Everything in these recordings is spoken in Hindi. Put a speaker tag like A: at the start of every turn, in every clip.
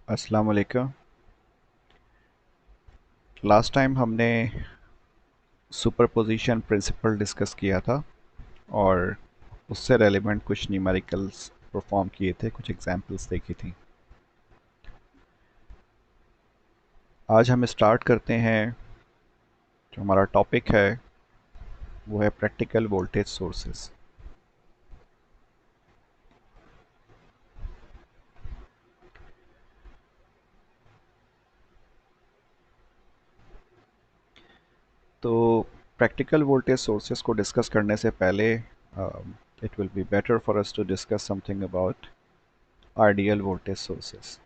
A: अस्सलाम वालेकुम। लास्ट टाइम हमने सुपरपोजिशन प्रिंसिपल डिस्कस किया था और उससे रेलेवेंट कुछ न्यूमेरिकल्स परफॉर्म किए थे, कुछ एग्जांपल्स देखी थी। आज हम स्टार्ट करते हैं। जो हमारा टॉपिक है वो है प्रैक्टिकल वोल्टेज सोर्सेस। तो प्रैक्टिकल वोल्टेज सोर्सेस को डिस्कस करने से पहले it will be better for us to discuss something about ideal voltage sources.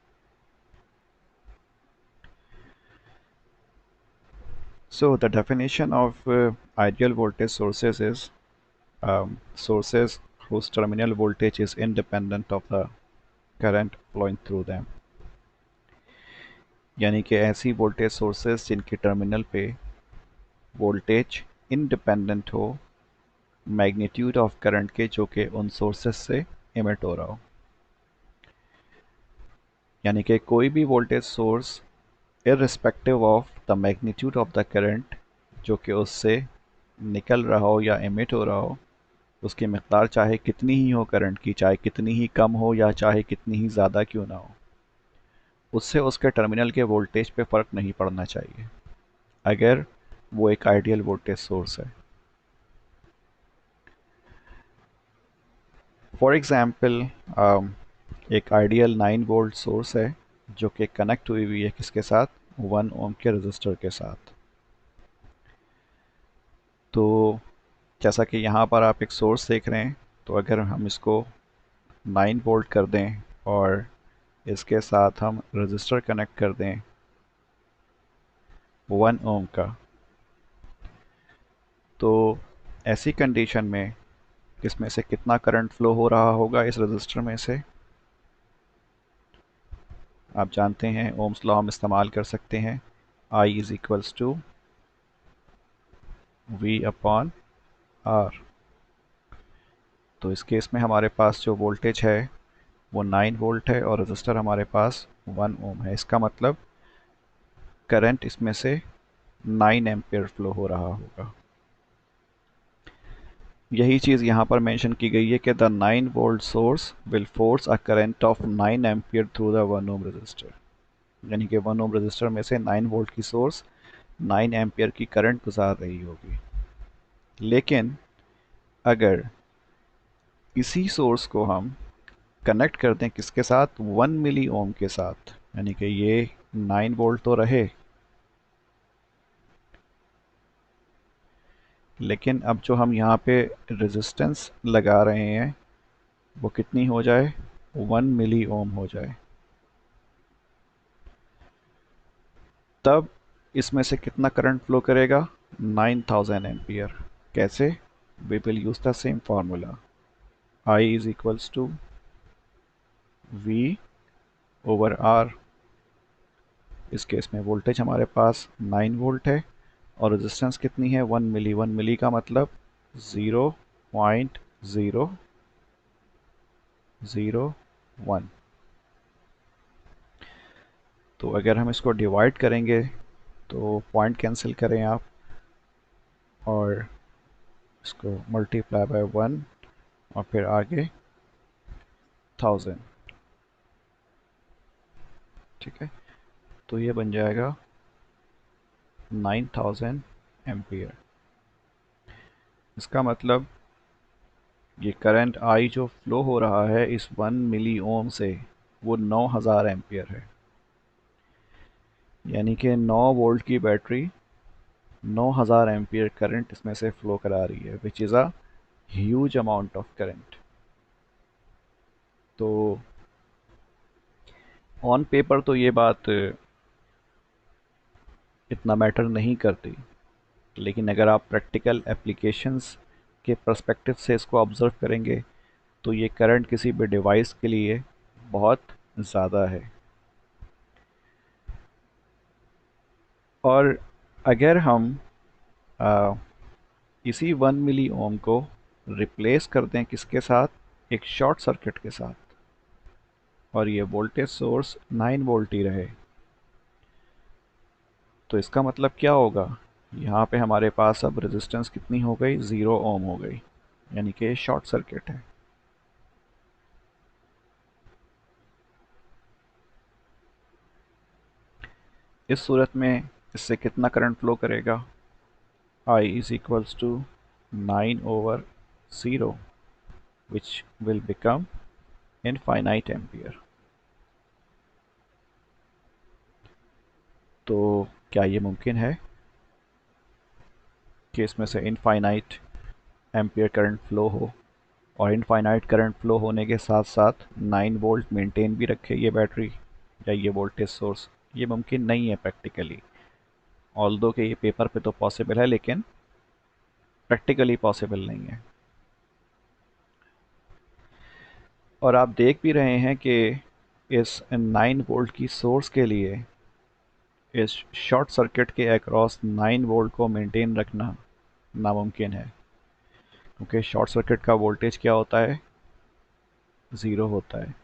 A: So the definition of ideal voltage sources is sources whose terminal voltage is independent of the current flowing through them। यानी कि ऐसी वोल्टेज सोर्सेस जिनकी टर्मिनल पे वोल्टेज इंडिपेंडेंट हो मैग्नीट्यूड ऑफ करंट के जो कि उन सोर्सेस से इमिट हो रहा हो। यानी कि कोई भी voltage source irrespective of the magnitude of the current जो कि उससे निकल रहा हो या इमिट हो रहा हो, उसकी मिक़दार चाहे कितनी ही हो करंट की, चाहे कितनी ही कम हो या चाहे कितनी ही ज़्यादा क्यों ना हो, उससे उसके टर्मिनल के वोल्टेज पे फ़र्क नहीं पड़ना चाहिए अगर वो एक आइडियल वोल्टेज सोर्स है। फॉर एग्ज़ाम्पल एक आइडियल 9 वोल्ट सोर्स है जो कि कनेक्ट हुई हुई है किसके साथ, 1 ओम के रजिस्टर के साथ। तो जैसा कि यहाँ पर आप एक सोर्स देख रहे हैं, तो अगर हम इसको 9 वोल्ट कर दें और इसके साथ हम रजिस्टर कनेक्ट कर दें 1 ओम का, तो ऐसी कंडीशन में इसमें से कितना करंट फ्लो हो रहा होगा इस रजिस्टर में से। आप जानते हैं ओम्स लॉ हम इस्तेमाल कर सकते हैं, I is equals to V upon R। तो इस केस में हमारे पास जो वोल्टेज है वो 9 वोल्ट है और रजिस्टर हमारे पास 1 ओम है। इसका मतलब करंट इसमें से 9 एम्पियर फ्लो हो रहा होगा। यही चीज़ यहाँ पर मेंशन की गई है कि the 9 volt source will force a current of 9 ampere through the 1 ohm resistor. यानी कि 1 ओम रजिस्टर में से 9 वोल्ट की सोर्स 9 एम्पियर की करंट गुजार रही होगी। लेकिन अगर इसी सोर्स को हम कनेक्ट कर दें किसके साथ, 1 मिली ओम के साथ, यानी कि ये 9 वोल्ट तो रहे, लेकिन अब जो हम यहाँ पे रेजिस्टेंस लगा रहे हैं वो कितनी हो जाए, 1 मिली ओम हो जाए। तब इसमें से कितना करंट फ्लो करेगा, 9000 एम्पियर। कैसे, we will use the same formula, I is equals to V over R। इस केस में वोल्टेज हमारे पास 9 वोल्ट है और रेजिस्टेंस कितनी है, 1 मिली। 1 मिली का मतलब 0.001। तो अगर हम इसको डिवाइड करेंगे तो पॉइंट कैंसिल करें आप और इसको मल्टीप्लाई बाय 1 और फिर आगे 1000। ठीक है, तो ये बन जाएगा 9000 एम्पियर। इसका मतलब ये करंट आई जो फ्लो हो रहा है इस 1 मिली ओम से वो 9000 एम्पियर है। यानी कि 9 वोल्ट की बैटरी 9000 एम्पियर करंट इसमें से फ्लो करा रही है, which is a huge amount of current. तो ऑन पेपर तो ये बात इतना मैटर नहीं करती, लेकिन अगर आप प्रैक्टिकल एप्लीकेशंस के पर्सपेक्टिव से इसको ऑब्ज़र्व करेंगे तो ये करंट किसी भी डिवाइस के लिए बहुत ज़्यादा है। और अगर हम आ, इसी 1 मिली ओम को रिप्लेस कर दें किसके साथ, एक शॉर्ट सर्किट के साथ, और ये वोल्टेज सोर्स 9 वोल्ट ही रहे, तो इसका मतलब क्या होगा, यहाँ पे हमारे पास अब रेजिस्टेंस कितनी हो गई, 0 ओम हो गई, यानी कि शॉर्ट सर्किट है। इस सूरत में इससे कितना करंट फ्लो करेगा, I is equals to 9 over 0 which will become infinite ampere। तो क्या ये मुमकिन है कि इसमें से इनफाइनाइट एम्पियर करंट फ्लो हो, और इनफाइनाइट करंट फ्लो होने के साथ साथ 9 वोल्ट मेंटेन भी रखे ये बैटरी या ये वोल्टेज सोर्स? ये मुमकिन नहीं है प्रैक्टिकली, ऑल्दो कि ये पेपर पे तो पॉसिबल है, लेकिन प्रैक्टिकली पॉसिबल नहीं है। और आप देख भी रहे हैं कि इस 9 वोल्ट की सोर्स के लिए इस शॉर्ट सर्किट के अक्रॉस 9 वोल्ट को मेंटेन रखना नामुमकिन है, क्योंकि शॉर्ट सर्किट का वोल्टेज क्या होता है, 0 होता है।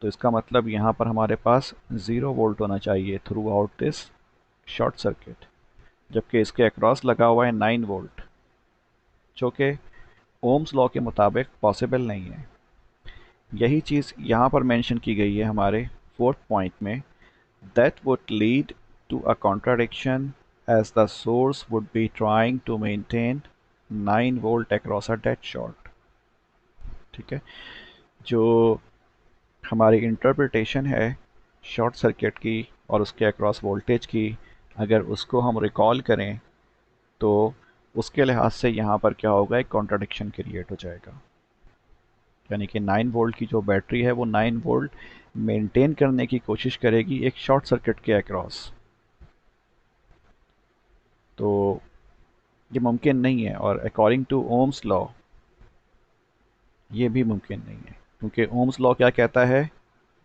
A: तो इसका मतलब यहाँ पर हमारे पास 0 वोल्ट होना चाहिए through out this short circuit, जबकि इसके अक्रॉस लगा हुआ है 9 वोल्ट, जो कि ओम्स लॉ के मुताबिक पॉसिबल नहीं है। यही चीज़ यहाँ पर मेंशन की गई है हमारे फोर्थ पॉइंट में, that would lead to a contradiction as the source would be trying to maintain 9 volt across a dead short। ठीक है, जो हमारी इंटरप्रिटेशन है शॉर्ट सर्किट की और उसके अक्रॉस वोल्टेज की, अगर उसको हम रिकॉल करें तो उसके लिहाज से यहाँ पर क्या होगा, एक कॉन्ट्राडिक्शन क्रिएट हो जाएगा। यानी कि 9 वोल्ट की जो बैटरी है वो 9 वोल्ट मेंटेन करने की कोशिश करेगी एक शॉर्ट सर्किट के अक्रॉस, तो ये मुमकिन नहीं है। और अकॉर्डिंग टू ओम्स लॉ ये भी मुमकिन नहीं है, क्योंकि ओम्स लॉ क्या कहता है,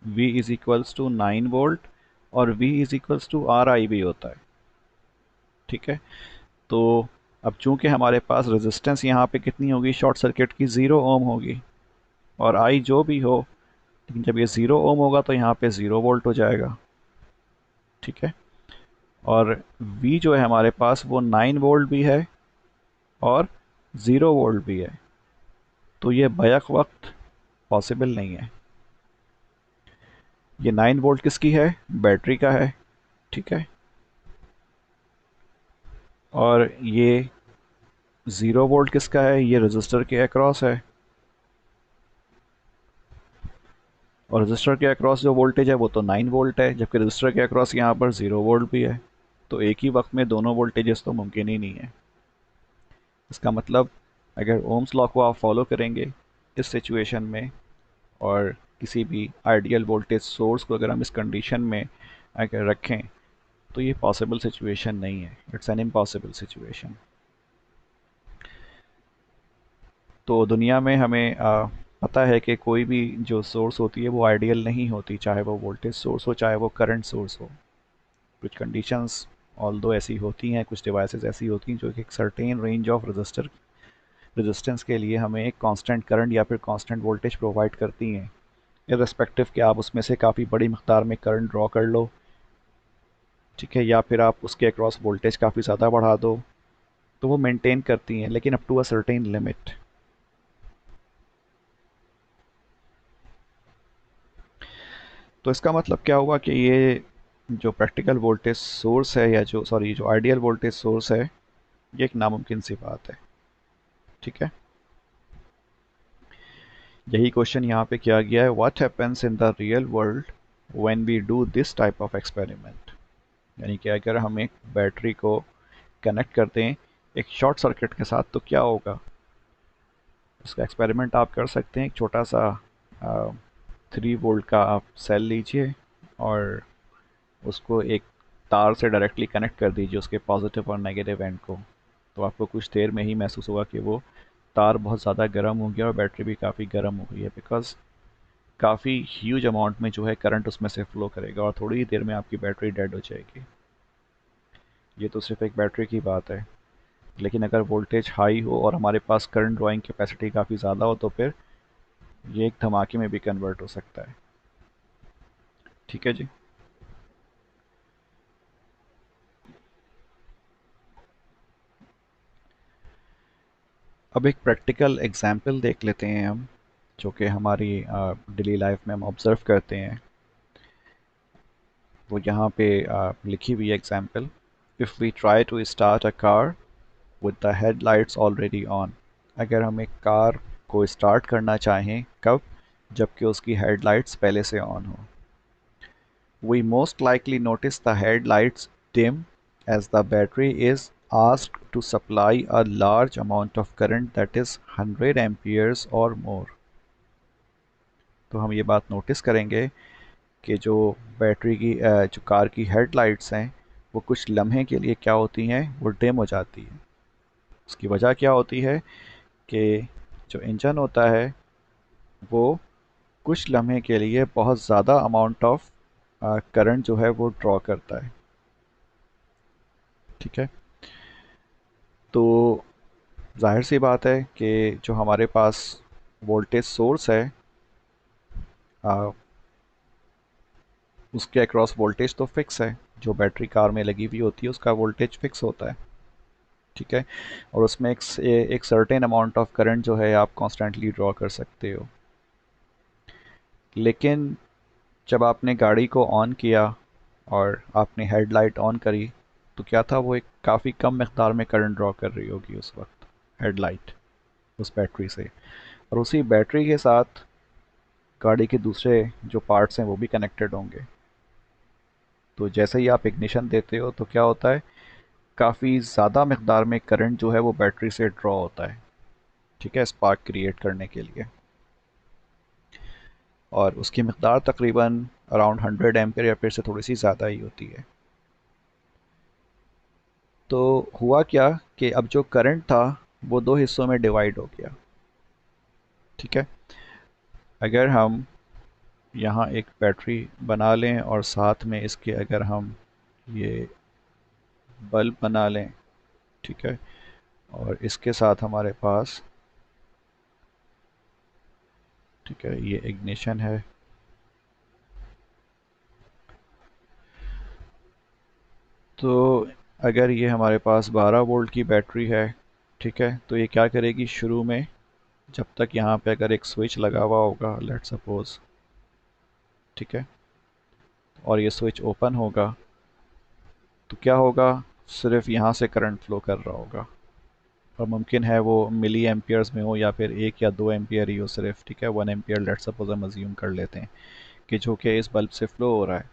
A: V is equals to 9 volt और V is equals to R I भी होता है। ठीक है, तो अब चूंकि हमारे पास रेजिस्टेंस यहाँ पे कितनी होगी शॉर्ट सर्किट की, 0 ओम होगी, और आई जो भी हो, लेकिन जब ये 0 ओम होगा तो यहाँ पे 0 वोल्ट हो जाएगा। ठीक है, और V जो है हमारे पास वो 9 वोल्ट भी है और 0 वोल्ट भी है, तो ये बैक वक्त पॉसिबल नहीं है। ये 9 वोल्ट किसकी है, बैटरी का है। ठीक है, और ये 0 वोल्ट किसका है, ये रजिस्टर के अक्रॉस है, और रजिस्टर के अक्रॉस जो वोल्टेज है वो तो 9 वोल्ट है, जबकि रजिस्टर के अक्रॉस यहाँ पर 0 वोल्ट भी है। तो एक ही वक्त में दोनों वोल्टेजेस तो मुमकिन ही नहीं है। इसका मतलब अगर ओम्स लॉ को आप फॉलो करेंगे इस सिचुएशन में, और किसी भी आइडियल वोल्टेज सोर्स को अगर हम इस कंडीशन में अगर रखें, तो ये पॉसिबल सिचुएशन नहीं है, इट्स एन इम्पॉसिबल सिचुएशन। तो दुनिया में हमें पता है कि कोई भी जो सोर्स होती है वो आइडियल नहीं होती, चाहे वो वोल्टेज सोर्स हो चाहे वो करंट सोर्स हो। कुछ कंडीशंस ऑल्दो ऐसी होती हैं, कुछ डिवाइसेस ऐसी होती हैं जो कि एक सर्टेन रेंज ऑफ रेजिस्टेंस के लिए हमें एक कांस्टेंट करंट या फिर कांस्टेंट वोल्टेज प्रोवाइड करती हैं, इर्रेस्पेक्टिव कि आप उसमें से काफ़ी बड़ी मकदार में करंट ड्रॉ कर लो। ठीक है, या फिर आप उसके अक्रॉस वोल्टेज काफ़ी ज़्यादा बढ़ा दो, तो वो मेंटेन करती हैं, लेकिन up to a certain limit. तो इसका मतलब क्या हुआ कि ये जो प्रैक्टिकल वोल्टेज सोर्स है, या जो सॉरी जो आइडियल वोल्टेज सोर्स है, ये एक नामुमकिन सी बात है। ठीक है, यही क्वेश्चन यहाँ पे किया गया है, what happens in the real world when we do this type of experiment. यानी कि अगर हम एक बैटरी को कनेक्ट करते हैं एक शॉर्ट सर्किट के साथ तो क्या होगा। इसका एक्सपेरिमेंट आप कर सकते हैं, एक छोटा सा 3 वोल्ट का आप सेल लीजिए और उसको एक तार से डायरेक्टली कनेक्ट कर दीजिए उसके पॉजिटिव और नेगेटिव एंड को, तो आपको कुछ देर में ही महसूस होगा कि वो तार बहुत ज़्यादा गर्म हो गया और बैटरी भी काफ़ी गर्म हो गई है, बिकॉज काफ़ी ह्यूज अमाउंट में जो है करंट उसमें से फ्लो करेगा और थोड़ी ही देर में आपकी बैटरी डेड हो जाएगी। ये तो सिर्फ एक बैटरी की बात है, लेकिन अगर वोल्टेज हाई हो और हमारे पास करंट ड्राइंग कैपेसिटी काफ़ी ज़्यादा हो तो फिर ये एक धमाके में भी कन्वर्ट हो सकता है। ठीक है जी। अब एक प्रैक्टिकल एग्जाम्पल देख लेते हैं हम, जो कि हमारी डेली लाइफ में हम ऑब्ज़र्व करते हैं। वो यहाँ पे लिखी हुई example, if we try to start a car with the headlights already on. अगर हम एक कार को स्टार्ट करना चाहें, कब? जबकि उसकी हेडलाइट्स पहले से ऑन हो। We most likely notice the headlights dim as the battery is asked to supply a large amount of current, that is 100 amperes or more। तो हम ये बात नोटिस करेंगे कि जो बैटरी की जो कार की हेडलाइट्स हैं वो कुछ लम्हे के लिए क्या होती हैं, वो डिम हो जाती हैं। उसकी वजह क्या होती है कि जो इंजन होता है वो कुछ लम्हे के लिए बहुत ज़्यादा अमाउंट ऑफ करंट जो है वो ड्रॉ करता है। ठीक है। तो ज़ाहिर सी बात है कि जो हमारे पास वोल्टेज सोर्स है, आ, उसके अक्रॉस वोल्टेज तो फिक्स है। जो बैटरी कार में लगी हुई होती है उसका वोल्टेज फिक्स होता है। ठीक है। और उसमें एक सर्टेन अमाउंट ऑफ करंट जो है आप कॉन्स्टेंटली ड्रॉ कर सकते हो। लेकिन जब आपने गाड़ी को ऑन किया और आपने हेडलाइट ऑन करी, तो क्या था, वो एक काफ़ी कम मकदार में करंट ड्रॉ कर रही होगी उस वक्त हेडलाइट, उस बैटरी से। और उसी बैटरी के साथ गाड़ी के दूसरे जो पार्ट्स हैं वो भी कनेक्टेड होंगे। तो जैसे ही आप इग्निशन देते हो तो क्या होता है, काफ़ी ज़्यादा मकदार में करंट जो है वो बैटरी से ड्रॉ होता है। ठीक है, स्पार्क क्रिएट करने के लिए। और उसकी मकदार तकरीबन अराउंड 100 एम्पेयर या फिर से थोड़ी सी ज़्यादा ही होती है। तो हुआ क्या कि अब जो करंट था वो दो हिस्सों में डिवाइड हो गया। ठीक है। अगर हम यहाँ एक बैटरी बना लें और साथ में इसके अगर हम ये बल्ब बना लें, ठीक है, और इसके साथ हमारे पास, ठीक है, ये इग्निशन है। तो अगर ये हमारे पास 12 वोल्ट की बैटरी है, ठीक है, तो ये क्या करेगी शुरू में, जब तक यहाँ पे अगर एक स्विच लगा हुआ होगा, लेट सपोज, ठीक है, और ये स्विच ओपन होगा, तो क्या होगा, सिर्फ यहाँ से करंट फ्लो कर रहा होगा। और मुमकिन है वो मिली एम्पियर्स में हो या फिर 1 या 2 एम्पियर ही हो सिर्फ। ठीक है, 1 एम्पियर लेट सपोज हम अज्यूम कर लेते हैं कि जो कि इस बल्ब से फ्लो हो रहा है।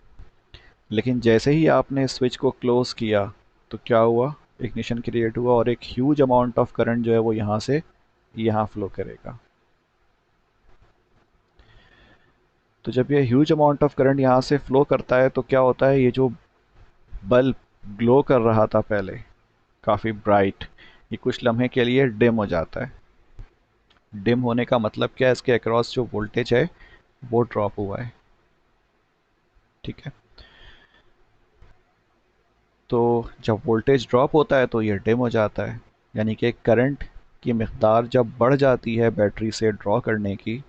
A: लेकिन जैसे ही आपने स्विच को क्लोज किया तो क्या हुआ, इग्निशन क्रिएट हुआ और एक ह्यूज अमाउंट ऑफ करंट जो है वो यहाँ से यहाँ फ्लो करेगा। तो जब ये ह्यूज अमाउंट ऑफ करंट यहाँ से फ्लो करता है तो क्या होता है, ये जो बल्ब ग्लो कर रहा था पहले काफ़ी ब्राइट, ये कुछ लम्हे के लिए डिम हो जाता है। डिम होने का मतलब क्या है, इसके अक्रॉस जो वोल्टेज है वो ड्रॉप हुआ है। ठीक है। तो जब वोल्टेज ड्रॉप होता है तो ये डिम हो जाता है, यानी कि करंट की मकदार जब बढ़ जाती है बैटरी से ड्रॉ करने की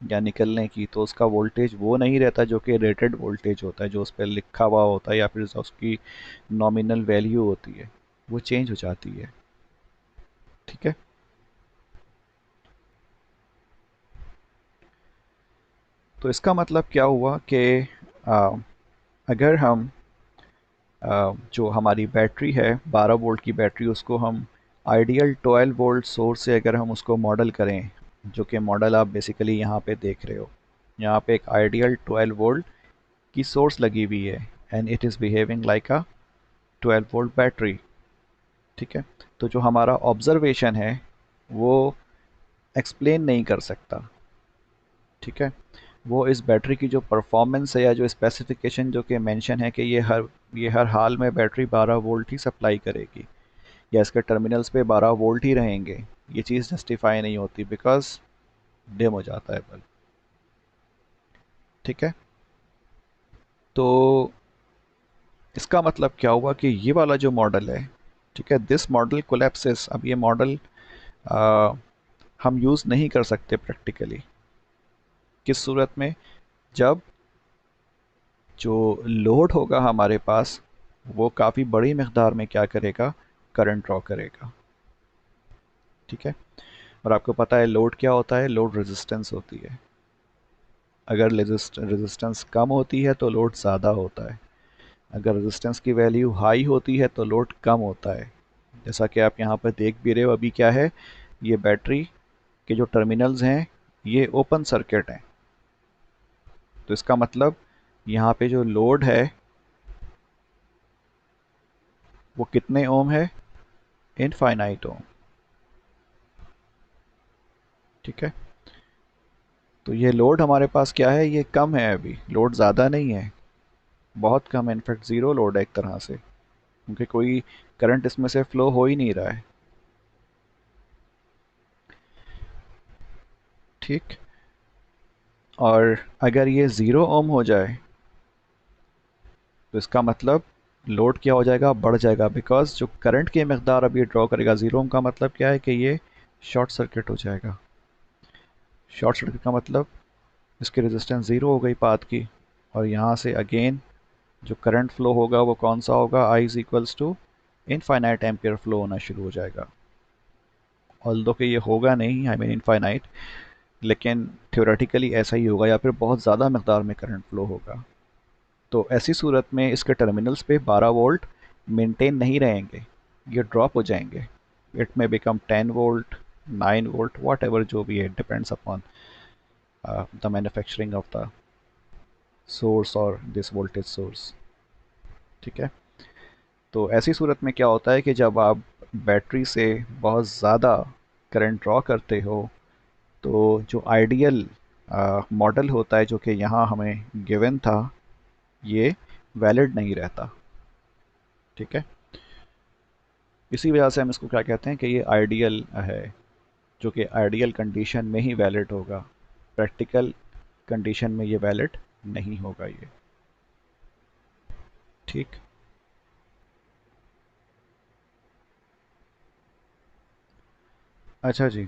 A: या निकलने की, तो उसका वोल्टेज वो नहीं रहता जो कि रेटेड वोल्टेज होता है, जो उस पर लिखा हुआ होता है या फिर जो उसकी नॉमिनल वैल्यू होती है, वो चेंज हो जाती है। ठीक है। तो इसका मतलब क्या हुआ कि आ, अगर हम जो हमारी बैटरी है 12 वोल्ट की बैटरी, उसको हम आइडियल 12 वोल्ट सोर्स से अगर हम उसको मॉडल करें, जो कि मॉडल आप बेसिकली यहाँ पे देख रहे हो, यहाँ पे एक आइडियल 12 वोल्ट की सोर्स लगी हुई है and it is behaving like a 12 volt battery. ठीक है। तो जो हमारा ऑब्जर्वेशन है वो एक्सप्लेन नहीं कर सकता। ठीक है। वो इस बैटरी की जो परफॉर्मेंस है या जो स्पेसिफिकेशन जो कि मेंशन है कि ये हर हाल में बैटरी 12 वोल्ट ही सप्लाई करेगी या इसके टर्मिनल्स पे 12 वोल्ट ही रहेंगे, ये चीज़ जस्टिफाई नहीं होती, बिकॉज डिम हो जाता है बल्ब। ठीक है। तो इसका मतलब क्या हुआ कि ये वाला जो मॉडल है, ठीक है, दिस मॉडल कोलैप्सेस। अब ये मॉडल हम यूज़ नहीं कर सकते प्रैक्टिकली। किस सूरत में, जब जो लोड होगा हमारे पास वो काफ़ी बड़ी मकदार में क्या करेगा, करंट ड्रॉ करेगा। ठीक है, और आपको पता है लोड क्या होता है, लोड रेजिस्टेंस होती है। अगर रेजिस्टेंस कम होती है तो लोड ज़्यादा होता है, अगर रेजिस्टेंस की वैल्यू हाई होती है तो लोड कम होता है। जैसा कि आप यहाँ पर देख भी रहे हो, अभी क्या है, ये बैटरी के जो टर्मिनल्स हैं ये ओपन सर्किट हैं। तो इसका मतलब यहाँ पे जो लोड है वो कितने ओम है, इनफाइनाइट ओम। ठीक है, तो ये लोड हमारे पास क्या है, ये कम है, अभी लोड ज़्यादा नहीं है, बहुत कम है, इनफैक्ट ज़ीरो लोड है एक तरह से, क्योंकि कोई करंट इसमें से फ्लो हो ही नहीं रहा है। ठीक, और अगर ये ज़ीरो ओम हो जाए तो इसका मतलब लोड क्या हो जाएगा, बढ़ जाएगा, बिकॉज जो करंट की मकदार अभी ड्रॉ करेगा, ज़ीरो ओम का मतलब क्या है कि ये शॉर्ट सर्किट हो जाएगा। शॉर्ट सर्किट का मतलब इसकी रेजिस्टेंस ज़ीरो हो गई पाथ की, और यहाँ से अगेन जो करंट फ्लो होगा वो कौन सा होगा, I is equals to infinite ampere flow होना शुरू हो जाएगा। ऑल्दो कि ये होगा नहीं, आई मीन इनफाइनाइट, लेकिन थ्योरेटिकली ऐसा ही होगा, या फिर बहुत ज़्यादा मकदार में करंट फ्लो होगा। तो ऐसी सूरत में इसके टर्मिनल्स पे 12 वोल्ट मेंटेन नहीं रहेंगे, ये ड्रॉप हो जाएंगे। इट में become 10 volt, 9 volt, what ever जो भी है, depends upon the manufacturing of the source और दिस वोल्टेज सोर्स। ठीक है, तो ऐसी सूरत में क्या होता है कि जब आप बैटरी से बहुत ज़्यादा करंट ड्रॉ करते हो तो जो आइडियल मॉडल होता है जो कि यहाँ हमें गिवन था, ये वैलिड नहीं रहता। ठीक है, इसी वजह से हम इसको क्या कहते हैं कि ये आइडियल है, जो कि आइडियल कंडीशन में ही वैलिड होगा, प्रैक्टिकल कंडीशन में ये वैलिड नहीं होगा ये। ठीक, अच्छा जी,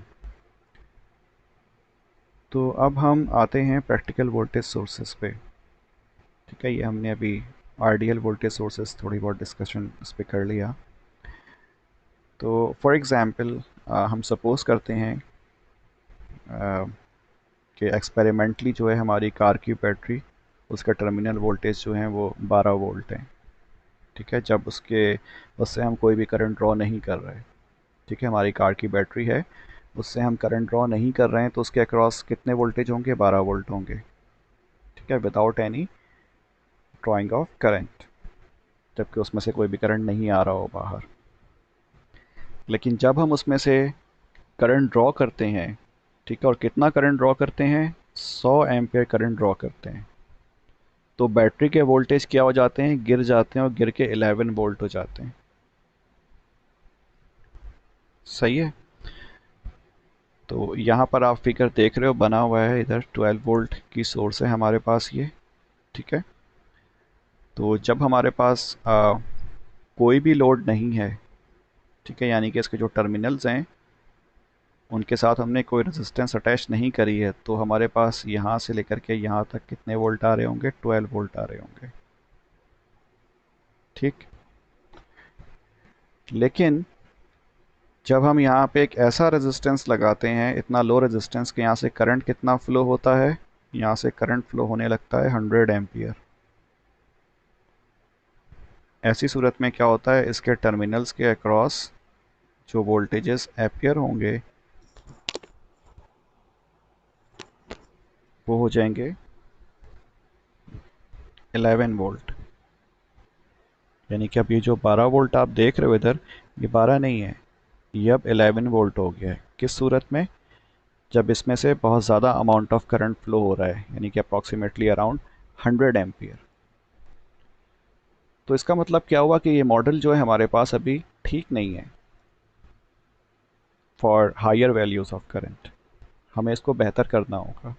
A: तो अब हम आते हैं प्रैक्टिकल वोल्टेज सोर्सेज पे। ठीक है, ये हमने अभी आइडियल वोल्टेज सोर्सेज थोड़ी बहुत डिस्कशन इस पर कर लिया। तो फॉर एग्ज़ाम्पल हम सपोज़ करते हैं कि एक्सपेरिमेंटली जो है हमारी कार की बैटरी, उसका टर्मिनल वोल्टेज जो है वो 12 वोल्ट है। ठीक है, जब उससे हम कोई भी करंट ड्रॉ नहीं कर रहे। ठीक है, हमारी कार की बैटरी है, उससे हम करंट ड्रॉ नहीं कर रहे हैं, तो उसके अक्रॉस कितने वोल्टेज होंगे, 12 वोल्ट होंगे। ठीक है, without any drying of current, जबकि उसमें से कोई भी करंट नहीं आ रहा हो बाहर। लेकिन जब हम उसमें से करंट ड्रॉ करते हैं, ठीक है, और कितना करंट ड्रॉ करते हैं, 100 एम्पियर करंट ड्रॉ करते हैं, तो बैटरी के वोल्टेज क्या हो जाते हैं, गिर जाते हैं, और गिर के 11 वोल्ट हो जाते हैं। सही है, तो यहाँ पर आप फिगर देख रहे हो, बना हुआ है, इधर 12 वोल्ट की सोर्स है हमारे पास ये। ठीक है, तो जब हमारे पास कोई भी लोड नहीं है, ठीक है, यानी कि इसके जो टर्मिनल्स हैं उनके साथ हमने कोई रेजिस्टेंस अटैच नहीं करी है, तो हमारे पास यहाँ से लेकर के यहाँ तक कितने वोल्ट आ रहे होंगे, 12 वोल्ट आ रहे होंगे। ठीक, लेकिन जब हम यहाँ पे एक ऐसा रेजिस्टेंस लगाते हैं, इतना लो रेजिस्टेंस के यहाँ से करंट कितना फ्लो होता है, यहाँ से करंट फ्लो होने लगता है 100 एम्पियर। ऐसी सूरत में क्या होता है, इसके टर्मिनल्स के अक्रॉस जो वोल्टेजेस एपियर होंगे वो हो जाएंगे 11 वोल्ट। यानी कि अब ये जो 12 वोल्ट आप देख रहे हो इधर, ये 12 नहीं है, ये अब 11 वोल्ट हो गया है। किस सूरत में, जब इसमें से बहुत ज़्यादा अमाउंट ऑफ करंट फ्लो हो रहा है, यानी कि अप्रॉक्सीमेटली अराउंड 100 एम्पियर। तो इसका मतलब क्या हुआ कि ये मॉडल जो है हमारे पास अभी ठीक नहीं है for higher values of current, हमें इसको बेहतर करना होगा।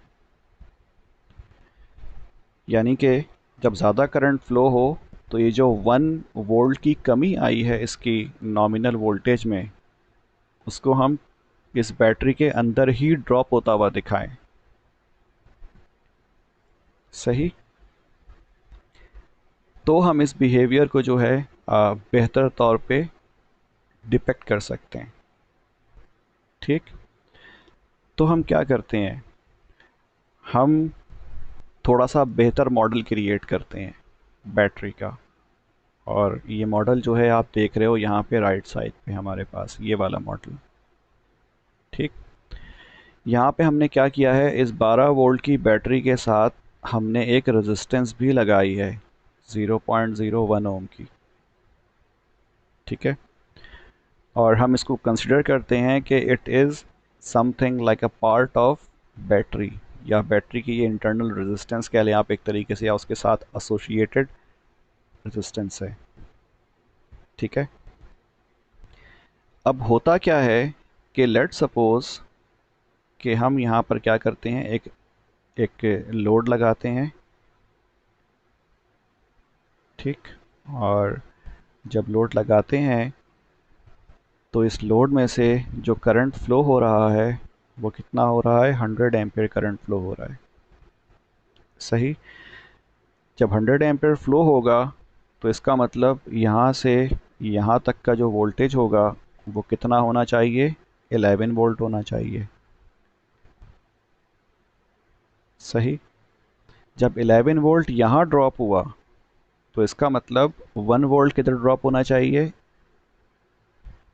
A: यानी कि जब ज़्यादा करंट फ्लो हो तो ये जो 1 वोल्ट की कमी आई है इसकी नॉमिनल वोल्टेज में, उसको हम इस बैटरी के अंदर ही ड्रॉप होता हुआ दिखाएं। सही, तो हम इस बिहेवियर को जो है बेहतर तौर पे डिपेक्ट कर सकते हैं। ठीक, तो हम क्या करते हैं, हम थोड़ा सा बेहतर मॉडल क्रिएट करते हैं बैटरी का। और ये मॉडल जो है आप देख रहे हो यहाँ पे राइट साइड पे हमारे पास ये वाला मॉडल। ठीक, यहाँ पे हमने क्या किया है, इस 12 वोल्ट की बैटरी के साथ हमने एक रेजिस्टेंस भी लगाई है 0.01 ओम की। ठीक है, और हम इसको कंसिडर करते हैं कि it is something like a part of battery, या बैटरी की ये इंटरनल रेजिस्टेंस कह लें आप एक तरीके से, या उसके साथ एसोसिएटेड रेजिस्टेंस है। ठीक है, अब होता क्या है कि लेट सपोज कि हम यहाँ पर क्या करते हैं, एक एक लोड लगाते हैं। ठीक, और जब लोड लगाते हैं तो इस लोड में से जो करंट फ्लो हो रहा है वो कितना हो रहा है, 100 एम्पीयर करंट फ्लो हो रहा है। सही, जब 100 एम्पीयर फ्लो होगा तो इसका मतलब यहाँ से यहाँ तक का जो वोल्टेज होगा वो कितना होना चाहिए, 11 वोल्ट होना चाहिए। सही, जब 11 वोल्ट यहाँ ड्रॉप हुआ तो इसका मतलब 1 वोल्ट किधर ड्रॉप होना चाहिए,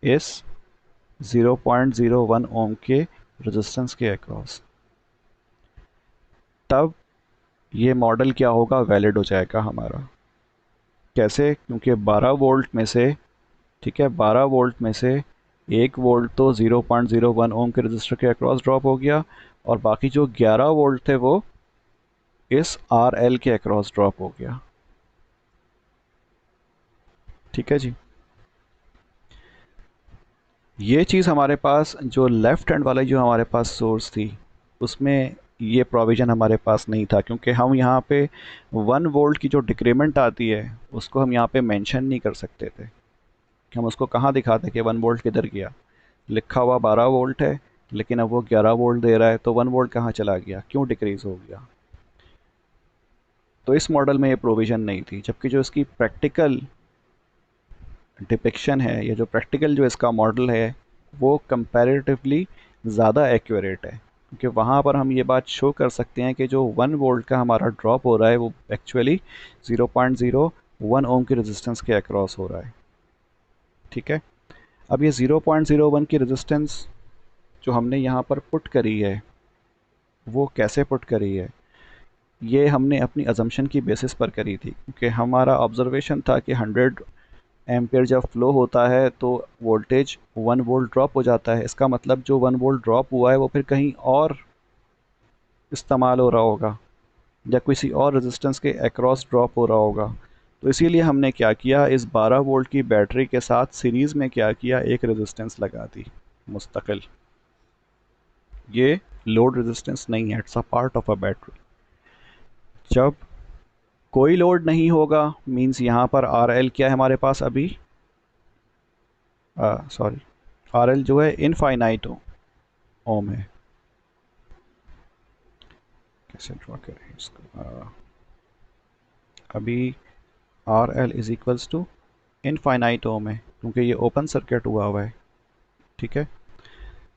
A: इस 0.01 ओम के रेजिस्टेंस के अक्रॉस। तब ये मॉडल क्या होगा, वैलिड हो जाएगा हमारा। कैसे, क्योंकि 12 वोल्ट में से, ठीक है, 12 वोल्ट में से 1 वोल्ट तो 0.01 ओम के रजिस्टर के अक्रॉस ड्रॉप हो गया, और बाकी जो 11 वोल्ट थे वो इस आर एल के अक्रॉस ड्रॉप हो गया। ठीक है जी, ये चीज़ हमारे पास जो लेफ़्ट हैंड वाला जो हमारे पास सोर्स थी उसमें ये प्रोविज़न हमारे पास नहीं था, क्योंकि हम यहाँ पे 1 वोल्ट की जो डिक्रीमेंट आती है उसको हम यहाँ पे मेंशन नहीं कर सकते थे कि हम उसको कहाँ दिखाते कि 1 वोल्ट किधर गया। लिखा हुआ 12 वोल्ट है लेकिन अब वो 11 वोल्ट दे रहा है, तो 1 वोल्ट कहाँ चला गया, क्यों डिक्रीज़ हो गया। तो इस मॉडल में ये प्रोविज़न नहीं थी, जबकि जो इसकी प्रैक्टिकल डिपिक्शन है, या जो प्रैक्टिकल जो इसका मॉडल है वो कंपैरेटिवली ज़्यादा एक्यूरेट है, क्योंकि वहाँ पर हम ये बात शो कर सकते हैं कि जो 1 वोल्ट का हमारा ड्रॉप हो रहा है वो एक्चुअली 0.01 ओम की रेजिस्टेंस के अक्रॉस हो रहा है। ठीक है, अब ये 0.01 की रेजिस्टेंस जो हमने यहाँ पर पुट करी है वो कैसे पुट करी है, ये हमने अपनी अजम्पशन की बेसिस पर करी थी, क्योंकि हमारा ऑब्जर्वेशन था कि 100 एम्पियर जब फ्लो होता है तो वोल्टेज 1 वोल्ट ड्रॉप हो जाता है। इसका मतलब जो 1 वोल्ट ड्रॉप हुआ है वो फिर कहीं और इस्तेमाल हो रहा होगा, या किसी और रेजिस्टेंस के अक्रॉस ड्रॉप हो रहा होगा। तो इसीलिए हमने क्या किया, इस 12 वोल्ट की बैटरी के साथ सीरीज़ में क्या किया, एक रेजिस्टेंस लगा दी मुस्तकिल। ये लोड रेजिस्टेंस नहीं है, it's a part of a battery. जब कोई लोड नहीं होगा मींस यहाँ पर आर एल क्या है हमारे पास अभी, सॉरी, आर एल जो है इनफाइनाइट ओम है। कैसे ड्रॉ करें इसको, अभी R L is equals to infinite ohm है, क्योंकि ये ओपन सर्किट हुआ है। ठीक है,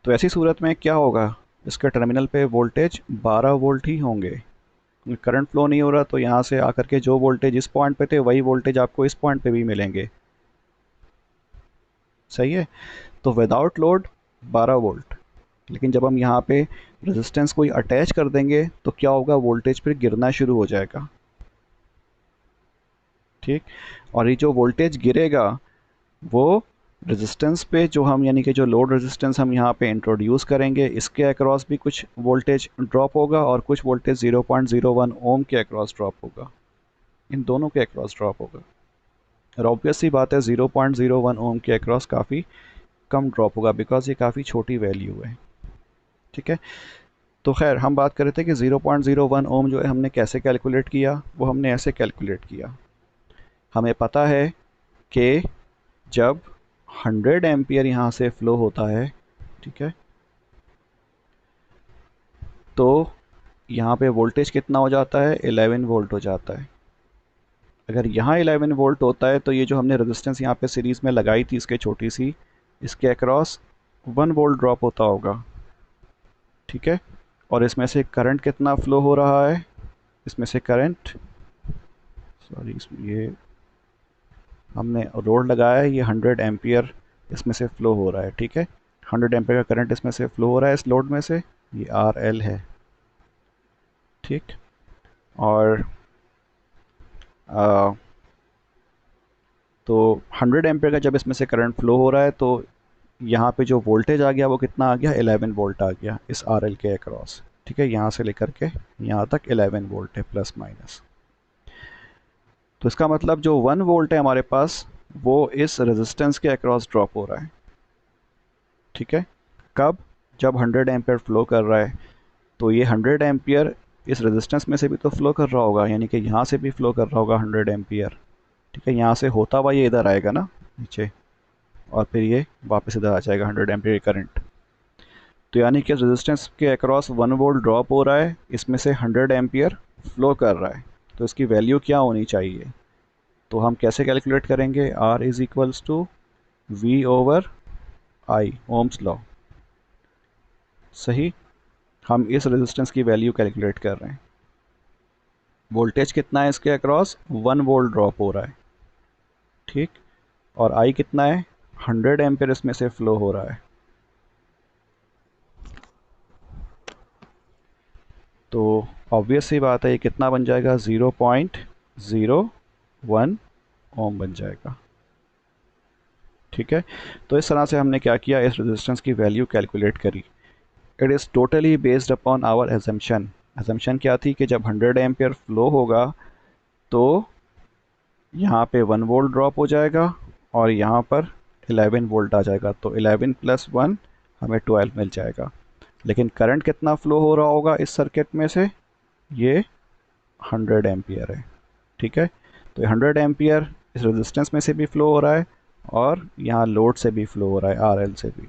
A: तो ऐसी सूरत में क्या होगा, इसके टर्मिनल पे वोल्टेज 12 वोल्ट ही होंगे, करंट फ्लो नहीं हो रहा, तो यहाँ से आकर के जो वोल्टेज इस पॉइंट पे थे वही वोल्टेज आपको इस पॉइंट पे भी मिलेंगे। सही है, तो विदाउट लोड 12 वोल्ट, लेकिन जब हम यहाँ पे रेजिस्टेंस कोई अटैच कर देंगे तो क्या होगा, वोल्टेज फिर गिरना शुरू हो जाएगा। ठीक, और ये जो वोल्टेज गिरेगा वो रेजिस्टेंस पे जो हम, यानी कि जो लोड रेजिस्टेंस हम यहाँ पे इंट्रोड्यूस करेंगे इसके अक्रॉस भी कुछ वोल्टेज ड्रॉप होगा, और कुछ वोल्टेज 0.01 ओम के अक्रॉस ड्रॉप होगा, इन दोनों के अक्रॉस ड्रॉप होगा। और ऑब्वियस सी बात है 0.01 ओम के अक्रॉस काफ़ी कम ड्रॉप होगा, बिकॉज ये काफ़ी छोटी वैल्यू है। ठीक है, तो खैर हम बात कर रहे थे कि 0.01 ओम जो है हमने कैसे कैलकुलेट किया, वो हमने ऐसे कैलकुलेट किया। हमें पता है कि जब 100 एम्पियर यहाँ से फ्लो होता है, ठीक है, तो यहाँ पे वोल्टेज कितना हो जाता है, 11 वोल्ट हो जाता है। अगर यहाँ 11 वोल्ट होता है तो ये जो हमने रेजिस्टेंस यहाँ पे सीरीज़ में लगाई थी इसके छोटी सी, इसके अक्रॉस 1 वोल्ट ड्रॉप होता होगा, ठीक है। और इसमें से करंट कितना फ्लो हो रहा है, इसमें से करंट, सॉरी ये हमने लोड लगाया है, ये 100 एम्पियर इसमें से फ्लो हो रहा है, ठीक है। 100 एम्पियर का करंट इसमें से फ्लो हो रहा है इस लोड में से, ये आर एल है, ठीक। और आ, तो 100 एम्पियर का जब इसमें से करंट फ्लो हो रहा है तो यहाँ पे जो वोल्टेज आ गया वो कितना आ गया, 11 वोल्ट आ गया इस आर एल के अक्रॉस, ठीक है। यहाँ से लेकर के यहाँ तक 11 वोल्ट है प्लस माइनस। तो इसका मतलब जो 1 वोल्ट है हमारे पास वो इस रेजिस्टेंस के अक्रॉस ड्रॉप हो रहा है, ठीक है। कब, जब 100 एम्पियर फ्लो कर रहा है तो ये 100 एम्पियर इस रेजिस्टेंस में से भी तो फ्लो कर रहा होगा, यानी कि यहाँ से भी फ्लो कर रहा होगा 100 एम्पियर, ठीक है। यहाँ से होता हुआ ये इधर आएगा ना नीचे, और फिर ये वापस इधर आ जाएगा 100 एम्पियर करंट। तो यानी कि रेजिस्टेंस के अक्रॉस 1 वोल्ट ड्रॉप हो रहा है, इसमें से 100 एम्पियर फ्लो कर रहा है, तो इसकी वैल्यू क्या होनी चाहिए। तो हम कैसे कैलकुलेट करेंगे, R is equals to V over I, ohm's law, सही। हम इस रेजिस्टेंस की वैल्यू कैलकुलेट कर रहे हैं। वोल्टेज कितना है इसके अक्रॉस, 1 वोल्ट ड्रॉप हो रहा है, ठीक। और आई कितना है, 100 एम्पियर इसमें से फ्लो हो रहा है। तो ऑब्वियस सी बात है ये कितना बन जाएगा, 0.01 ओम बन जाएगा, ठीक है। तो इस तरह से हमने क्या किया, इस रेजिस्टेंस की वैल्यू कैलकुलेट करी। It is totally based upon our assumption. Assumption क्या थी कि जब 100 एम्पियर फ्लो होगा तो यहाँ पे 1 वोल्ट ड्रॉप हो जाएगा और यहाँ पर 11 वोल्ट आ जाएगा, तो 11 प्लस 1 हमें 12 मिल जाएगा। लेकिन करंट कितना फ्लो हो रहा होगा इस सर्किट में से, ये 100 एम्पियर है, ठीक है। तो 100 एम्पियर इस रेजिस्टेंस में से भी फ्लो हो रहा है और यहाँ लोड से भी फ्लो हो रहा है, आरएल से भी।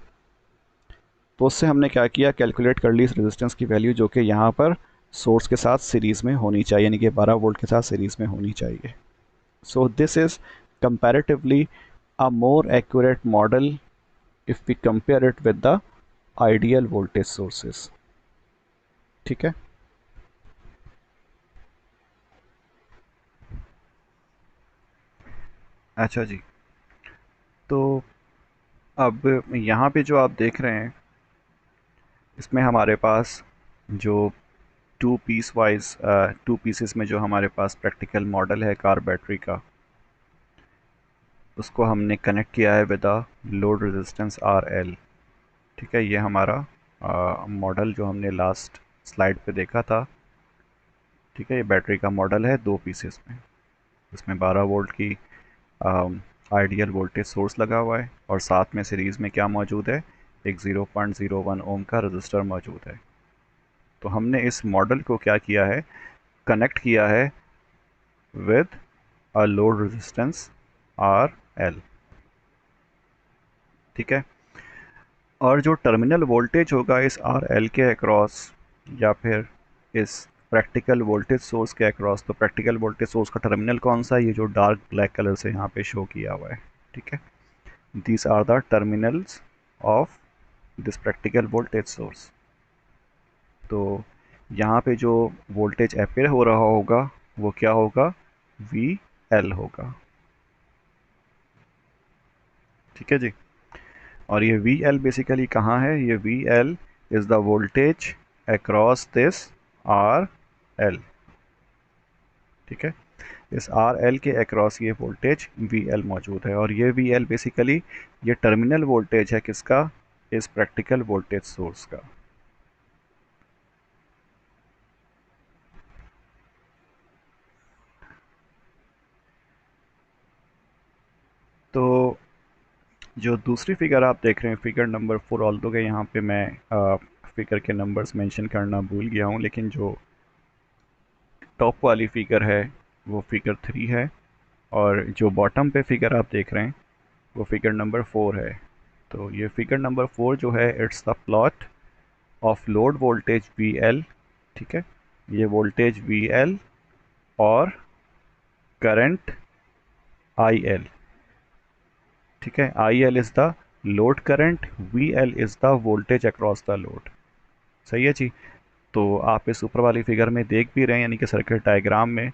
A: तो उससे हमने क्या किया, कैलकुलेट कर ली इस रेजिस्टेंस की वैल्यू जो कि यहाँ पर सोर्स के साथ सीरीज़ में होनी चाहिए, यानी कि 12 वोल्ट के साथ सीरीज़ में होनी चाहिए। So this is comparatively a more accurate model if we compare it with the ideal voltage sources, ठीक है। अच्छा जी, तो अब यहाँ पे जो आप देख रहे हैं इसमें हमारे पास जो टू पीसेस में जो हमारे पास प्रैक्टिकल मॉडल है कार बैटरी का, उसको हमने कनेक्ट किया है with a load resistance R L, ठीक है। ये हमारा मॉडल जो हमने लास्ट स्लाइड पे देखा था, ठीक है। ये बैटरी का मॉडल है 2 पीसेस में, इसमें 12 वोल्ट की आइडियल वोल्टेज सोर्स लगा हुआ है और साथ में सीरीज़ में क्या मौजूद है, एक 0.01 ओम का रजिस्टर मौजूद है। तो हमने इस मॉडल को क्या किया है, कनेक्ट किया है with a load resistance R L, ठीक है। और जो टर्मिनल वोल्टेज होगा इस आर एल के अक्रॉस या फिर इस प्रैक्टिकल वोल्टेज सोर्स के अक्रॉस, तो प्रैक्टिकल वोल्टेज सोर्स का टर्मिनल कौन सा है, ये जो डार्क ब्लैक कलर से यहाँ पे शो किया हुआ है, ठीक है। These are the terminals of this practical voltage source. तो यहाँ पे जो वोल्टेज अपेयर हो रहा होगा वो क्या होगा, वी एल होगा, ठीक है जी। और ये वी एल बेसिकली कहाँ है, ये V L is the voltage across this R L, ठीक है। इस आर एल के अक्रॉस ये वोल्टेज वी एल मौजूद है और ये वी एल बेसिकली ये टर्मिनल वोल्टेज है किसका, इस प्रैक्टिकल वोल्टेज सोर्स का। तो जो दूसरी फिगर आप देख रहे हैं, फिगर नंबर 4, ऑल दो के यहाँ पे मैं फिगर के नंबर्स मेंशन करना भूल गया हूँ, लेकिन जो टॉप वाली फिगर है वो फिगर 3 है और जो बॉटम पे फिगर आप देख रहे हैं वो फिगर नंबर 4 है। तो ये फिगर नंबर 4 जो है, it's the plot of load voltage V L, ठीक है। ये वोल्टेज वी एल और करंट आई एल, ठीक है। I L is the load current, we L is the voltage across the load. सही है जी। तो आप इस ऊपर वाली फिगर में देख भी रहे हैं, यानी कि सर्किट डायग्राम में,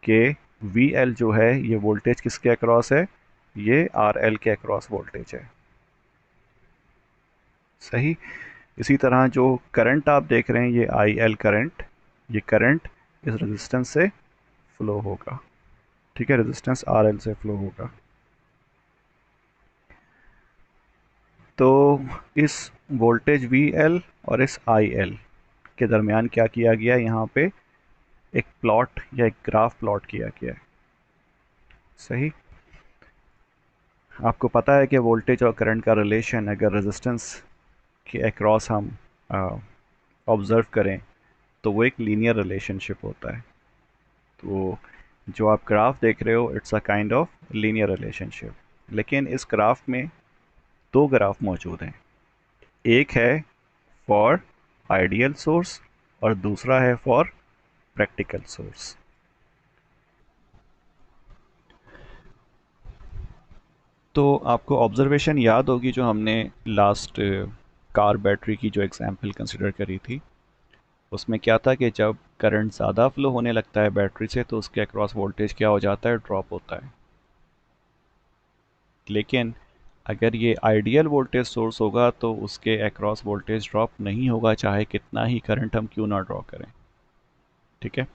A: कि वी एल जो है ये वोल्टेज किसके अक्रॉस है, ये आर एल के अक्रॉस वोल्टेज है। सही। इसी तरह जो करंट आप देख रहे हैं ये आई एल करंट, ये करंट इस रेजिस्टेंस से फ्लो होगा, ठीक है, रेजिस्टेंस आर एल से फ्लो होगा। तो इस वोल्टेज वी एल और इस आई एल के दरमियान क्या किया गया है, यहाँ पे एक प्लॉट या एक ग्राफ प्लॉट किया गया है। सही। आपको पता है कि वोल्टेज और करंट का रिलेशन अगर रेजिस्टेंस के अक्रॉस हम ऑब्ज़र्व करें तो वो एक लीनियर रिलेशनशिप होता है। तो जो आप ग्राफ देख रहे हो it's a kind of linear relationship. लेकिन इस ग्राफ में दो ग्राफ मौजूद हैं, एक है फॉर आइडियल सोर्स और दूसरा है फॉर प्रैक्टिकल सोर्स। तो आपको ऑब्जर्वेशन याद होगी जो हमने लास्ट कार बैटरी की जो एग्जांपल कंसिडर करी थी, उसमें क्या था कि जब करंट ज़्यादा फ्लो होने लगता है बैटरी से तो उसके अक्रॉस वोल्टेज क्या हो जाता है, ड्रॉप होता है। लेकिन अगर ये आइडियल वोल्टेज सोर्स होगा तो उसके अक्रॉस वोल्टेज ड्रॉप नहीं होगा, चाहे कितना ही करंट हम क्यों ना ड्रॉ करें। ठीक है।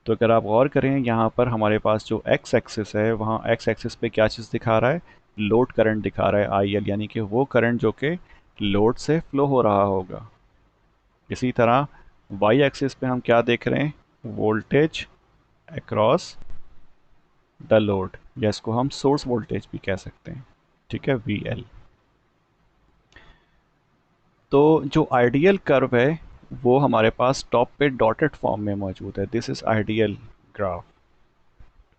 A: तो अगर आप गौर करें यहाँ पर हमारे पास जो एक्स एक्सिस है, वहाँ एक्स एक्सिस पे क्या चीज़ दिखा रहा है, लोड करंट दिखा रहा है आई एल, यानी कि वो करंट जो कि लोड से फ्लो हो रहा होगा। इसी तरह वाई एक्सिस पे हम क्या देख रहे हैं, वोल्टेज अक्रॉस द लोड, या इसको हम सोर्स वोल्टेज भी कह सकते हैं। ठीक है, वी एल। तो जो आइडियल कर्व है वो हमारे पास टॉप पे डॉटेड फॉर्म में मौजूद है। This is ideal graph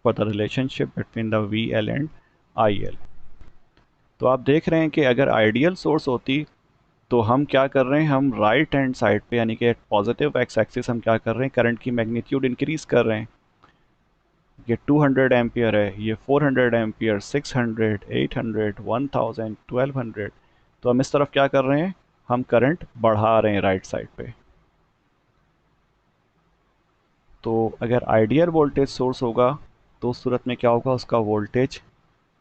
A: for the relationship between the V L and I L. तो आप देख रहे हैं कि अगर आइडियल सोर्स होती तो हम क्या कर रहे हैं, हम राइट हैंड साइड पे यानी कि पॉजिटिव एक्स एक्सिस हम क्या कर रहे हैं, करंट की मैग्नीट्यूड इंक्रीज कर रहे हैं। ये 200 एम्पियर है, ये 400 एम्पियर, 600, 800, 1000, 1200। तो हम इस तरफ क्या कर रहे हैं, हम करंट बढ़ा रहे हैं राइट साइड पे। तो अगर आइडियल वोल्टेज सोर्स होगा तो उस सूरत में क्या होगा, उसका वोल्टेज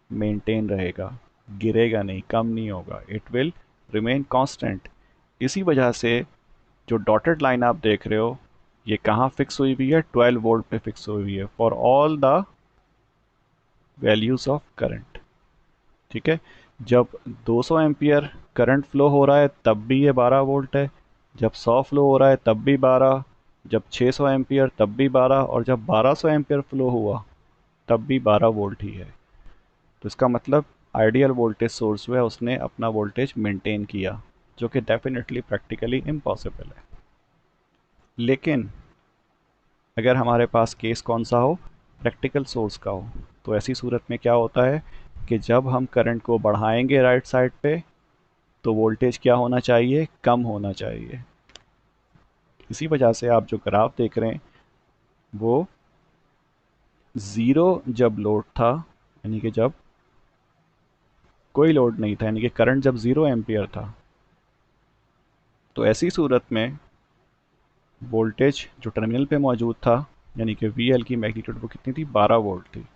A: मेंटेन रहेगा, गिरेगा नहीं, कम नहीं होगा, इट विल रिमेन कांस्टेंट। इसी वजह से जो डॉटेड लाइन आप देख रहे हो ये कहाँ फिक्स हुई हुई है, 12 वोल्ट पे फिक्स हुई हुई है for all the values of current. ठीक है। जब 200 एम्पियर करंट फ्लो हो रहा है तब भी ये 12 वोल्ट है, जब 100 फ्लो हो रहा है तब भी 12, जब 600 एम्पियर तब भी 12, और जब 1200 एम्पियर फ्लो हुआ तब भी 12 वोल्ट ही है। तो इसका मतलब आइडियल वोल्टेज सोर्स जो है उसने अपना वोल्टेज मेंटेन किया, जो कि डेफिनेटली प्रैक्टिकली इम्पॉसिबल है। लेकिन अगर हमारे पास केस कौन सा हो, प्रैक्टिकल सोर्स का हो, तो ऐसी सूरत में क्या होता है कि जब हम करंट को बढ़ाएंगे राइट साइड पे तो वोल्टेज क्या होना चाहिए, कम होना चाहिए। इसी वजह से आप जो ग्राफ देख रहे हैं वो ज़ीरो जब लोड था, यानी कि जब कोई लोड नहीं था, यानी कि करंट जब 0 एम्पियर था, तो ऐसी सूरत में वोल्टेज जो टर्मिनल पे मौजूद था यानी कि वी एल की मैग्नीट्यूड वो कितनी थी, 12 वोल्ट थी।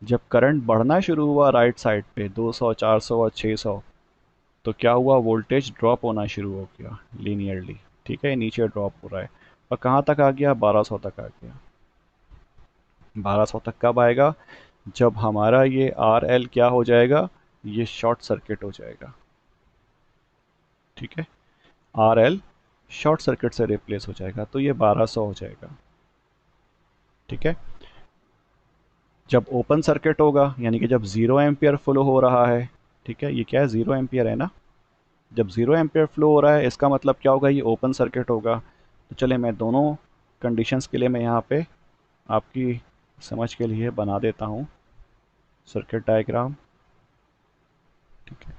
A: जब करंट बढ़ना शुरू हुआ राइट साइड पे 200, 400 और 600, तो क्या हुआ, वोल्टेज ड्रॉप होना शुरू हो गया लीनियरली। ठीक है, नीचे ड्रॉप हो रहा है और कहाँ तक आ गया, 1200 तक आ गया। 1200 तक कब आएगा, जब हमारा ये आर एल क्या हो जाएगा, ये शॉर्ट सर्किट हो जाएगा। ठीक है, आर एल शॉर्ट सर्किट से रिप्लेस हो जाएगा तो ये 1200 हो जाएगा। ठीक है। जब ओपन सर्किट होगा यानी कि जब 0 एम्पियर फ्लो हो रहा है, ठीक है, ये क्या है, 0 एम्पियर है ना, जब 0 एम्पियर फ्लो हो रहा है इसका मतलब क्या होगा, ये ओपन सर्किट होगा। तो चले मैं दोनों कंडीशंस के लिए मैं यहाँ पे आपकी समझ के लिए बना देता हूँ सर्किट डायग्राम। ठीक है,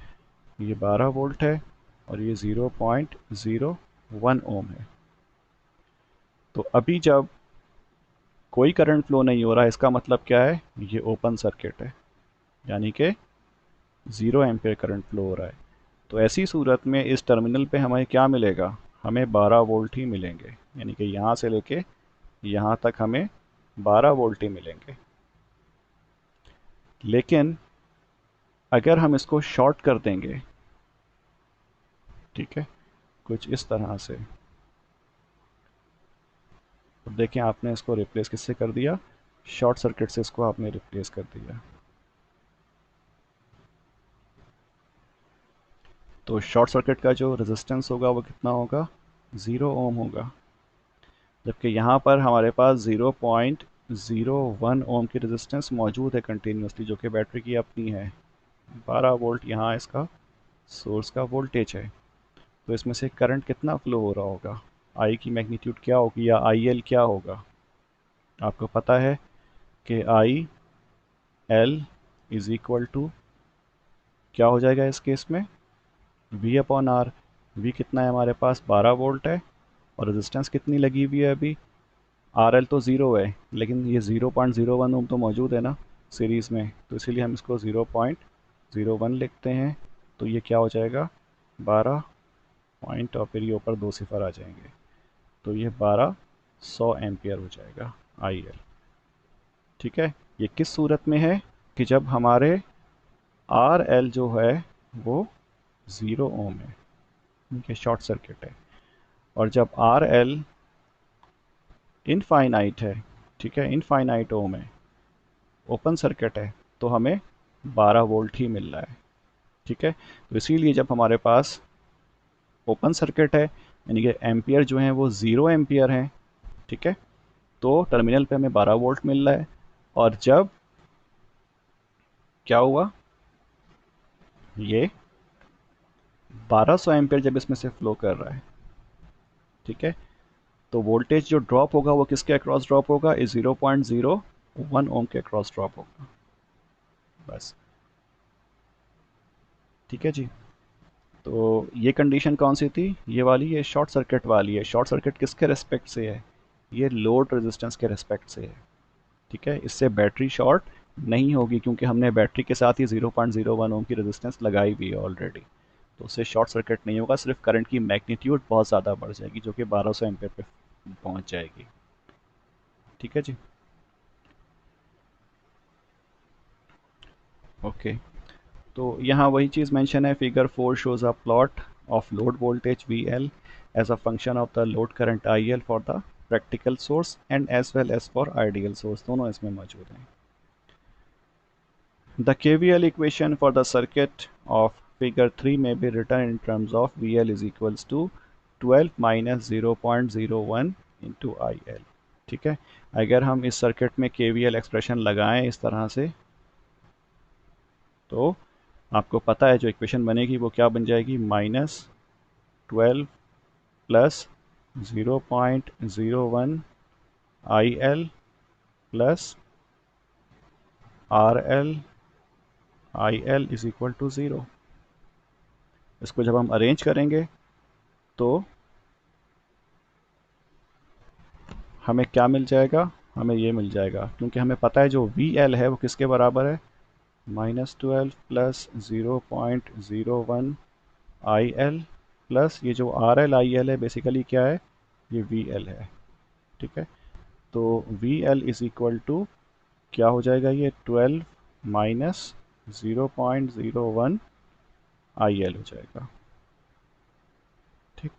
A: ये 12 वोल्ट है और ये 0.01 ओम है। तो अभी जब कोई करंट फ्लो नहीं हो रहा है, इसका मतलब क्या है, ये ओपन सर्किट है, यानी कि 0 एम्पियर करंट फ्लो हो रहा है। तो ऐसी सूरत में इस टर्मिनल पे हमें क्या मिलेगा, हमें 12 वोल्ट ही मिलेंगे, यानी कि यहाँ से लेके यहाँ तक हमें 12 वोल्ट ही मिलेंगे। लेकिन अगर हम इसको शॉर्ट कर देंगे, ठीक है, कुछ इस तरह से, तो देखें आपने इसको रिप्लेस किससे कर दिया, शॉर्ट सर्किट से इसको आपने रिप्लेस कर दिया। तो शॉर्ट सर्किट का जो रेजिस्टेंस होगा वो कितना होगा, 0 ओम होगा, जबकि यहाँ पर हमारे पास 0.01 ओम की रेजिस्टेंस मौजूद है कंटिन्यूसली, जो कि बैटरी की अपनी है। 12 वोल्ट यहाँ इसका सोर्स का वोल्टेज है। तो इसमें से करंट कितना फ्लो हो रहा होगा, आई की मैग्नीट्यूड क्या होगी, या आई एल क्या होगा। आपको पता है कि I L is equal to क्या हो जाएगा इस केस में, वी अपॉन आर। वी कितना है हमारे पास, 12 वोल्ट है, और रेजिस्टेंस कितनी लगी हुई है अभी, आर एल तो ज़ीरो है, लेकिन ये 0.01 ओम तो मौजूद है ना सीरीज़ में, तो इसीलिए हम इसको 0.01 लिखते हैं। तो ये क्या हो जाएगा, 12 पॉइंट, और फिर ये ऊपर 2 सिफर आ जाएंगे, तो ये 1200 एम्पियर हो जाएगा आई एल। ठीक है, ये किस सूरत में है, कि जब हमारे आर एल जो है वो 0 ओम है, ठीक है, शॉर्ट सर्किट है, और जब आर एल इनफाइनाइट है, ठीक है, इनफाइनाइट ओम है, ओपन सर्किट है, तो हमें 12 वोल्ट ही मिल रहा है। ठीक है, तो इसीलिए जब हमारे पास ओपन सर्किट है, यानी कि एम्पियर जो है वो 0 एम्पियर हैं, ठीक है, तो टर्मिनल पे हमें 12 वोल्ट मिल रहा है। और जब क्या हुआ, ये 1200 एम्पियर जब इसमें से फ्लो कर रहा है, ठीक है, तो वोल्टेज जो ड्रॉप होगा वो किसके अक्रॉस ड्रॉप होगा, इस 0.01 ओम के अक्रॉस ड्रॉप होगा, बस। ठीक है जी, तो ये कंडीशन कौन सी थी, ये वाली, ये शॉर्ट सर्किट वाली है। शॉर्ट सर्किट किसके रेस्पेक्ट से है, ये लोड रेजिस्टेंस के रेस्पेक्ट से है। ठीक है, इससे बैटरी शॉर्ट नहीं होगी, क्योंकि हमने बैटरी के साथ ही 0.01 ओम की रेजिस्टेंस लगाई हुई है ऑलरेडी, तो उससे शॉर्ट सर्किट नहीं होगा, सिर्फ करंट की मैग्नीट्यूड बहुत ज़्यादा बढ़ जाएगी, जो कि 1200 एम्पीयर पे पहुंच जाएगी। ठीक है जी, ओके। तो यहाँ वही चीज़ मेंशन है, figure 4 shows a plot of load voltage V L as a function of the load current I L for the practical source and as well as for ideal source, दोनों इसमें मौजूद हैं। The KVL equation for the circuit of figure 3 may be written in terms of VL is equals to 12 minus 0.01 into IL। ठीक है, अगर हम इस सर्किट में KVL एक्सप्रेशन लगाएं इस तरह से, तो आपको पता है जो इक्वेशन बनेगी वो क्या बन जाएगी, -12 plus 0.01 IL plus RL IL is equal to 0। इसको जब हम अरेंज करेंगे तो हमें क्या मिल जाएगा, हमें ये मिल जाएगा, क्योंकि हमें पता है जो वी एल है वो किसके बराबर है, -12 प्लस 0.01 आई एल प्लस ये जो आर एल आई एल है बेसिकली क्या है, ये वी एल है। ठीक है, तो V L is equal to क्या हो जाएगा, ये 12 माइनस 0.01 आई एल हो जाएगा। ठीक,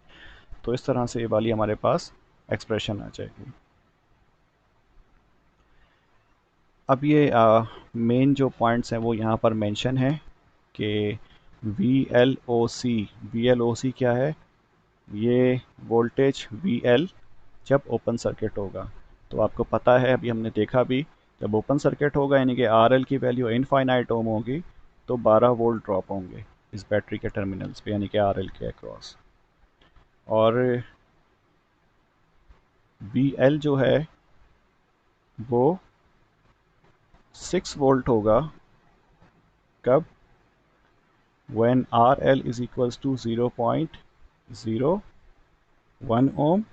A: तो इस तरह से ये वाली हमारे पास एक्सप्रेशन आ जाएगी। अब ये मेन जो पॉइंट्स हैं वो यहाँ पर मेंशन है कि वी एल ओ सी क्या है, ये वोल्टेज वी एल जब ओपन सर्किट होगा। तो आपको पता है, अभी हमने देखा भी, जब ओपन सर्किट होगा यानी कि आर एल की वैल्यू इनफाइनाइट ओम होगी, तो 12 वोल्ट ड्रॉप होंगे इस बैटरी के टर्मिनल्स पे, यानी कि आर एल के अक्रॉस। और वी एल जो है वो 6 वोल्ट होगा, कब, when RL is equals to 0.01 ohm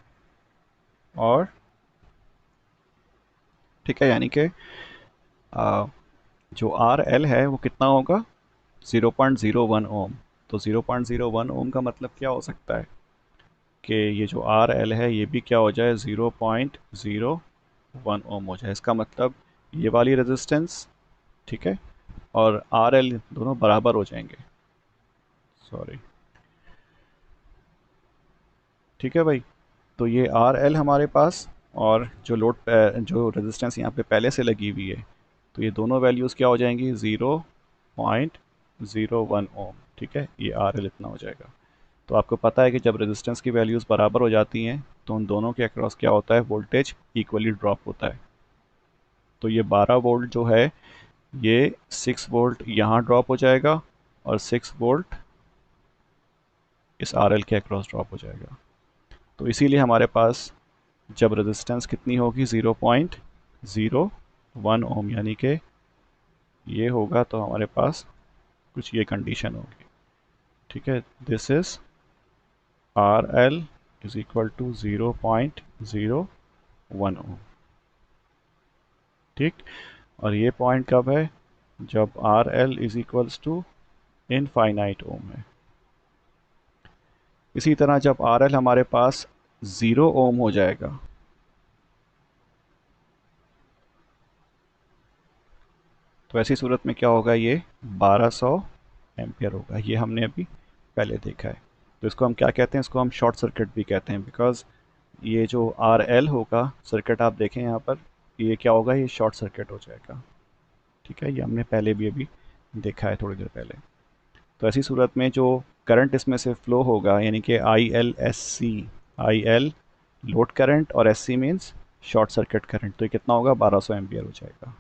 A: और ठीक है, यानी कि जो आर एल है वो कितना होगा, 0.01 ओम। तो 0.01 ओम का मतलब क्या हो सकता है कि ये जो आर एल है ये भी क्या हो जाए, 0.01 ओम हो जाए। इसका मतलब ये वाली रेजिस्टेंस, ठीक है, और आर एल दोनों बराबर हो जाएंगे। सॉरी, ठीक है भाई। तो ये आर एल हमारे पास, और जो जो रेजिस्टेंस यहाँ पे पहले से लगी हुई है, तो ये दोनों वैल्यूज़ क्या हो जाएंगी, 0.01 ओम। ठीक है, ये आर एल इतना हो जाएगा। तो आपको पता है कि जब रेजिस्टेंस की वैल्यूज़ बराबर हो जाती हैं तो उन दोनों के अक्रॉस क्या होता है, वोल्टेज इक्वली ड्रॉप होता है। तो ये 12 वोल्ट जो है ये 6 वोल्ट यहाँ ड्रॉप हो जाएगा, और 6 वोल्ट इस आर एल के अक्रॉस ड्रॉप हो जाएगा। तो इसीलिए हमारे पास जब रेजिस्टेंस कितनी होगी, 0.01 ओम, यानी कि ये होगा, तो हमारे पास कुछ ये कंडीशन होगी। ठीक है, this is R L is equal to 0.01 ohm. ठीक, और ये पॉइंट कब है, जब R L is equals to infinite ohm है। इसी तरह जब आर एल हमारे पास 0 ओम हो जाएगा, तो ऐसी सूरत में क्या होगा, ये 1200 एम्पियर होगा। ये हमने अभी पहले देखा है। तो इसको हम क्या कहते हैं, इसको हम शॉर्ट सर्किट भी कहते हैं, बिकॉज ये जो आर एल होगा सर्किट, आप देखें यहाँ पर, ये क्या होगा, ये शॉर्ट सर्किट हो जाएगा। ठीक है, ये हमने पहले भी अभी देखा है थोड़ी देर पहले। तो ऐसी सूरत में जो करंट इसमें से फ्लो होगा, यानी कि I L S C, I L load current और S C means short circuit current, तो ये कितना होगा, 1200 एम्पियर हो जाएगा।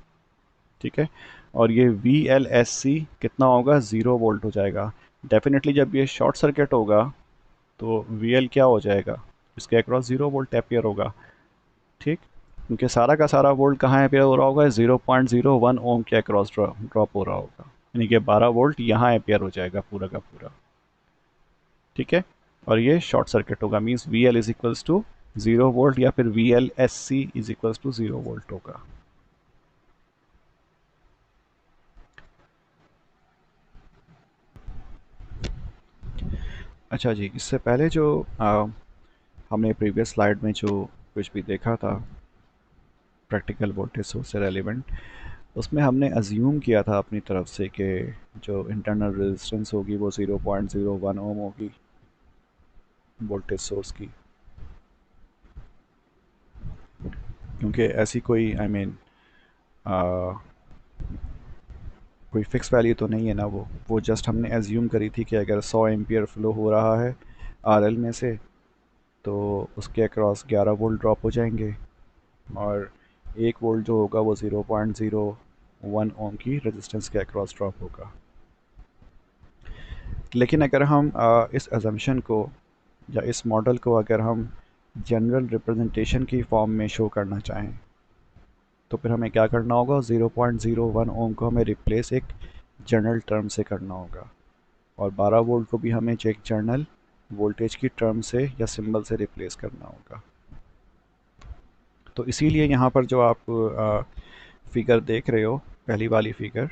A: ठीक है, और ये वी एल एस सी कितना होगा, 0 वोल्ट हो जाएगा। डेफिनेटली जब ये शॉर्ट सर्किट होगा तो वी एल क्या हो जाएगा, इसके अक्रॉस 0 वोल्ट एपियर होगा। ठीक, क्योंकि सारा का सारा वोल्ट कहाँ एपियर हो रहा होगा, 0.01 ओम के अक्रॉस ड्रॉप हो रहा होगा, यानी कि 12 वोल्ट यहाँ एपियर हो जाएगा पूरा का पूरा। ठीक है, और ये शॉर्ट सर्किट होगा, means V L is equals to 0 volt, या फिर V L S C is equals to 0 volt होगा। अच्छा जी, इससे पहले जो हमने प्रीवियस स्लाइड में जो कुछ भी देखा था प्रैक्टिकल वोल्टेज सोर्स से रेलिवेंट, उसमें हमने अज्यूम किया था अपनी तरफ से कि जो इंटरनल रेजिस्टेंस होगी वो 0.01 ओम होगी वोल्टेज सोर्स की, क्योंकि ऐसी कोई कोई फिक्स वैल्यू तो नहीं है ना, वो जस्ट हमने एज्यूम करी थी कि अगर 100 एम्पियर फ्लो हो रहा है आरएल में से, तो उसके अक्रॉस 11 वोल्ट ड्रॉप हो जाएंगे, और 1 वोल्ट जो होगा वो 0.01 ओम की रेजिस्टेंस के अक्रॉस ड्रॉप होगा। लेकिन अगर हम इस अजम्पशन को या इस मॉडल को अगर हम जनरल रिप्रेजेंटेशन की फॉर्म में शो करना चाहें, तो फिर हमें क्या करना होगा, 0.01 ओम को हमें रिप्लेस एक जनरल टर्म से करना होगा, और 12 वोल्ट को भी हमें एक जनरल वोल्टेज की टर्म से या सिंबल से रिप्लेस करना होगा। तो इसीलिए यहाँ पर जो आप फिगर देख रहे हो, पहली वाली फिगर,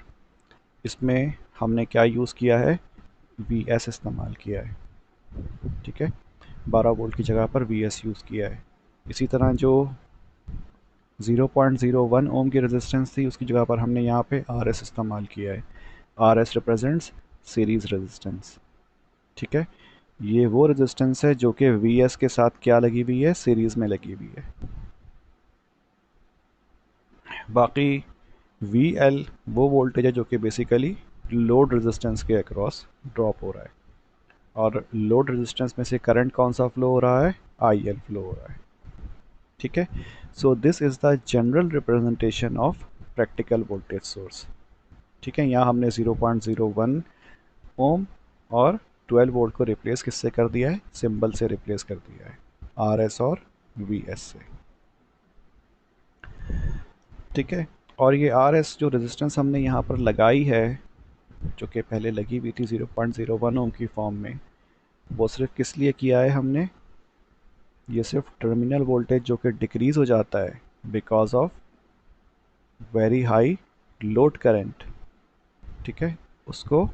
A: इसमें हमने क्या यूज़ किया है, वी एस इस्तेमाल किया है। ठीक है, 12 वोल्ट की जगह पर वी एस यूज़ किया है। इसी तरह जो 0.01 ओम की रेजिस्टेंस थी उसकी जगह पर हमने यहाँ पे आर एस इस्तेमाल किया है। R S represents series resistance. ठीक है, ये वो रेजिस्टेंस है जो कि वी एस के साथ क्या लगी हुई है, सीरीज़ में लगी हुई है। बाकी वी एल वो वोल्टेज है जो कि बेसिकली लोड रेजिस्टेंस के अक्रॉस ड्रॉप हो रहा है, और लोड रेजिस्टेंस में से करंट कौन सा फ्लो हो रहा है, आई एल फ्लो हो रहा है। ठीक है, so this is the general representation of practical voltage source. ठीक है, यहाँ हमने 0.01 ओम और 12 वोल्ट को रिप्लेस किससे कर दिया है, सिंबल से रिप्लेस कर दिया है, आर एस और वी एस से। ठीक है, और ये आर एस जो रेजिस्टेंस हमने यहाँ पर लगाई है, जो कि पहले लगी हुई थी 0.01 ओम की फॉर्म में, वो सिर्फ किस लिए किया है हमने, ये सिर्फ टर्मिनल वोल्टेज जो कि डिक्रीज़ हो जाता है because of very high load current, ठीक है, उसको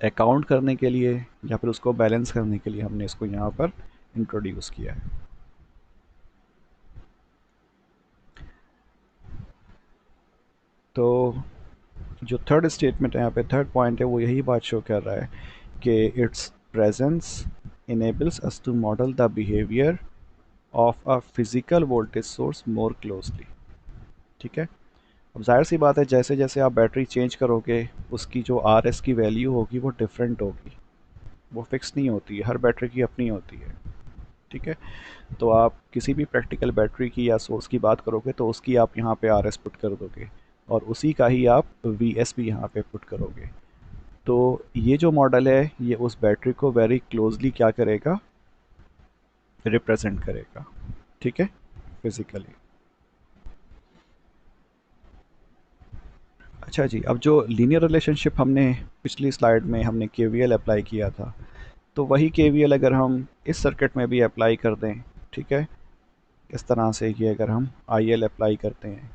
A: अकाउंट करने के लिए या फिर उसको बैलेंस करने के लिए हमने इसको यहाँ पर इंट्रोड्यूस किया है। तो जो थर्ड स्टेटमेंट है यहाँ पे, थर्ड पॉइंट है, वो यही बात शो कर रहा है कि it's presence enables us to model the behavior of a physical voltage source more closely, ठीक है। अब जाहिर सी बात है, जैसे जैसे आप बैटरी चेंज करोगे उसकी जो आर एस की वैल्यू होगी वो डिफरेंट होगी, वो फिक्स नहीं होती है, हर बैटरी की अपनी होती है, ठीक है। तो आप किसी भी प्रैक्टिकल बैटरी की या सोर्स की बात करोगे तो उसकी आप यहाँ पे आर एस पुट कर दोगे और उसी का ही आप वी एस भी यहाँ पे पुट करोगे। तो ये जो मॉडल है ये उस बैटरी को वेरी क्लोजली क्या करेगा, रिप्रेजेंट करेगा, ठीक है, फिजिकली। अच्छा जी, अब जो लीनियर रिलेशनशिप हमने पिछली स्लाइड में हमने केवीएल अप्लाई किया था, तो वही केवीएल अगर हम इस सर्किट में भी अप्लाई कर दें, ठीक है, इस तरह से ये अगर हम आईएल अप्लाई करते हैं,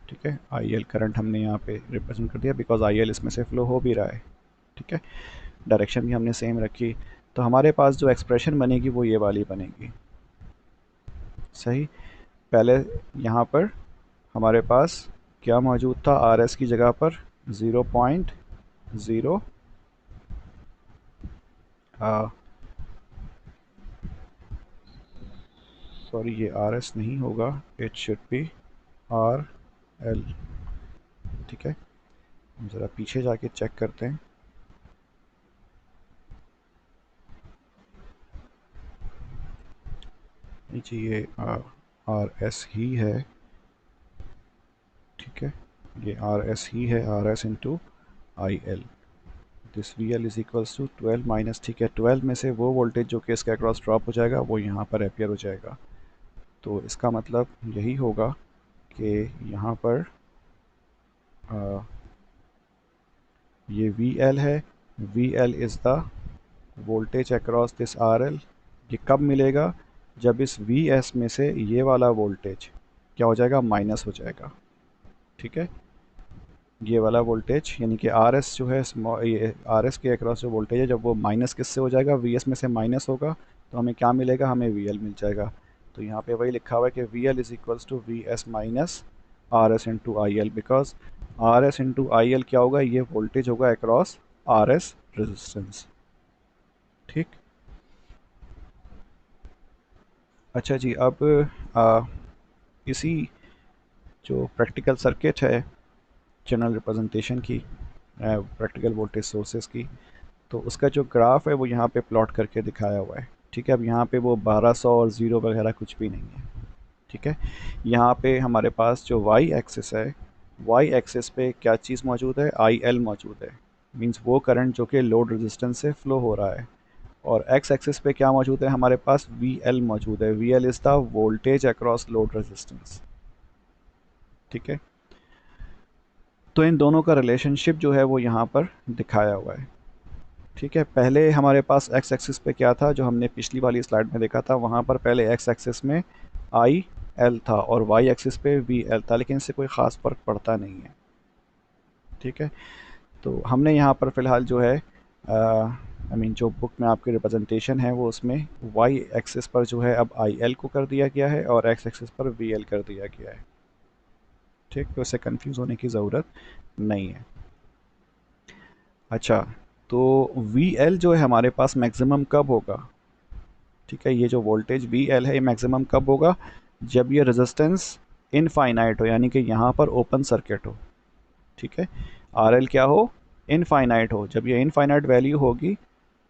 A: ठीक है, आईएल करंट हमने यहाँ पे रिप्रेजेंट कर दिया बिकॉज आईएल इसमें से फ्लो हो भी रहा है, ठीक है, डायरेक्शन भी हमने सेम रखी, तो हमारे पास जो एक्सप्रेशन बनेगी वो ये वाली बनेगी, सही। पहले यहाँ पर हमारे पास क्या मौजूद था, आर एस की जगह पर 0.0 सॉरी ये आर एस नहीं होगा, it should be R L, ठीक है। हम ज़रा पीछे जाके चेक करते हैं, जी ये आर एस ही है, ठीक है, ये आर एस ही है, R S into I L, this V L is equals to 12 minus, ठीक है, 12 में से वो वोल्टेज जो कि इसके अक्रॉस ड्रॉप हो जाएगा वो यहाँ पर अपियर हो जाएगा। तो इसका मतलब यही होगा कि यहाँ पर ये वी एल है, V L is the voltage across this R L. ये कब मिलेगा, जब इस वी एस में से ये वाला वोल्टेज क्या हो जाएगा, माइनस हो जाएगा, ठीक है। ये वाला वोल्टेज यानी कि आर एस जो है, ये आर एस के अक्रॉस जो वोल्टेज है, जब वो माइनस किससे हो जाएगा, वी एस में से माइनस होगा, तो हमें क्या मिलेगा, हमें वी एल मिल जाएगा। तो यहाँ पे वही लिखा हुआ है कि V L is equals to V S minus R S into I L, because R S into I L क्या होगा, ये वोल्टेज होगा अक्रॉस आर एस रेजिस्टेंस, ठीक। अच्छा जी, अब इसी जो प्रैक्टिकल सर्किट है जनरल रिप्रेजेंटेशन की, प्रैक्टिकल वोल्टेज सोर्सेज की, तो उसका जो ग्राफ है वो यहाँ पे प्लॉट करके दिखाया हुआ है, ठीक है। अब यहाँ पे वो 1200 और ज़ीरो वगैरह कुछ भी नहीं है, ठीक है। यहाँ पे हमारे पास जो वाई एक्सिस है, वाई एक्सिस पे क्या चीज़ मौजूद है, आई एल मौजूद है, मींस वो करंट जो कि लोड रेजिस्टेंस से फ्लो हो रहा है। और एक्स एक्सिस पे क्या मौजूद है, हमारे पास वी एल मौजूद है, V L is the voltage across load resistance, ठीक है। तो इन दोनों का रिलेशनशिप जो है वो यहाँ पर दिखाया हुआ है, ठीक है। पहले हमारे पास एक्स एक्सिस पे क्या था, जो हमने पिछली वाली स्लाइड में देखा था, वहाँ पर पहले एक्स एक्सिस में आई एल था और वाई एक्सिस पे वी एल था, लेकिन इससे कोई ख़ास फ़र्क पड़ता नहीं है, ठीक है। तो हमने यहाँ पर फ़िलहाल जो है आई मीन जो बुक में आपकी रिप्रेजेंटेशन है वो उसमें वाई एक्सिस पर जो है अब आई एल को कर दिया गया है और एक्स एक्सिस पर वी एल कर दिया गया है, ठीक। तो इससे कंफ्यूज होने की ज़रूरत नहीं है। अच्छा, तो वी एल जो है हमारे पास मैक्सिमम कब होगा, ठीक है, ये जो वोल्टेज वी एल है ये मैक्सिमम कब होगा, जब ये रेजिस्टेंस इनफाइनाइट हो, यानी कि यहाँ पर ओपन सर्किट हो, ठीक है। आर एल क्या हो, इनफाइनाइट हो, जब ये इनफाइनाइट वैल्यू होगी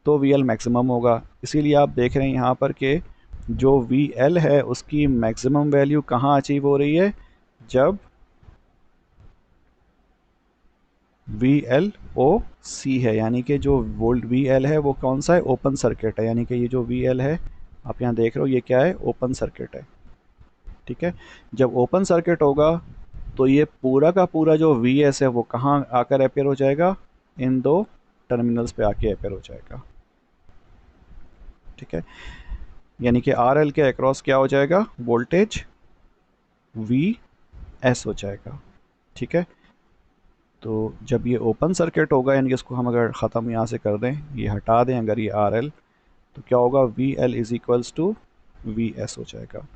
A: तो वी एल मैक्सिमम होगा। इसीलिए आप देख रहे हैं यहाँ पर कि जो वी एल है उसकी मैक्सिमम वैल्यू कहाँ अचीव हो रही है, जब वी एल ओ सी है, यानी कि जो वोल्ट वी एल है वो कौन सा है, ओपन सर्किट है, यानी कि ये जो वी एल है आप यहाँ देख रहे हो ये क्या है, ओपन सर्किट है, ठीक है। जब ओपन सर्किट होगा तो ये पूरा का पूरा जो वी एस है वो कहाँ आकर अपेयर हो जाएगा, इन दो टर्मिनल्स पे आके अपेयर हो जाएगा, ठीक है। यानी कि आर एल के अक्रॉस क्या हो जाएगा, वोल्टेज वी एस हो जाएगा। ठीक है, तो जब ये ओपन सर्किट होगा, यानी कि इसको हम अगर ख़त्म यहाँ से कर दें, ये हटा दें अगर ये आर एल, तो क्या होगा, V L is equals to V S हो जाएगा।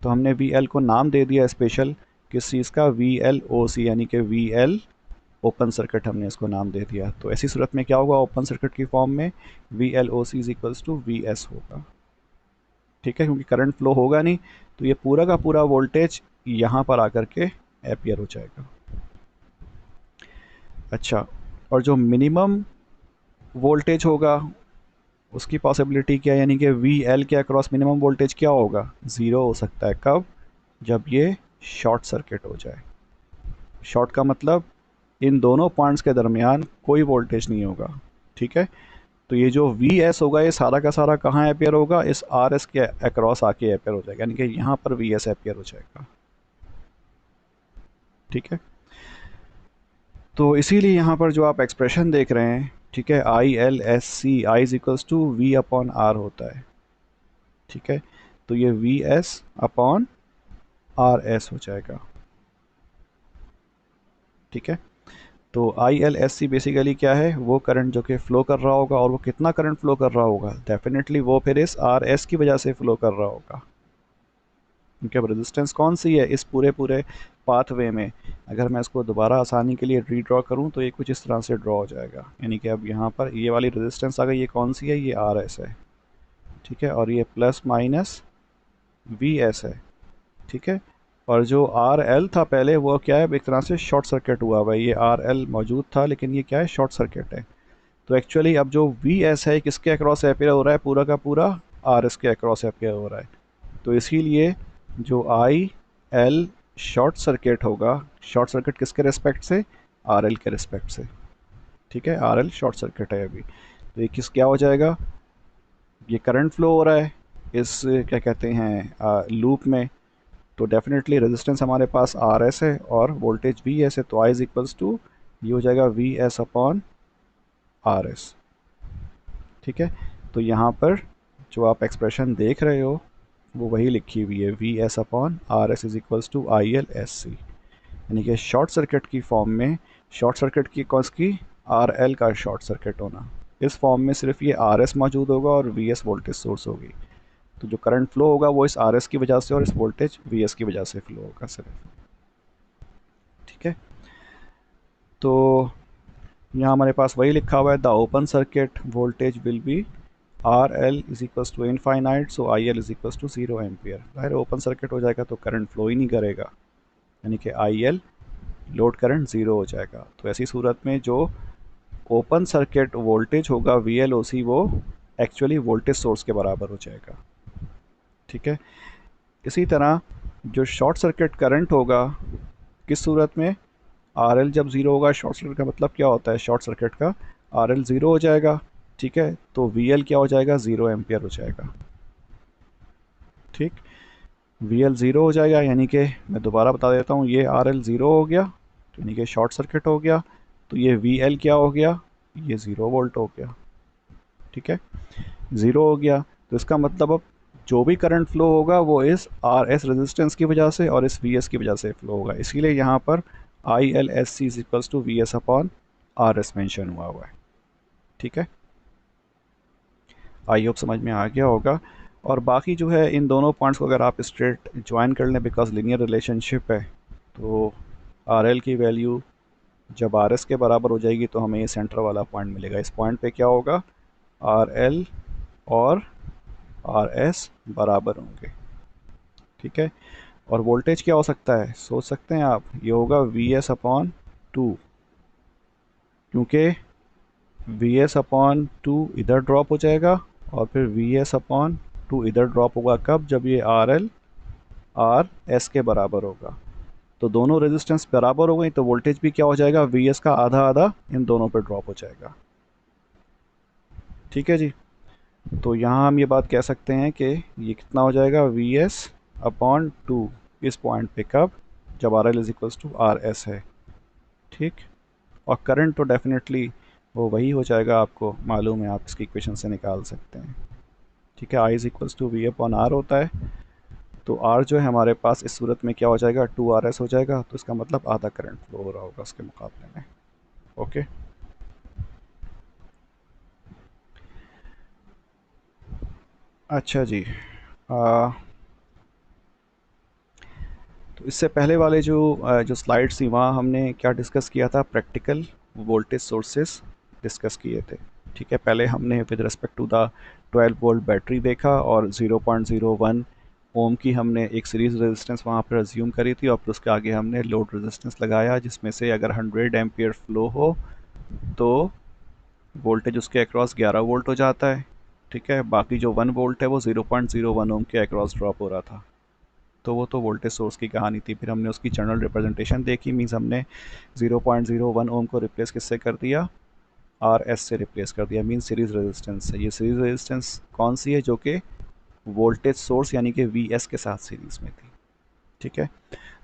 A: तो हमने वी एल को नाम दे दिया स्पेशल, किस चीज़ का, वी एल ओ सी, यानी कि वी एल ओपन सर्किट हमने इसको नाम दे दिया। तो ऐसी सूरत में क्या होगा, ओपन सर्किट की फॉर्म में V L O C is equals to V S होगा। ठीक है, क्योंकि करंट फ्लो होगा नहीं, तो ये पूरा का पूरा वोल्टेज यहाँ पर आकर के अपियर हो जाएगा। अच्छा, और जो मिनिमम वोल्टेज होगा उसकी पॉसिबिलिटी क्या है, यानी कि वी एल के अक्रॉस मिनिमम वोल्टेज क्या होगा, ज़ीरो हो सकता है। कब, जब ये शॉर्ट सर्किट हो जाए। शॉर्ट का मतलब इन दोनों पॉइंट्स के दरमियान कोई वोल्टेज नहीं होगा। ठीक है, तो ये जो वी एस होगा ये सारा का सारा कहाँ अपेयर होगा, इस आर एस के अक्रॉस आके अपेयर हो जाएगा, यानी कि यहाँ पर वी एस अपेयर हो जाएगा। ठीक है, तो इसीलिए यहाँ पर जो आप एक्सप्रेशन देख रहे हैं, ठीक है, I L S C, I is equals to V upon R होता है। ठीक है, तो ये V S upon R S हो जाएगा। ठीक है, तो I L S C basically क्या है, वो करंट जो कि फ़्लो कर रहा होगा, और वो कितना करंट फ़्लो कर रहा होगा, डेफिनेटली वो फिर इस आर एस की वजह से फ़्लो कर रहा होगा। क्योंकि अब रेजिस्टेंस कौन सी है इस पूरे पूरे पाथवे में, अगर मैं इसको दोबारा आसानी के लिए रीड्रॉ करूं तो ये कुछ इस तरह से ड्रॉ हो जाएगा। यानी कि अब यहाँ पर ये वाली रेजिस्टेंस आ गई, ये कौन सी है, ये आर एस है। ठीक है, और ये प्लस माइनस वी एस है। ठीक है, और जो आर एल था पहले वो क्या है, एक तरह से शॉर्ट सर्किट हुआ हुआ है। ये आर एल मौजूद था लेकिन ये क्या है, शॉर्ट सर्किट है। तो एक्चुअली अब जो वी एस है किसके अक्रॉस अपेयर हो रहा है, पूरा का पूरा आर एस के अक्रॉस अपेयर हो रहा है। तो इसीलिए जो आई एल शॉर्ट सर्किट होगा, शॉर्ट सर्किट किसके रिस्पेक्ट से, आर एल के रिस्पेक्ट से। ठीक है, आर एल शॉर्ट सर्किट है अभी, तो ये किस क्या हो जाएगा, ये करंट फ्लो हो रहा है इस क्या कहते हैं लूप में, तो डेफिनेटली रेजिस्टेंस हमारे पास आर एस है और वोल्टेज वी एस है, तो आई इज इक्वल्स टू, ये हो जाएगा V S upon R S. ठीक है, तो यहाँ पर जो आप एक्सप्रेशन देख रहे हो वो वही लिखी हुई है, V S upon R S is equals to I L S C, यानी कि शॉर्ट सर्किट की फॉर्म में, शॉर्ट सर्किट की कौन की, आर एल का शॉर्ट सर्किट होना, इस फॉर्म में सिर्फ ये आर एस मौजूद होगा और वी एस वोल्टेज सोर्स होगी। तो जो करंट फ्लो होगा वो इस आर एस की वजह से और इस वोल्टेज वी एस की वजह से फ्लो होगा सिर्फ। ठीक है, तो यहाँ हमारे पास वही लिखा हुआ है, the open circuit voltage will be R L is equals to infinite, so I L is equals to 0 ampere. ज़ाहिर ओपन सर्किट हो जाएगा तो करंट फ्लो ही नहीं करेगा, यानी कि I L load current zero हो जाएगा। तो ऐसी सूरत में जो ओपन सर्किट वोल्टेज होगा वी एल ओ सी, वो एक्चुअली वोल्टेज सोर्स के बराबर हो जाएगा। ठीक है, इसी तरह जो शॉर्ट सर्किट करंट होगा किस सूरत में, आर एल जब ज़ीरो होगा, शॉर्ट सर्किट का मतलब क्या होता है, शॉर्ट सर्किट का आर एल ज़ीरो हो जाएगा। ठीक है, तो वी एल क्या हो जाएगा, 0 एम्पियर हो जाएगा। ठीक, वी एल ज़ीरो हो जाएगा, यानी कि मैं दोबारा बता देता हूँ, ये आर एल ज़ीरो हो गया, यानी कि शॉर्ट सर्किट हो गया, तो ये वी एल क्या हो गया, ये 0 वोल्ट हो गया। ठीक है, 0 हो गया, तो इसका मतलब अब जो भी करंट फ्लो होगा वो इस आर एस रेजिस्टेंस की वजह से और इस वी एस की वजह से फ्लो होगा। इसीलिए यहाँ पर I L S C is equals to V S upon R S mention हुआ है। ठीक है, आई होप समझ में आ गया होगा। और बाकी जो है इन दोनों पॉइंट्स को अगर आप स्ट्रेट ज्वाइन कर लें, बिकॉज लीनियर रिलेशनशिप है, तो आर एल की वैल्यू जब आर एस के बराबर हो जाएगी तो हमें ये सेंटर वाला पॉइंट मिलेगा। इस पॉइंट पे क्या होगा, आर एल और आर एस बराबर होंगे। ठीक है, और वोल्टेज क्या हो सकता है, सोच सकते हैं आप, ये होगा वी एस अपॉन टू, क्योंकि वी एस अपॉन टू इधर ड्रॉप हो जाएगा और फिर वी एस अपॉन टू इधर ड्रॉप होगा। कब, जब ये आर एल आर एस के बराबर होगा। तो दोनों रेजिस्टेंस बराबर हो गई तो वोल्टेज भी क्या हो जाएगा, वी एस का आधा आधा इन दोनों पर ड्रॉप हो जाएगा। ठीक है जी, तो यहाँ हम ये बात कह सकते हैं कि ये कितना हो जाएगा, वी एस अपॉन टू इस पॉइंट पे, कब, जब R L is equals to R S है। ठीक, और करंट तो डेफिनेटली वो वही हो जाएगा, आपको मालूम है, आप इसकी इक्वेशन से निकाल सकते हैं। ठीक है, I is equals to V upon R होता है। तो R जो है हमारे पास इस सूरत में क्या हो जाएगा, 2RS हो जाएगा। तो इसका मतलब आधा करंट फ्लो हो रहा होगा उसके मुकाबले में। ओके, अच्छा जी। आ, तो इससे पहले वाले जो स्लाइड्स थी वहाँ हमने क्या डिस्कस किया था, प्रैक्टिकल वोल्टेज सोर्सेस डिस्कस किए थे। ठीक है, पहले हमने with respect to the 12 volt battery देखा और 0.01 ओम की हमने एक सीरीज रेजिस्टेंस वहाँ पर अज्यूम करी थी, और फिर उसके आगे हमने लोड रेजिस्टेंस लगाया जिसमें से अगर 100 एम्पियर फ्लो हो तो वोल्टेज उसके अक्रॉस 11 वोल्ट हो जाता है। ठीक है, बाकी जो 1 वोल्ट है वो 0.01 ओम के अक्रॉस ड्रॉप हो रहा था। तो वो तो वोल्टेज सोर्स की कहानी थी। फिर हमने उसकी जनरल रिप्रेजेंटेशन देखी, मीन्स हमने 0.01 ओम को रिप्लेस किससे कर दिया, आर एस से रिप्लेस कर दिया, मीन्स सीरीज रेजिस्टेंस है। ये सीरीज रेजिस्टेंस कौन सी है, जो कि वोल्टेज सोर्स यानी कि वी एस के साथ सीरीज में थी। ठीक है,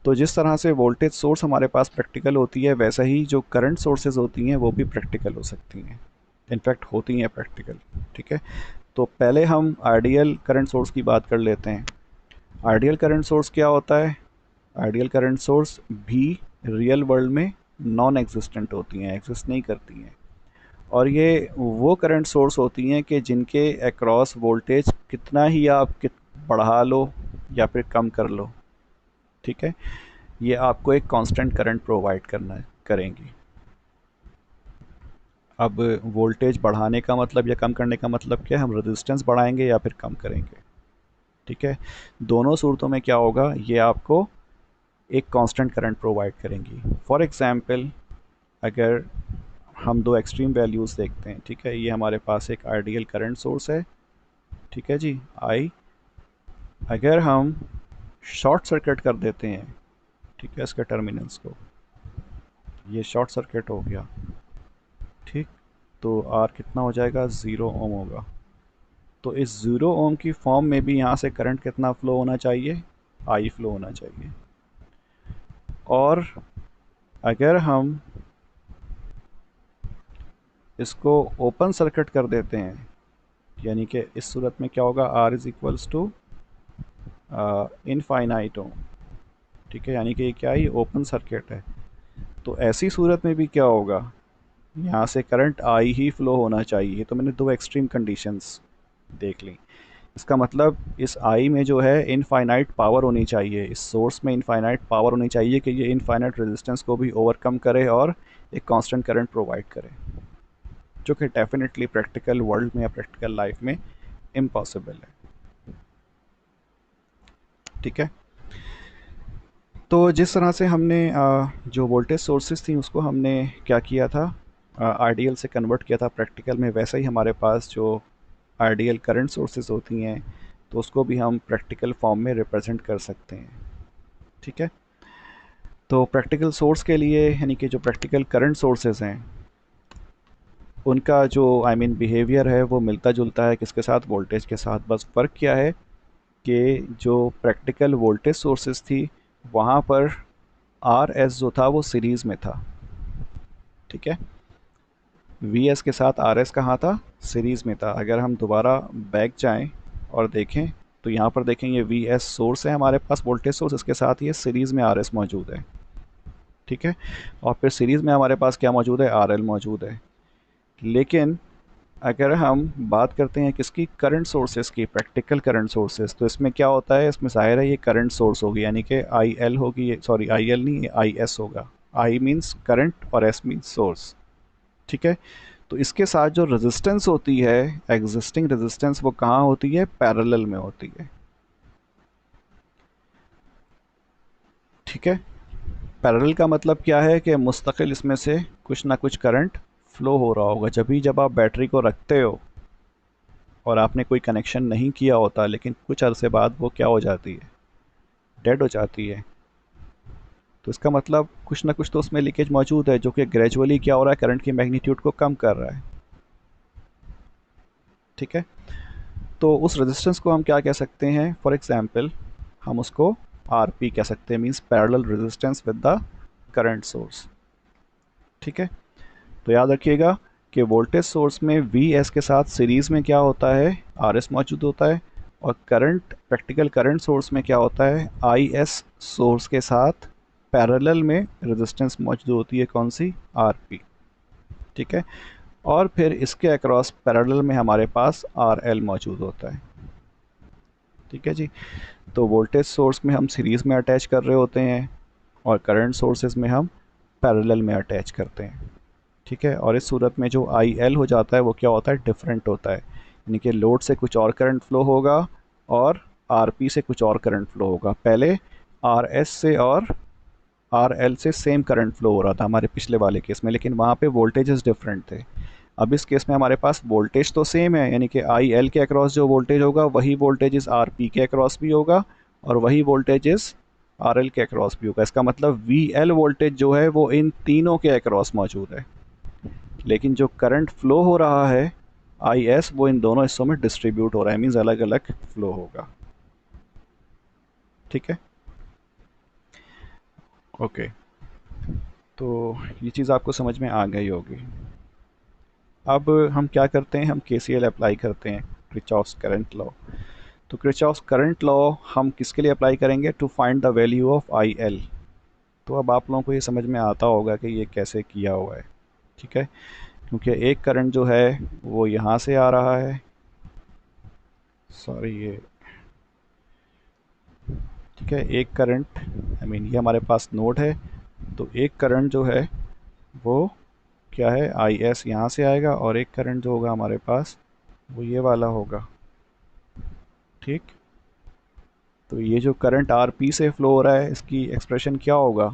A: तो जिस तरह से वोल्टेज सोर्स हमारे पास प्रैक्टिकल होती है, वैसा ही जो करंट सोर्सेज होती हैं वो भी प्रैक्टिकल हो सकती हैं, इनफैक्ट होती हैं प्रैक्टिकल। ठीक है, तो पहले हम आइडियल करंट सोर्स की बात कर लेते हैं। आइडियल करंट सोर्स क्या होता है, आइडियल करंट सोर्स भी रियल वर्ल्ड में नॉन एग्जिस्टेंट होती हैं, एग्जिस्ट नहीं करती हैं। और ये वो करंट सोर्स होती हैं कि जिनके अक्रॉस वोल्टेज कितना ही आप बढ़ा लो या फिर कम कर लो, ठीक है, ये आपको एक कांस्टेंट करंट प्रोवाइड करना करेंगी। अब वोल्टेज बढ़ाने का मतलब या कम करने का मतलब क्या है, हम रेजिस्टेंस बढ़ाएंगे या फिर कम करेंगे। ठीक है, दोनों सूरतों में क्या होगा, ये आपको एक कांस्टेंट करंट प्रोवाइड करेंगी। फॉर एग्जांपल, अगर हम दो एक्सट्रीम वैल्यूज़ देखते हैं, ठीक है, ये हमारे पास एक आइडियल करंट सोर्स है, ठीक है जी, आई। अगर हम शॉर्ट सर्किट कर देते हैं, ठीक है, इसके टर्मिनल्स को, ये शॉर्ट सर्किट हो गया, ठीक, तो आर कितना हो जाएगा, 0 ओम होगा। तो इस 0 ओम की फॉर्म में भी यहाँ से करंट कितना फ्लो होना चाहिए, आई फ्लो होना चाहिए। और अगर हम इसको ओपन सर्किट कर देते हैं, यानी कि इस सूरत में क्या होगा, R is equals to infinite ohm. ठीक है, यानी कि ये क्या है, ये ओपन सर्किट है। तो ऐसी सूरत में भी क्या होगा, यहाँ से करंट आई ही फ्लो होना चाहिए। तो मैंने दो एक्सट्रीम कंडीशंस देख ली। इसका मतलब इस आई में जो है इनफाइनाइट पावर होनी चाहिए, इस सोर्स में इनफाइनाइट पावर होनी चाहिए कि ये इनफाइनाइट रेजिस्टेंस को भी ओवरकम करे और एक कांस्टेंट करंट प्रोवाइड करे, जो कि डेफिनेटली प्रैक्टिकल वर्ल्ड में या प्रैक्टिकल लाइफ में इम्पॉसिबल है। ठीक है, तो जिस तरह से हमने जो वोल्टेज सोर्सेज थी उसको हमने क्या किया था, आइडियल से कन्वर्ट किया था प्रैक्टिकल में, वैसे ही हमारे पास जो आइडियल करंट सोर्सेज होती हैं तो उसको भी हम प्रैक्टिकल फॉर्म में रिप्रेजेंट कर सकते हैं। ठीक है, तो प्रैक्टिकल सोर्स के लिए यानी कि जो प्रैक्टिकल करंट सोर्सेज हैं उनका जो बिहेवियर है वो मिलता जुलता है किसके साथ, वोल्टेज के साथ। बस फ़र्क क्या है कि जो प्रैक्टिकल वोल्टेज सोर्सेज थी वहाँ पर आर एस जो था वो सीरीज़ में था। ठीक है, वी एस के साथ आर एस कहाँ था, सीरीज़ में था। अगर हम दोबारा बैक जाएं और देखें तो यहाँ पर देखें ये वी एस सोर्स है हमारे पास, वोल्टेज सोर्स, इसके साथ ये सीरीज़ में आर एस मौजूद है। ठीक है, और फिर सीरीज़ में हमारे पास क्या मौजूद है, आर एल मौजूद है। लेकिन अगर हम बात करते हैं किसकी, करंट सोर्सेज की, प्रैक्टिकल करंट सोर्सेज, तो इसमें क्या होता है, इसमें ज़ाहिर है ये करंट सोर्स होगी, यानी कि आई एल होगी, सॉरी आई एल नहीं, आई एस होगा। आई मीन्स करंट और एस मीन्स सोर्स। ठीक है, तो इसके साथ जो रेजिस्टेंस होती है, एग्जिस्टिंग रेजिस्टेंस, वो कहाँ होती है, पैरेलल में होती है। ठीक है, पैरेलल का मतलब क्या है कि मुस्तकिल इसमें से कुछ ना कुछ करंट फ्लो हो रहा होगा। जब आप बैटरी को रखते हो और आपने कोई कनेक्शन नहीं किया होता, लेकिन कुछ अरसे बाद वो क्या हो जाती है, डेड हो जाती है, तो इसका मतलब कुछ ना कुछ तो उसमें लीकेज मौजूद है, जो कि ग्रेजुअली क्या हो रहा है, करंट की मैग्नीट्यूड को कम कर रहा है। ठीक है, तो उस रेजिस्टेंस को हम क्या कह सकते हैं, फॉर एग्जांपल हम उसको आर पी कह सकते हैं, means parallel resistance with the current source. ठीक है, तो याद रखिएगा कि वोल्टेज सोर्स में वी एस के साथ सीरीज़ में क्या होता है, आर एस मौजूद होता है, और करंट, प्रैक्टिकल करंट सोर्स में क्या होता है, आई एस सोर्स के साथ पैरेलल में रेजिस्टेंस मौजूद होती है, कौन सी, आर पी। ठीक है, और फिर इसके अक्रॉस पैरेलल में हमारे पास आर एल मौजूद होता है। ठीक है जी, तो वोल्टेज सोर्स में हम सीरीज़ में अटैच कर रहे होते हैं और करंट सोर्सेज में हम पैरेलल में अटैच करते हैं। ठीक है, और इस सूरत में जो आई एल हो जाता है वो क्या होता है, डिफरेंट होता है, यानी कि लोड से कुछ और करंट फ्लो होगा और आर पी से कुछ और करंट फ्लो होगा। पहले आर एस से और आर एल से सेम करंट फ्लो हो रहा था हमारे पिछले वाले केस में, लेकिन वहाँ पे वोल्टेजेस डिफरेंट थे। अब इस केस में हमारे पास वोल्टेज तो सेम है, यानी कि आई एल के अक्रॉस जो वोल्टेज होगा वही वोल्टेजेस आर पी के अक्रॉस भी होगा और वही वोल्टेजेस आर एल के अक्रॉस भी होगा। इसका मतलब वी एल वोल्टेज जो है वो इन तीनों के अक्रॉस मौजूद है, लेकिन जो करंट फ्लो हो रहा है आई एस वो इन दोनों हिस्सों में डिस्ट्रीब्यूट हो रहा है, मीन्स अलग अलग फ्लो होगा। ठीक है, ओके, तो ये चीज़ आपको समझ में आ गई होगी। अब हम क्या करते हैं, हम KCL अप्लाई करते हैं, किरचॉफ्स करंट लॉ। तो किरचॉफ्स करंट लॉ हम किसके लिए अप्लाई करेंगे, to find the value of I L. तो अब आप लोगों को ये समझ में आता होगा कि ये कैसे किया हुआ है। ठीक है, क्योंकि एक करंट जो है वो यहाँ से आ रहा है, सॉरी ये, ठीक है, एक करंट, आई मीन ये हमारे पास नोड है, तो एक करंट जो है वो क्या है, आई एस यहाँ से आएगा और एक करंट जो होगा हमारे पास वो ये वाला होगा। ठीक, तो ये जो करंट आर पी से फ्लो हो रहा है इसकी एक्सप्रेशन क्या होगा,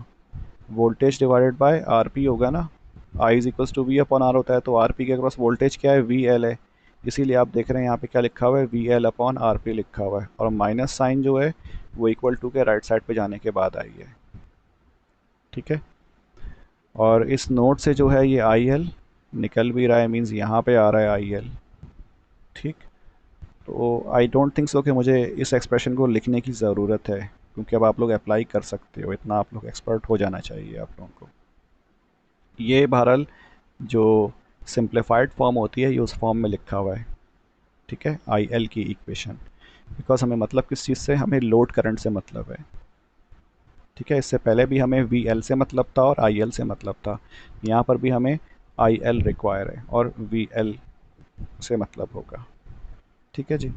A: voltage divided by R P होगा ना। I is equals to V upon R होता है, तो आर पी के अक्रॉस वोल्टेज क्या है, वी एल है। इसीलिए आप देख रहे हैं यहाँ पे क्या लिखा हुआ है, V L upon R P लिखा हुआ है, और माइनस साइन जो है वो इक्वल टू के राइट साइड पे जाने के बाद आई है। ठीक है, और इस नोड से जो है ये आई एल निकल भी रहा है, मीन्स यहाँ पे आ रहा है आई एल। ठीक, तो आई डोंट थिंक सो कि मुझे इस एक्सप्रेशन को लिखने की ज़रूरत है, क्योंकि अब आप लोग अप्लाई कर सकते हो, इतना आप लोग एक्सपर्ट हो जाना चाहिए आप लोगों को। ये बहरहाल जो सिंप्लीफाइड फॉर्म होती है ये उस फॉर्म में लिखा हुआ है। ठीक है, आई एल की इक्वेशन, बिकॉज हमें मतलब किस चीज़ से, हमें लोड करंट से मतलब है। ठीक है, इससे पहले भी हमें वी एल से मतलब था और आई एल से मतलब था, यहाँ पर भी हमें आई एल रिक्वायर है और वी एल से मतलब होगा। ठीक है जी,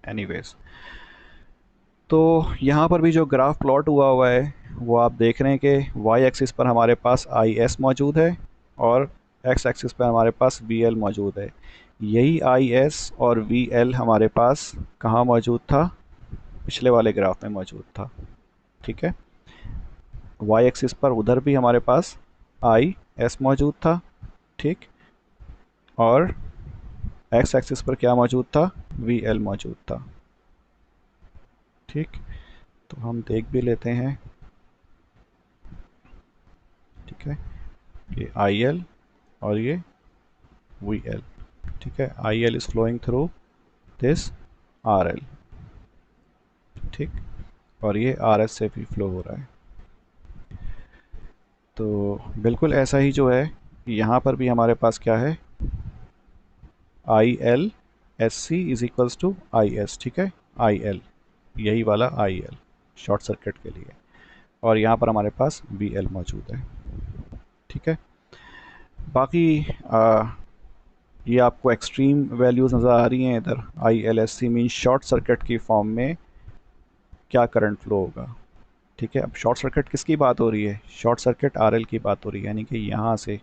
A: एनीवेज, तो यहाँ पर भी जो ग्राफ प्लॉट हुआ हुआ है वो आप देख रहे हैं कि वाई एक्सिस पर हमारे पास आई एस मौजूद है और एक्स एक्सिस पर हमारे पास वी एल मौजूद है। यही आई एस और वी एल हमारे पास कहाँ मौजूद था, पिछले वाले ग्राफ में मौजूद था। ठीक है, वाई एक्सिस पर उधर भी हमारे पास आई एस मौजूद था। ठीक, और एक्स एक्सिस पर क्या मौजूद था, वी एल मौजूद था। ठीक, तो हम देख भी लेते हैं। ठीक है, ये आई एल और ये वी एल। ठीक है, I L is flowing through this R L. ठीक, और ये आर एस से भी फ्लो हो रहा है। तो बिल्कुल ऐसा ही जो है यहाँ पर भी हमारे पास क्या है, I L S C is equals to I S. ठीक है, आई एल यही वाला आई एल शॉर्ट सर्किट के लिए, और यहाँ पर हमारे पास वी एल मौजूद है। ठीक है, बाकी ये आपको एक्सट्रीम वैल्यूज़ नज़र आ रही हैं इधर, I L S C mean short circuit की फॉर्म में क्या करंट फ्लो होगा। ठीक है, अब शॉर्ट सर्किट किसकी बात हो रही है, शॉर्ट सर्किट आर एल की बात हो रही है, यानी कि यहाँ से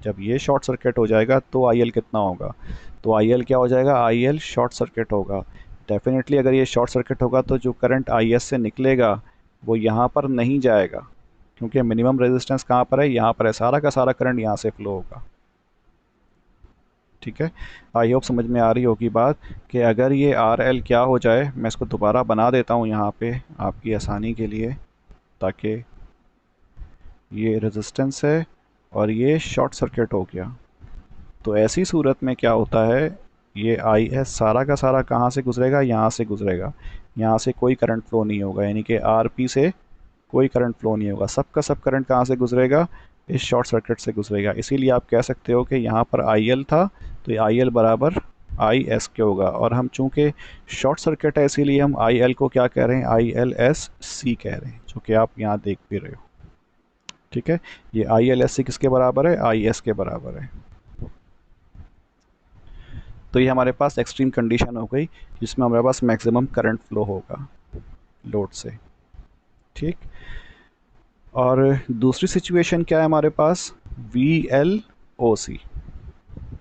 A: जब ये शॉर्ट सर्किट हो जाएगा तो आई एल कितना होगा, तो आई एल क्या हो जाएगा, आई एल शॉर्ट सर्किट होगा। डेफिनेटली अगर ये शॉर्ट सर्किट होगा तो जो करंट आई एस से निकलेगा वो यहाँ पर नहीं जाएगा, क्योंकि मिनिमम रेजिस्टेंस कहाँ पर है, यहाँ पर है, सारा का सारा करंट यहाँ से फ्लो होगा। ठीक है, आई होप समझ में आ रही होगी बात, कि अगर ये आर एल क्या हो जाए, मैं इसको दोबारा बना देता हूँ यहाँ पे आपकी आसानी के लिए, ताकि ये रेजिस्टेंस है और ये शॉर्ट सर्किट हो गया। तो ऐसी सूरत में क्या होता है, ये आई एस सारा का सारा कहाँ से गुजरेगा, यहाँ से गुजरेगा, यहाँ से कोई करंट फ्लो नहीं होगा, यानी कि आर पी से कोई करंट फ्लो नहीं होगा, सब का सब करंट कहाँ से गुजरेगा, इस शॉर्ट सर्किट से गुजरेगा। इसीलिए आप कह सकते हो कि यहाँ पर आई एल था तो ये आई एल बराबर आई एस के होगा, और हम चूंकि शॉर्ट सर्किट है इसीलिए हम आई एल को क्या कह रहे हैं, आई एल एस सी कह रहे हैं, जो कि आप यहाँ देख भी रहे हो। ठीक है, ये आई एल एस सी किसके बराबर है, आई एस के बराबर है। तो ये हमारे पास एक्सट्रीम कंडीशन हो गई जिसमें हमारे पास मैक्सिमम करंट फ्लो होगा लोड से। ठीक, और दूसरी सिचुएशन क्या है हमारे पास, वी एल ओ सी।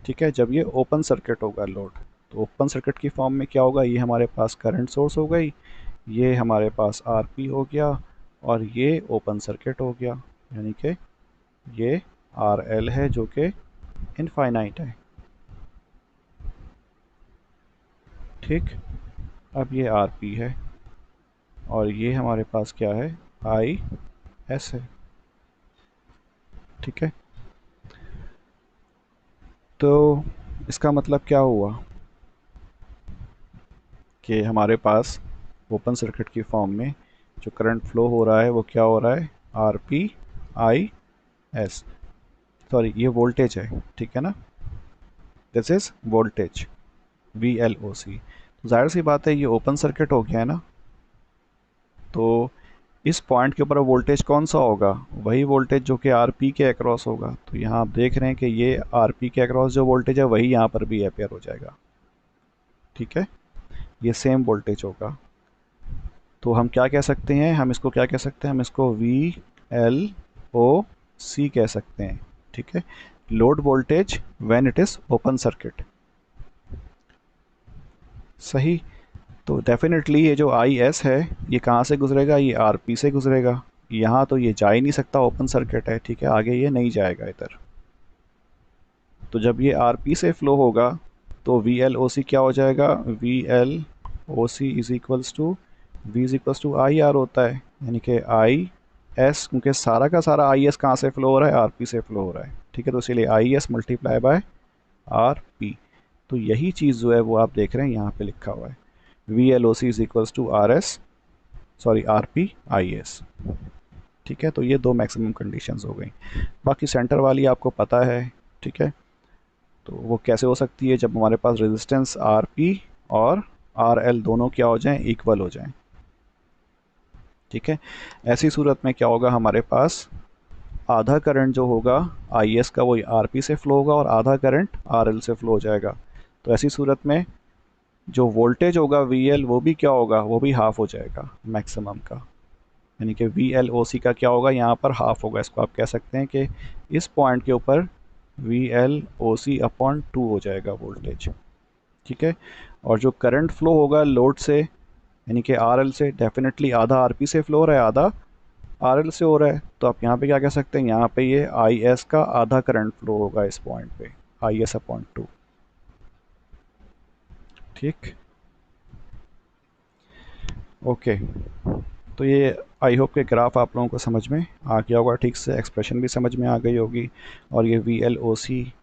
A: ठीक है, जब ये ओपन सर्किट होगा लोड, तो ओपन सर्किट की फॉर्म में क्या होगा, ये हमारे पास करंट सोर्स हो गई, ये हमारे पास आर पी हो गया, और ये ओपन सर्किट हो गया, यानी कि ये आर एल है जो कि इनफाइनाइट है। ठीक, अब ये आर पी है, और ये हमारे पास क्या है, आई एस है। ठीक है, तो इसका मतलब क्या हुआ कि हमारे पास ओपन सर्किट की फॉर्म में जो करंट फ्लो हो रहा है वो क्या हो रहा है, R P I S, sorry ये वोल्टेज है, ठीक है ना, this is voltage V L O C. तो जाहिर सी बात है ये ओपन सर्किट हो गया है ना, तो इस पॉइंट के ऊपर वोल्टेज कौन सा होगा, वही वोल्टेज जो कि आर पी के अक्रॉस होगा। तो यहाँ आप देख रहे हैं कि ये आर पी के अक्रॉस जो वोल्टेज है वही यहाँ पर भी अपेयर हो जाएगा। ठीक है, ये सेम वोल्टेज होगा। तो हम क्या कह सकते हैं, हम इसको क्या कह सकते हैं, हम इसको वी एल ओ सी कह सकते हैं। ठीक है, load voltage when it is open circuit. सही, तो डेफिनेटली ये जो आई एस है ये कहाँ से गुजरेगा, ये आर पी से गुजरेगा। यहाँ तो ये जा ही नहीं सकता, ओपन सर्किट है। ठीक है, आगे ये नहीं जाएगा इधर। तो जब ये आर पी से फ्लो होगा तो वी एल ओ सी क्या हो जाएगा, V L O C is equals to V is equals to I R होता है, यानी कि आई एस, क्योंकि सारा का सारा आई एस कहाँ से फ्लो हो रहा है, आर पी से फ्लो हो रहा है। ठीक है, तो इसीलिए I S multiply by R P. तो यही चीज़ जो है वो आप देख रहे हैं यहाँ पे लिखा हुआ है, V L O C is equals to R S, sorry R P I S. ठीक है, तो ये दो मैक्सिमम कंडीशंस हो गई। बाकी सेंटर वाली आपको पता है। ठीक है, तो वो कैसे हो सकती है, जब हमारे पास रेजिस्टेंस आर पी और आर एल दोनों क्या हो जाएं, इक्वल हो जाएं। ठीक है, ऐसी सूरत में क्या होगा, हमारे पास आधा करंट जो होगा आई एस का वो आर पी से फ्लो होगा और आधा करंट आर एल से फ्लो हो जाएगा। तो ऐसी सूरत में जो वोल्टेज होगा वी एल वो भी क्या होगा, वो भी हाफ हो जाएगा मैक्सिमम का, यानी कि वी एल ओ सी का क्या होगा, यहाँ पर हाफ होगा। इसको आप कह सकते हैं कि इस पॉइंट के ऊपर we L O C upon 2 हो जाएगा वोल्टेज। ठीक है, और जो करंट फ्लो होगा लोड से यानी कि आर एल से, डेफिनेटली आधा आर पी से फ्लो हो रहा है, आधा आर एल से हो रहा है। तो आप यहाँ पे क्या कह सकते हैं, यहाँ पे ये आई एस का आधा करंट फ्लो होगा इस पॉइंट पे, आई एस अपॉन 2। ठीक, ओके, तो ये आई होप के ग्राफ आप लोगों को समझ में आ गया होगा, ठीक से एक्सप्रेशन भी समझ में आ गई होगी, और ये वी एल ओ सी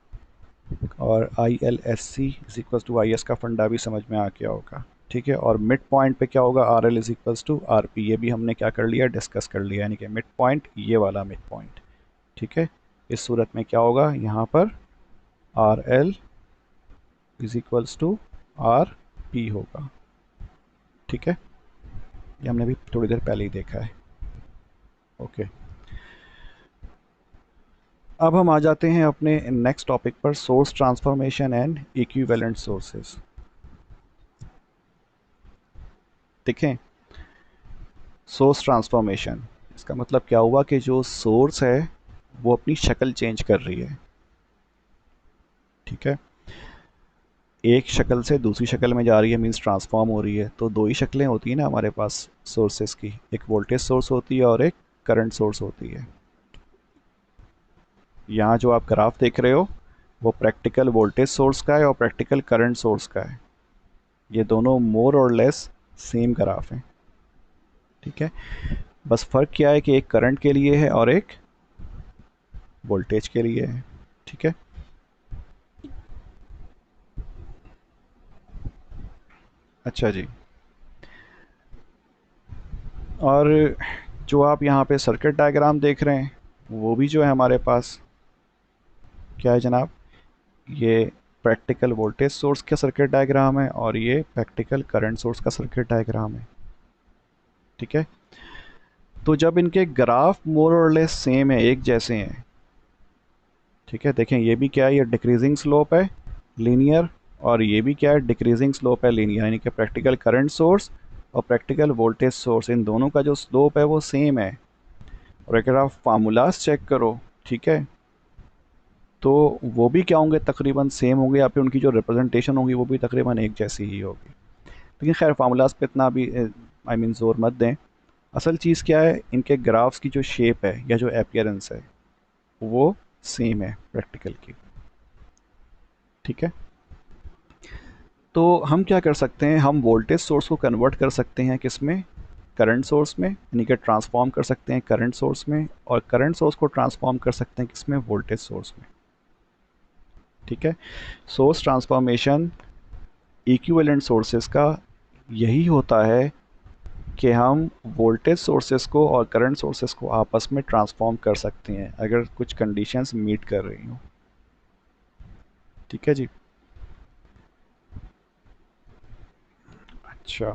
A: और I L S C is equals to I S का फंडा भी समझ में आ गया होगा। ठीक है, और मिड पॉइंट पे क्या होगा, R L is equals to R P, ये भी हमने क्या कर लिया, डिस्कस कर लिया, यानी कि मिड पॉइंट ये वाला मिड पॉइंट। ठीक है, इस सूरत में क्या होगा, यहाँ पर R L is equals to R P होगा। ठीक है, ये हमने भी थोड़ी देर पहले ही देखा है। ओके, अब हम आ जाते हैं अपने नेक्स्ट टॉपिक पर, source transformation and equivalent sources. देखें, सोर्स ट्रांसफॉर्मेशन, इसका मतलब क्या हुआ कि जो सोर्स है वो अपनी शक्ल चेंज कर रही है। ठीक है, एक शक्ल से दूसरी शक्ल में जा रही है, मींस ट्रांसफॉर्म हो रही है। तो दो ही शक्लें होती हैं ना हमारे पास सोर्सेस की, एक वोल्टेज सोर्स होती है और एक करंट सोर्स होती है। यहाँ जो आप ग्राफ देख रहे हो वो प्रैक्टिकल वोल्टेज सोर्स का है और प्रैक्टिकल करंट सोर्स का है। ये दोनों मोर और लेस सेम ग्राफ हैं। ठीक है, बस फ़र्क क्या है कि एक करंट के लिए है और एक वोल्टेज के लिए है। ठीक है, अच्छा जी, और जो आप यहाँ पे सर्किट डायग्राम देख रहे हैं वो भी जो है हमारे पास क्या है जनाब, ये प्रैक्टिकल वोल्टेज सोर्स का सर्किट डायग्राम है और ये प्रैक्टिकल करंट सोर्स का सर्किट डायग्राम है। ठीक है, तो जब इनके ग्राफ मोर और लेस सेम है, एक जैसे हैं, ठीक है, देखें ये भी क्या है, ये डिक्रीजिंग स्लोप है लीनियर, और ये भी क्या है, डिक्रीजिंग स्लोप है लीनियर, यानी कि प्रैक्टिकल करंट सोर्स और प्रैक्टिकल वोल्टेज सोर्स, इन दोनों का जो स्लोप है वो सेम है। और अगर आप फार्मूलाज चेक करो, ठीक है, तो वो भी क्या होंगे, तकरीबन सेम होंगे, या फिर उनकी जो रिप्रेजेंटेशन होगी वो भी तकरीबन एक जैसी ही होगी। लेकिन खैर फार्मूलाज पे इतना भी आई मीन ज़ोर मत दें। असल चीज़ क्या है, इनके ग्राफ्स की जो शेप है या जो अपीयरेंस है वो सेम है प्रैक्टिकल की। ठीक है, तो हम क्या कर सकते हैं, हम वोल्टेज सोर्स को कन्वर्ट कर सकते हैं किस में, करंट सोर्स में, यानी कि ट्रांसफॉर्म कर सकते हैं करंट सोर्स में, और करंट सोर्स को ट्रांसफॉर्म कर सकते हैं किस में, वोल्टेज सोर्स में। ठीक है, सोर्स ट्रांसफॉर्मेशन इक्विवेलेंट सोर्सेज का यही होता है कि हम वोल्टेज सोर्सेज को और करंट सोर्सेज को आपस में ट्रांसफॉर्म कर सकते हैं अगर कुछ कंडीशंस मीट कर रही हों। ठीक है जी, अच्छा,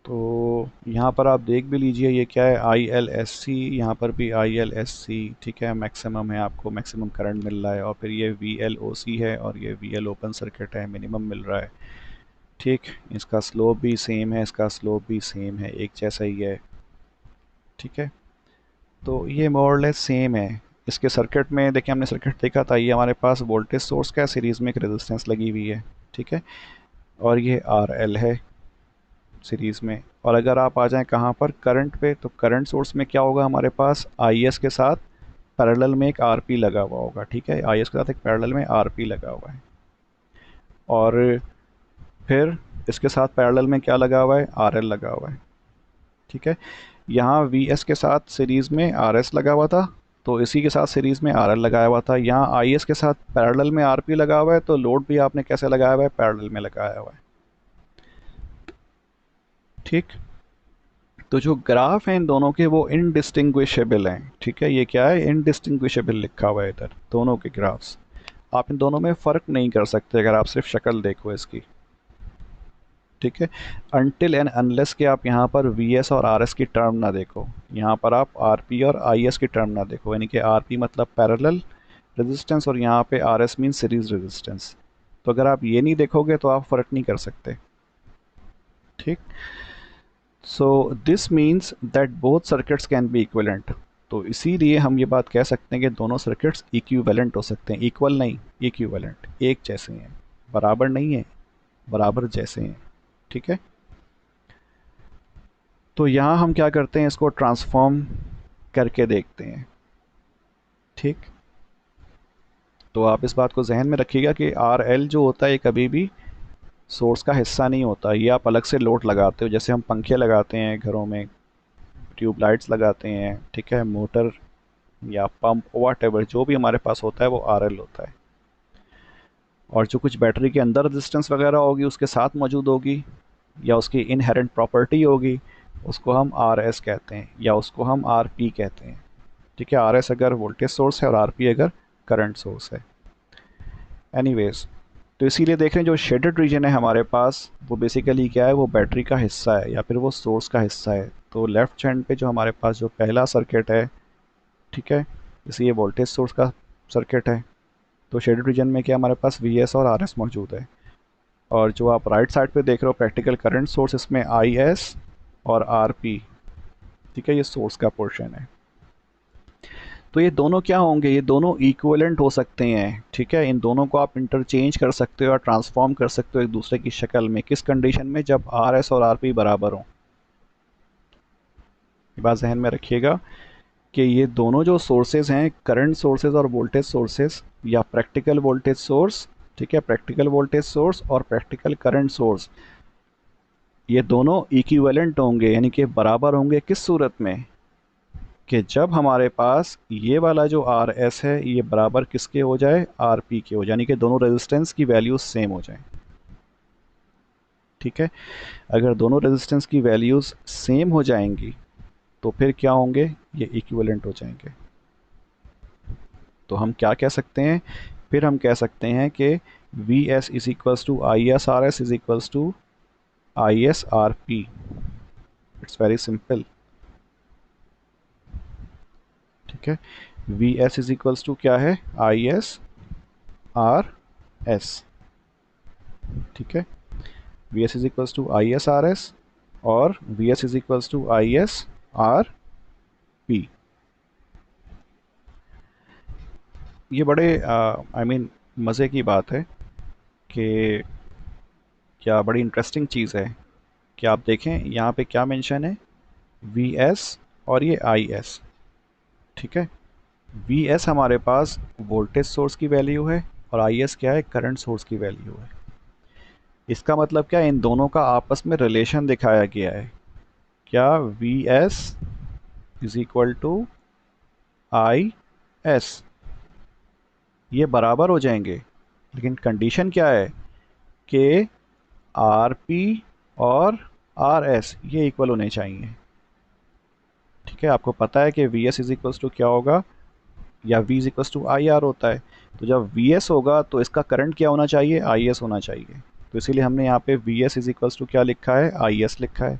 A: तो यहाँ पर आप देख भी लीजिए ये क्या है, आई एल एस सी, यहाँ पर भी आई एल एस सी, ठीक है, मैक्सिमम है, आपको मैक्सिमम करंट मिल रहा है, और फिर ये वी एल ओ सी है, और ये वी एल ओपन सर्किट है, मिनिमम मिल रहा है। ठीक, इसका स्लोप भी सेम है, इसका स्लोप भी सेम है, एक जैसा ही है। ठीक है, तो ये मोरलेस सेम है। इसके सर्किट में देखिए, हमने सर्किट देखा था, ये हमारे पास वोल्टेज सोर्स का सीरीज़ में एक रेजिस्टेंस लगी हुई है, ठीक है, और ये आर एल है सीरीज़ में। और अगर आप आ जाएं कहाँ पर, करंट पे, तो करंट सोर्स में क्या होगा, हमारे पास आई एस के साथ पैरेलल में एक आर पी लगा हुआ होगा। ठीक है, आई एस के साथ एक पैरेलल में आर पी लगा हुआ है, और फिर इसके साथ पैरेलल में क्या लगा हुआ है, आर एल लगा हुआ है। ठीक है, यहाँ वी एस के साथ सीरीज़ में आर एस लगा हुआ था, तो इसी के साथ सीरीज़ में आर एल लगाया हुआ था। यहाँ आई एस के साथ पैरेलल में आर पी लगा हुआ है, तो लोड भी आपने कैसे लगाया हुआ है, पैरेलल में लगाया हुआ है। ठीक, तो जो ग्राफ हैं इन दोनों के वो इनडिस्टिंग्विशेबल हैं। ठीक है, ये क्या है, इनडिस्टिंग्विशेबल लिखा हुआ है इधर, दोनों के ग्राफ्स, आप इन दोनों में फ़र्क नहीं कर सकते अगर आप सिर्फ शक्ल देखो इसकी। ठीक है, अनटिल एंड अनलेस के आप यहाँ पर वी एस और आर एस की टर्म ना देखो, यहाँ पर आप आर पी और आई एस की टर्म ना देखो, यानी कि आर पी मतलब पैरेलल रेजिस्टेंस और यहाँ पे R S mean series resistance. तो अगर आप ये नहीं देखोगे तो आप फ़र्क नहीं कर सकते। ठीक, so this means that both circuits can be equivalent. तो इसीलिए हम ये बात कह सकते हैं कि दोनों सर्किट्स इक्विवेलेंट हो सकते हैं, इक्वल नहीं, इक्विवेलेंट, एक जैसे हैं, बराबर नहीं है, बराबर जैसे हैं। ठीक है, तो यहाँ हम क्या करते हैं, इसको ट्रांसफॉर्म करके देखते हैं। ठीक, तो आप इस बात को जहन में रखिएगा कि आर एल जो होता है ये कभी भी सोर्स का हिस्सा नहीं होता, ये आप अलग से लोड लगाते हो, जैसे हम पंखे लगाते हैं घरों में, ट्यूबलाइट्स लगाते हैं, ठीक है, मोटर या पंप वाट एवर जो भी हमारे पास होता है वो आर एल होता है। और जो कुछ बैटरी के अंदर रेजिस्टेंस वगैरह होगी उसके साथ मौजूद होगी, या उसकी इनहेरेंट प्रॉपर्टी होगी, उसको हम आर एस कहते हैं, या उसको हम आर पी कहते हैं। ठीक है, आर एस अगर वोल्टेज सोर्स है और आर पी अगर करंट सोर्स है। एनीवेज, तो इसीलिए देख रहे हैं जो शेडेड रीजन है हमारे पास वो बेसिकली क्या है, वो बैटरी का हिस्सा है या फिर वो सोर्स का हिस्सा है। तो लेफ्ट हैंड पे जो हमारे पास जो पहला सर्किट है, ठीक है, जैसे ये वोल्टेज सोर्स का सर्किट है, तो शेडेड रीजन में क्या हमारे पास वी एस और आर एस मौजूद है। और जो आप राइट साइड पे देख रहे हो प्रैक्टिकल करंट सोर्स, इसमें आई एस और आर पी, ठीक है, ये सोर्स का पोर्शन है। तो ये दोनों क्या होंगे, ये दोनों इक्विवेलेंट हो सकते हैं। ठीक है, इन दोनों को आप इंटरचेंज कर सकते हो और ट्रांसफॉर्म कर सकते हो एक दूसरे की शक्ल में, किस कंडीशन में, जब आर एस और आर पी बराबर हों। ये बात जहन में रखिएगा कि ये दोनों जो सोर्सेज हैं, करंट सोर्सेज और वोल्टेज सोर्सेज, या प्रैक्टिकल वोल्टेज सोर्स, ठीक है, प्रैक्टिकल वोल्टेज सोर्स और प्रैक्टिकल करंट सोर्स, ये दोनों इक्विवेलेंट होंगे, यानी कि बराबर होंगे किस सूरत में, कि जब हमारे पास ये वाला जो आर एस है ये बराबर किसके हो जाए, आर पी के हो जाए, यानी कि दोनों रेजिस्टेंस की वैल्यूज सेम हो जाएं। ठीक है, अगर दोनों रेजिस्टेंस की वैल्यूज सेम हो जाएंगी तो फिर क्या होंगे, ये इक्विवेलेंट हो जाएंगे। तो हम क्या कह सकते हैं फिर हम कह सकते हैं कि V S is equals to I S R S is equals to I S R P. It's very simple. ठीक है, V S is equals to क्या है, आई एस आर एस। ठीक है, V S is equals to I S R S और V S is equals to I S R P. ये बड़े आई मीन मज़े की बात है कि क्या बड़ी इंटरेस्टिंग चीज़ है कि आप देखें यहाँ पे क्या मेंशन है, वी एस और ये आई एस। ठीक है, वी एस हमारे पास वोल्टेज सोर्स की वैल्यू है और आई एस क्या है, करंट सोर्स की वैल्यू है। इसका मतलब क्या है, इन दोनों का आपस में रिलेशन दिखाया गया है। क्या V S is equal to I S, ये बराबर हो जाएंगे, लेकिन कंडीशन क्या है कि आर पी और आर एस ये इक्वल होने चाहिए। ठीक है, आपको पता है कि V S is equals to क्या होगा, या v is equals to I R होता है। तो जब वी एस होगा तो इसका करंट क्या होना चाहिए, आई एस होना चाहिए। तो इसीलिए हमने यहाँ पे V S is equals to क्या लिखा है, आई एस लिखा है।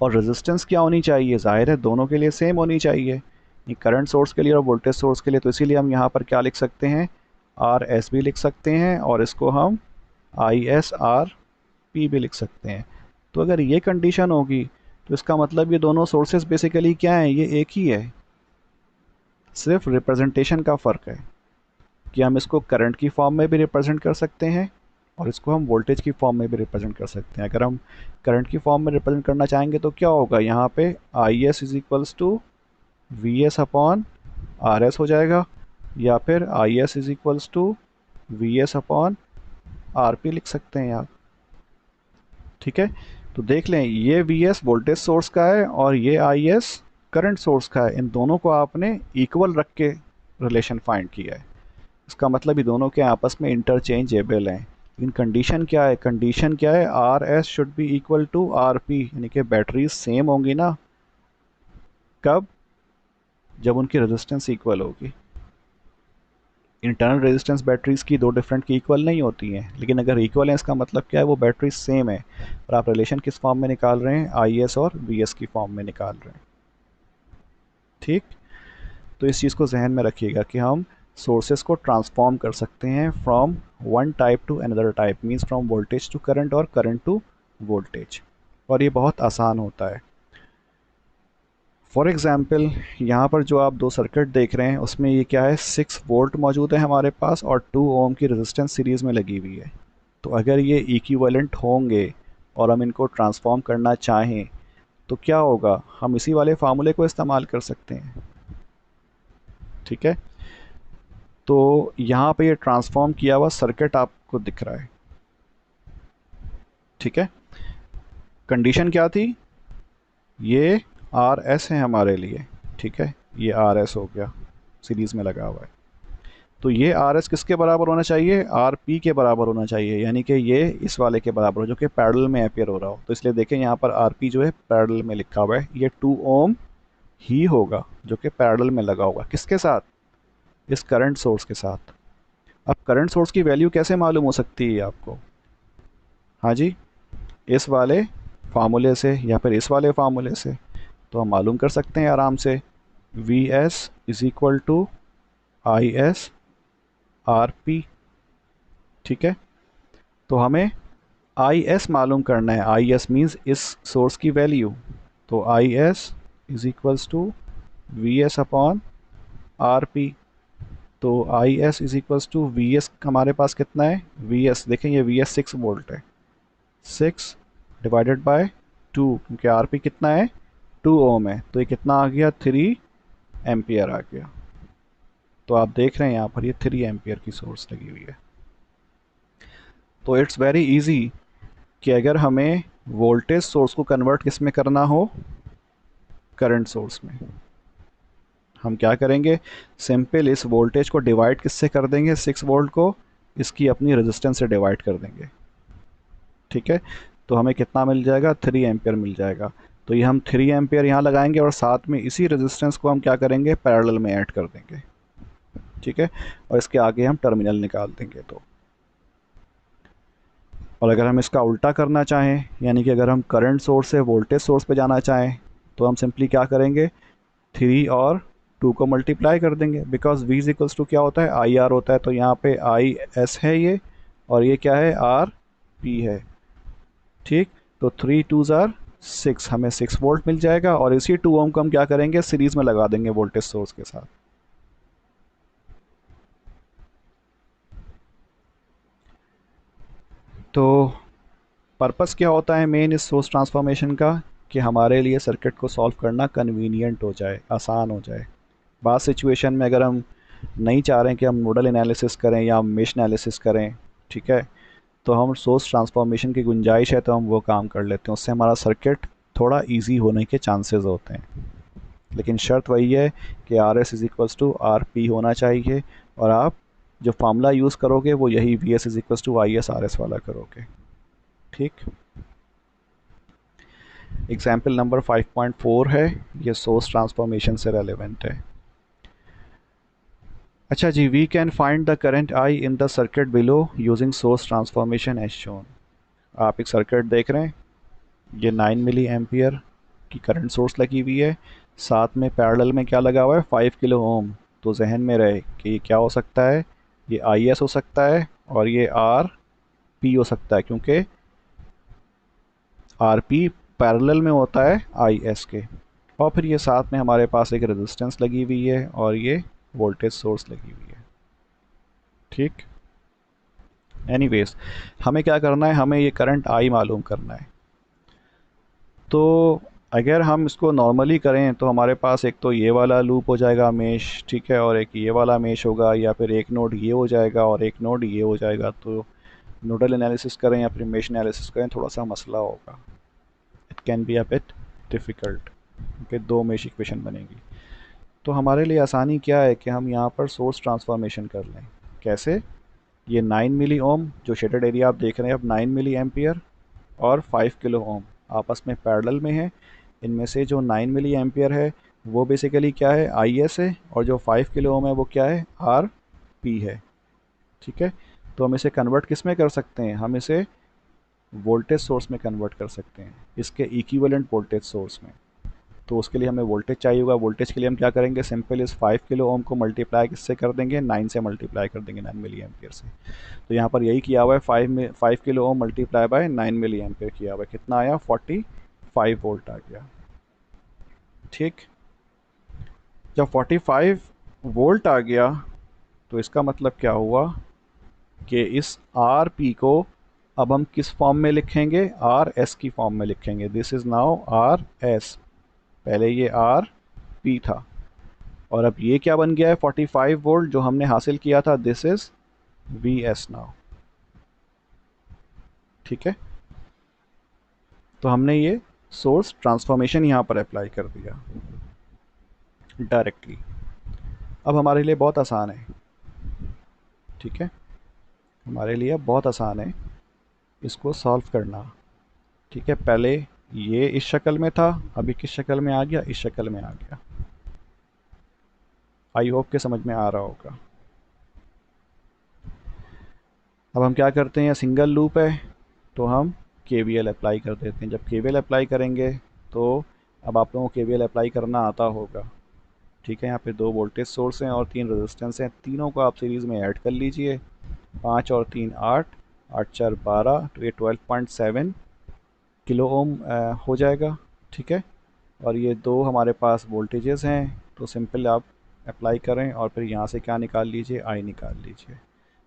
A: और रेजिस्टेंस क्या होनी चाहिए, जाहिर है दोनों के लिए सेम होनी चाहिए, ये करंट सोर्स के लिए और वोल्टेज सोर्स के लिए। तो इसीलिए हम यहाँ पर क्या लिख सकते हैं, आर एस भी लिख सकते हैं और इसको हम आई एस आर पी भी लिख सकते हैं। तो अगर ये कंडीशन होगी तो इसका मतलब ये दोनों सोर्सेज बेसिकली क्या हैं, ये एक ही है, सिर्फ रिप्रेजेंटेशन का फ़र्क है कि हम इसको करंट की फॉर्म में भी रिप्रेजेंट कर सकते हैं और इसको हम वोल्टेज की फॉर्म में भी रिप्रेजेंट कर सकते हैं। अगर हम करंट की फॉर्म में रिप्रेजेंट करना चाहेंगे तो क्या होगा, यहाँ पे I S is equals to V S upon R S हो जाएगा, या फिर I S is equals to V S upon R P लिख सकते हैं आप। ठीक है, तो देख लें ये वी एस वोल्टेज सोर्स का है और ये आई एस करंट सोर्स का है। इन दोनों को आपने इक्वल रख के रिलेशन फाइंड किया है। इसका मतलब ये दोनों के आपस में इंटरचेंजेबल हैं। लेकिन कंडीशन क्या है, कंडीशन क्या है, R S should be equal to R P, यानी कि बैटरीज सेम होंगी ना। कब, जब उनकी रेजिस्टेंस इक्वल होगी। इंटरनल रेजिस्टेंस बैटरीज की दो डिफरेंट की इक्वल नहीं होती हैं, लेकिन अगर इक्वल है इसका मतलब क्या है, वो बैटरी सेम है। और आप रिलेशन किस फॉर्म में निकाल रहे हैं, आई एस और वी एस की फॉर्म में निकाल रहे हैं। ठीक, तो इस चीज़ को जहन में रखिएगा कि हम सोर्सेस को ट्रांसफॉर्म कर सकते हैं from one type to another type, means from voltage to current और करंट टू वोल्टेज, और ये बहुत आसान होता है। फॉर एग्ज़ाम्पल यहाँ पर जो आप दो सर्किट देख रहे हैं उसमें ये क्या है, 6 वोल्ट मौजूद है हमारे पास और 2 ओम की रेजिस्टेंस सीरीज़ में लगी हुई है। तो अगर ये इक्विवेलेंट होंगे और हम इनको ट्रांसफॉर्म करना चाहें तो क्या होगा, हम इसी वाले फार्मूले को इस्तेमाल कर सकते हैं। ठीक है, तो यहाँ पे ये ट्रांसफॉर्म किया हुआ सर्किट आपको दिख रहा है। ठीक है, कंडीशन क्या थी, ये आर एस है हमारे लिए। ठीक है, ये आर एस हो गया, सीरीज़ में लगा हुआ है। तो ये आर एस किसके बराबर होना चाहिए, आर पी के बराबर होना चाहिए, यानी कि ये इस वाले के बराबर हो जो कि पैरेलल में अपेयर हो रहा हो। तो इसलिए देखें यहाँ पर आर पी जो है पैरेलल में लिखा हुआ है, ये 2 ओम ही होगा जो कि पैरेलल में लगा होगा, किसके साथ, इस करंट सोर्स के साथ। अब करंट सोर्स की वैल्यू कैसे मालूम हो सकती है आपको, हाँ जी, इस वाले फार्मूले से या फिर इस वाले फार्मूले से। तो हम मालूम कर सकते हैं आराम से, V S is equal to I S R P. ठीक है, तो हमें आई एस मालूम करना है, आई एस मीन्स इस सोर्स की वैल्यू। तो I S is equals to V S upon R P. तो I S is equals to V S हमारे पास कितना है, वी एस देखें ये वी एस 6 वोल्ट है, 6 डिवाइडेड बाय 2, क्योंकि आर पी कितना है 2 ओम है, तो ये कितना आ गया 3 एम्पियर आ गया। तो आप देख रहे हैं यहाँ पर ये 3 एम्पियर की सोर्स लगी हुई है। तो इट्स वेरी इजी कि अगर हमें वोल्टेज सोर्स को कन्वर्ट किस में करना हो, करंट सोर्स में, हम क्या करेंगे, सिंपल इस वोल्टेज को डिवाइड किससे कर देंगे, 6 वोल्ट को इसकी अपनी रेजिस्टेंस से डिवाइड कर देंगे। ठीक है, तो हमें कितना मिल जाएगा, 3 एम्पियर मिल जाएगा। तो ये हम 3 एम्पियर यहाँ लगाएंगे और साथ में इसी रेजिस्टेंस को हम क्या करेंगे, पैरेलल में ऐड कर देंगे। ठीक है, और इसके आगे हम टर्मिनल निकाल देंगे। तो और अगर हम इसका उल्टा करना चाहें, यानी कि अगर हम करंट सोर्स से वोल्टेज सोर्स पे जाना चाहें, तो हम सिंपली क्या करेंगे, 3 और 2 को मल्टीप्लाई कर देंगे, because V is equals to क्या होता है, आई आर होता है। तो यहाँ पे आई एस है ये, और ये क्या है, आर पी है। ठीक, तो 3 2 ज़ार 6, हमें 6 वोल्ट मिल जाएगा, और इसी 2 ओम को हम क्या करेंगे, सीरीज में लगा देंगे वोल्टेज सोर्स के साथ। तो पर्पस क्या होता है मेन इस सोर्स ट्रांसफॉर्मेशन का, कि हमारे लिए सर्किट को सॉल्व करना कन्वीनियंट हो जाए, आसान हो जाए। बात सिचुएशन में अगर हम नहीं चाह रहे हैं कि हम नोडल एनालिसिस करें या मेश एनालिसिस करें, ठीक है, तो हम सोर्स ट्रांसफॉर्मेशन की गुंजाइश है तो हम वो काम कर लेते हैं, उससे हमारा सर्किट थोड़ा इजी होने के चांसेस होते हैं। लेकिन शर्त वही है कि R S is equals to R P होना चाहिए, और आप जो फार्मूला यूज़ करोगे वो यही V S is equals to I S R S वाला करोगे। ठीक, एग्जाम्पल नंबर 5.4 है, ये सोर्स ट्रांसफॉर्मेशन से रेलिवेंट है। अच्छा जी, we can find the current I in the circuit below using source transformation as shown. आप एक सर्किट देख रहे हैं, ये 9 मिली एम्पियर की करंट सोर्स लगी हुई है, साथ में पैरेलल में क्या लगा हुआ है, 5 किलो ओम। तो जहन में रहे कि ये क्या हो सकता है, ये आई एस हो सकता है, और ये आर पी हो सकता है, क्योंकि आर पी पैरेलल में होता है आई एस के। और फिर ये साथ में हमारे पास एक रेजिस्टेंस लगी हुई है, और ये वोल्टेज सोर्स लगी हुई है। ठीक, एनीवेज, हमें क्या करना है, हमें ये करंट आई मालूम करना है। तो अगर हम इसको नॉर्मली करें तो हमारे पास एक तो ये वाला लूप हो जाएगा मेश, ठीक है, और एक ये वाला मेश होगा, या फिर एक नोड ये हो जाएगा और एक नोड ये हो जाएगा। तो नोडल एनालिसिस करें या फिर मेश एनालिसिस करें, थोड़ा सा मसला होगा, it can be a bit difficult, क्योंकि 2 मेश इक्वेशन बनेगी। तो हमारे लिए आसानी क्या है कि हम यहाँ पर सोर्स ट्रांसफॉर्मेशन कर लें। कैसे, ये 9 मिली ओम जो शेडेड एरिया आप देख रहे हैं अब, 9 मिली एम्पियर और 5 किलो ओम आपस में पैरेलल में है। इनमें से जो 9 मिली एम्पियर है वो बेसिकली क्या है, आई एस है, और जो 5 किलो ओम है वो क्या है, आर पी है। ठीक है, तो हम इसे कन्वर्ट किस में कर सकते हैं, हम इसे वोल्टेज सोर्स में कन्वर्ट कर सकते हैं, इसके इक्विवेलेंट वोल्टेज सोर्स में। तो उसके लिए हमें वोल्टेज चाहिए होगा। वोल्टेज के लिए हम क्या करेंगे, सिंपल इस 5 किलो ओम को मल्टीप्लाई किससे कर देंगे, 9 से मल्टीप्लाई कर देंगे, 9 मिली एम्पियर से। तो यहाँ पर यही किया हुआ है, 5 kilo ohm multiply by 9 milli ampere किया हुआ है, कितना आया, 45 वोल्ट आ गया। ठीक, जब 45 वोल्ट आ गया तो इसका मतलब क्या हुआ कि इस आर पी को अब हम किस फॉर्म में लिखेंगे, आर एस की फॉर्म में लिखेंगे। This is now R S, पहले ये आर पी था, और अब ये क्या बन गया है, 45 वोल्ट जो हमने हासिल किया था, this is V S now. ठीक है, तो हमने ये सोर्स ट्रांसफॉर्मेशन यहाँ पर अप्लाई कर दिया डायरेक्टली। अब हमारे लिए बहुत आसान है, ठीक है, हमारे लिए बहुत आसान है इसको सॉल्व करना। ठीक है, पहले ये इस शक्ल में था, अभी किस शक्ल में आ गया, इस शक्ल में आ गया। आई होप के समझ में आ रहा होगा। अब हम क्या करते हैं, सिंगल लूप है तो हम KVL अप्लाई कर देते हैं। जब KVL अप्लाई करेंगे तो अब आप लोगों को KVL अप्लाई करना आता होगा। ठीक है, यहाँ पे 2 वोल्टेज सोर्स हैं और 3 रेजिस्टेंस हैं, तीनों को आप सीरीज़ में ऐड कर लीजिए। 5 और 3 8, 8 4 12, तो ये 12.7 किलो ओम हो जाएगा। ठीक है, और ये 2 हमारे पास वोल्टेजेस हैं, तो सिंपल आप अप्लाई करें और फिर यहाँ से क्या निकाल लीजिए, आई निकाल लीजिए।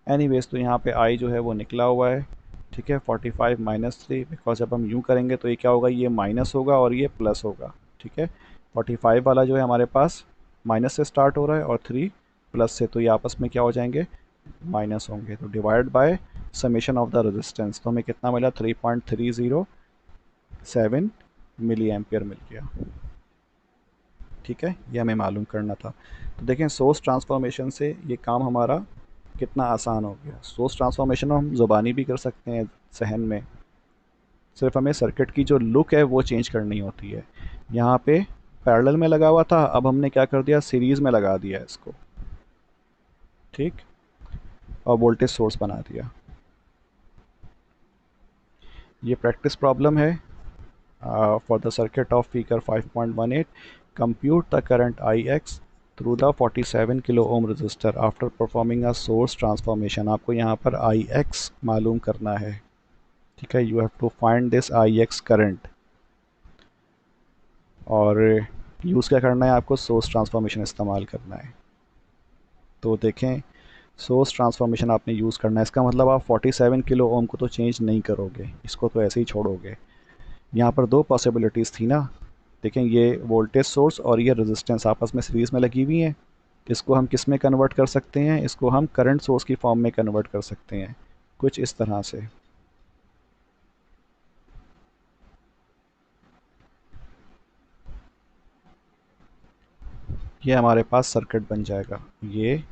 A: एनीवेज, तो यहाँ पे आई जो है वो निकला हुआ है। ठीक है, 45 माइनस 3, बिकॉज जब हम यूँ करेंगे तो ये क्या होगा, ये माइनस होगा और ये प्लस होगा। ठीक है, 45 वाला जो है हमारे पास माइनस से स्टार्ट हो रहा है और 3 प्लस से, तो ये आपस में क्या हो जाएंगे, माइनस होंगे। तो divide by summation of the resistance, तो हमें कितना मिला, 3.307 मिली एम्पियर मिल गया। ठीक है, ये हमें मालूम करना था। तो देखें, सोर्स ट्रांसफॉर्मेशन से ये काम हमारा कितना आसान हो गया। सोर्स ट्रांसफॉर्मेशन हम ज़ुबानी भी कर सकते हैं सहन में, सिर्फ हमें सर्किट की जो लुक है वो चेंज करनी होती है। यहाँ पे पैरेलल में लगा हुआ था, अब हमने क्या कर दिया, सीरीज़ में लगा दिया इसको। ठीक, और वोल्टेज सोर्स बना दिया। ये प्रैक्टिस प्रॉब्लम है for the circuit of figure 5.18, compute the current Ix through the 47 kilo ohm resistor after performing a source transformation. आपको यहाँ पर Ix मालूम करना है, ठीक है। You have to find this Ix current, और यूज़ क्या करना है आपको, सोर्स ट्रांसफॉर्मेशन इस्तेमाल करना है। तो देखें, सोर्स ट्रांसफॉर्मेशन आपने यूज़ करना है, इसका मतलब आप 47 किलो ओम को तो चेंज नहीं करोगे, इसको तो ऐसे ही छोड़ोगे। यहाँ पर दो पॉसिबिलिटीज़ थी ना, देखें ये वोल्टेज सोर्स और ये रेजिस्टेंस आपस में सीरीज़ में लगी हुई हैं। इसको हम किस में कन्वर्ट कर सकते हैं, इसको हम करंट सोर्स की फॉर्म में कन्वर्ट कर सकते हैं, कुछ इस तरह से। ये हमारे पास सर्किट बन जाएगा, ये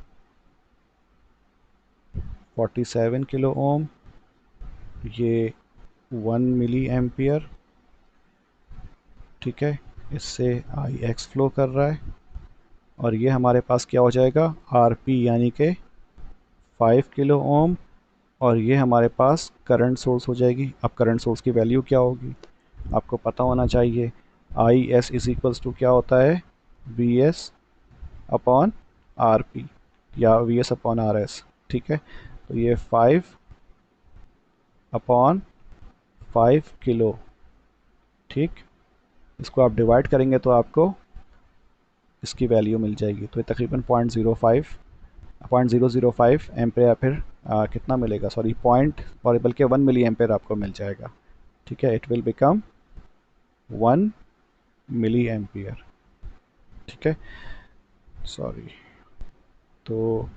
A: 47 किलो ओम, ये 1 मिली एम्पियर, ठीक है, इससे Ix फ्लो कर रहा है, और ये हमारे पास क्या हो जाएगा, Rp यानी कि 5 किलो ओम, और ये हमारे पास करंट सोर्स हो जाएगी। अब करंट सोर्स की वैल्यू क्या होगी आपको पता होना चाहिए। Is इज इक्वल्स टू क्या होता है, Vs अपॉन Rp या Vs अपॉन Rs, ठीक है। तो ये 5 अपॉन 5 किलो, ठीक, इसको आप डिवाइड करेंगे तो आपको इसकी वैल्यू मिल जाएगी। तो ये तकरीबन 0.005 एम्पेयर, या फिर कितना मिलेगा, सॉरी पॉइंट, और बल्कि 1 मिली एम्पेयर आपको मिल जाएगा, ठीक है। It will become 1 milli ampere, ठीक है, सॉरी। तो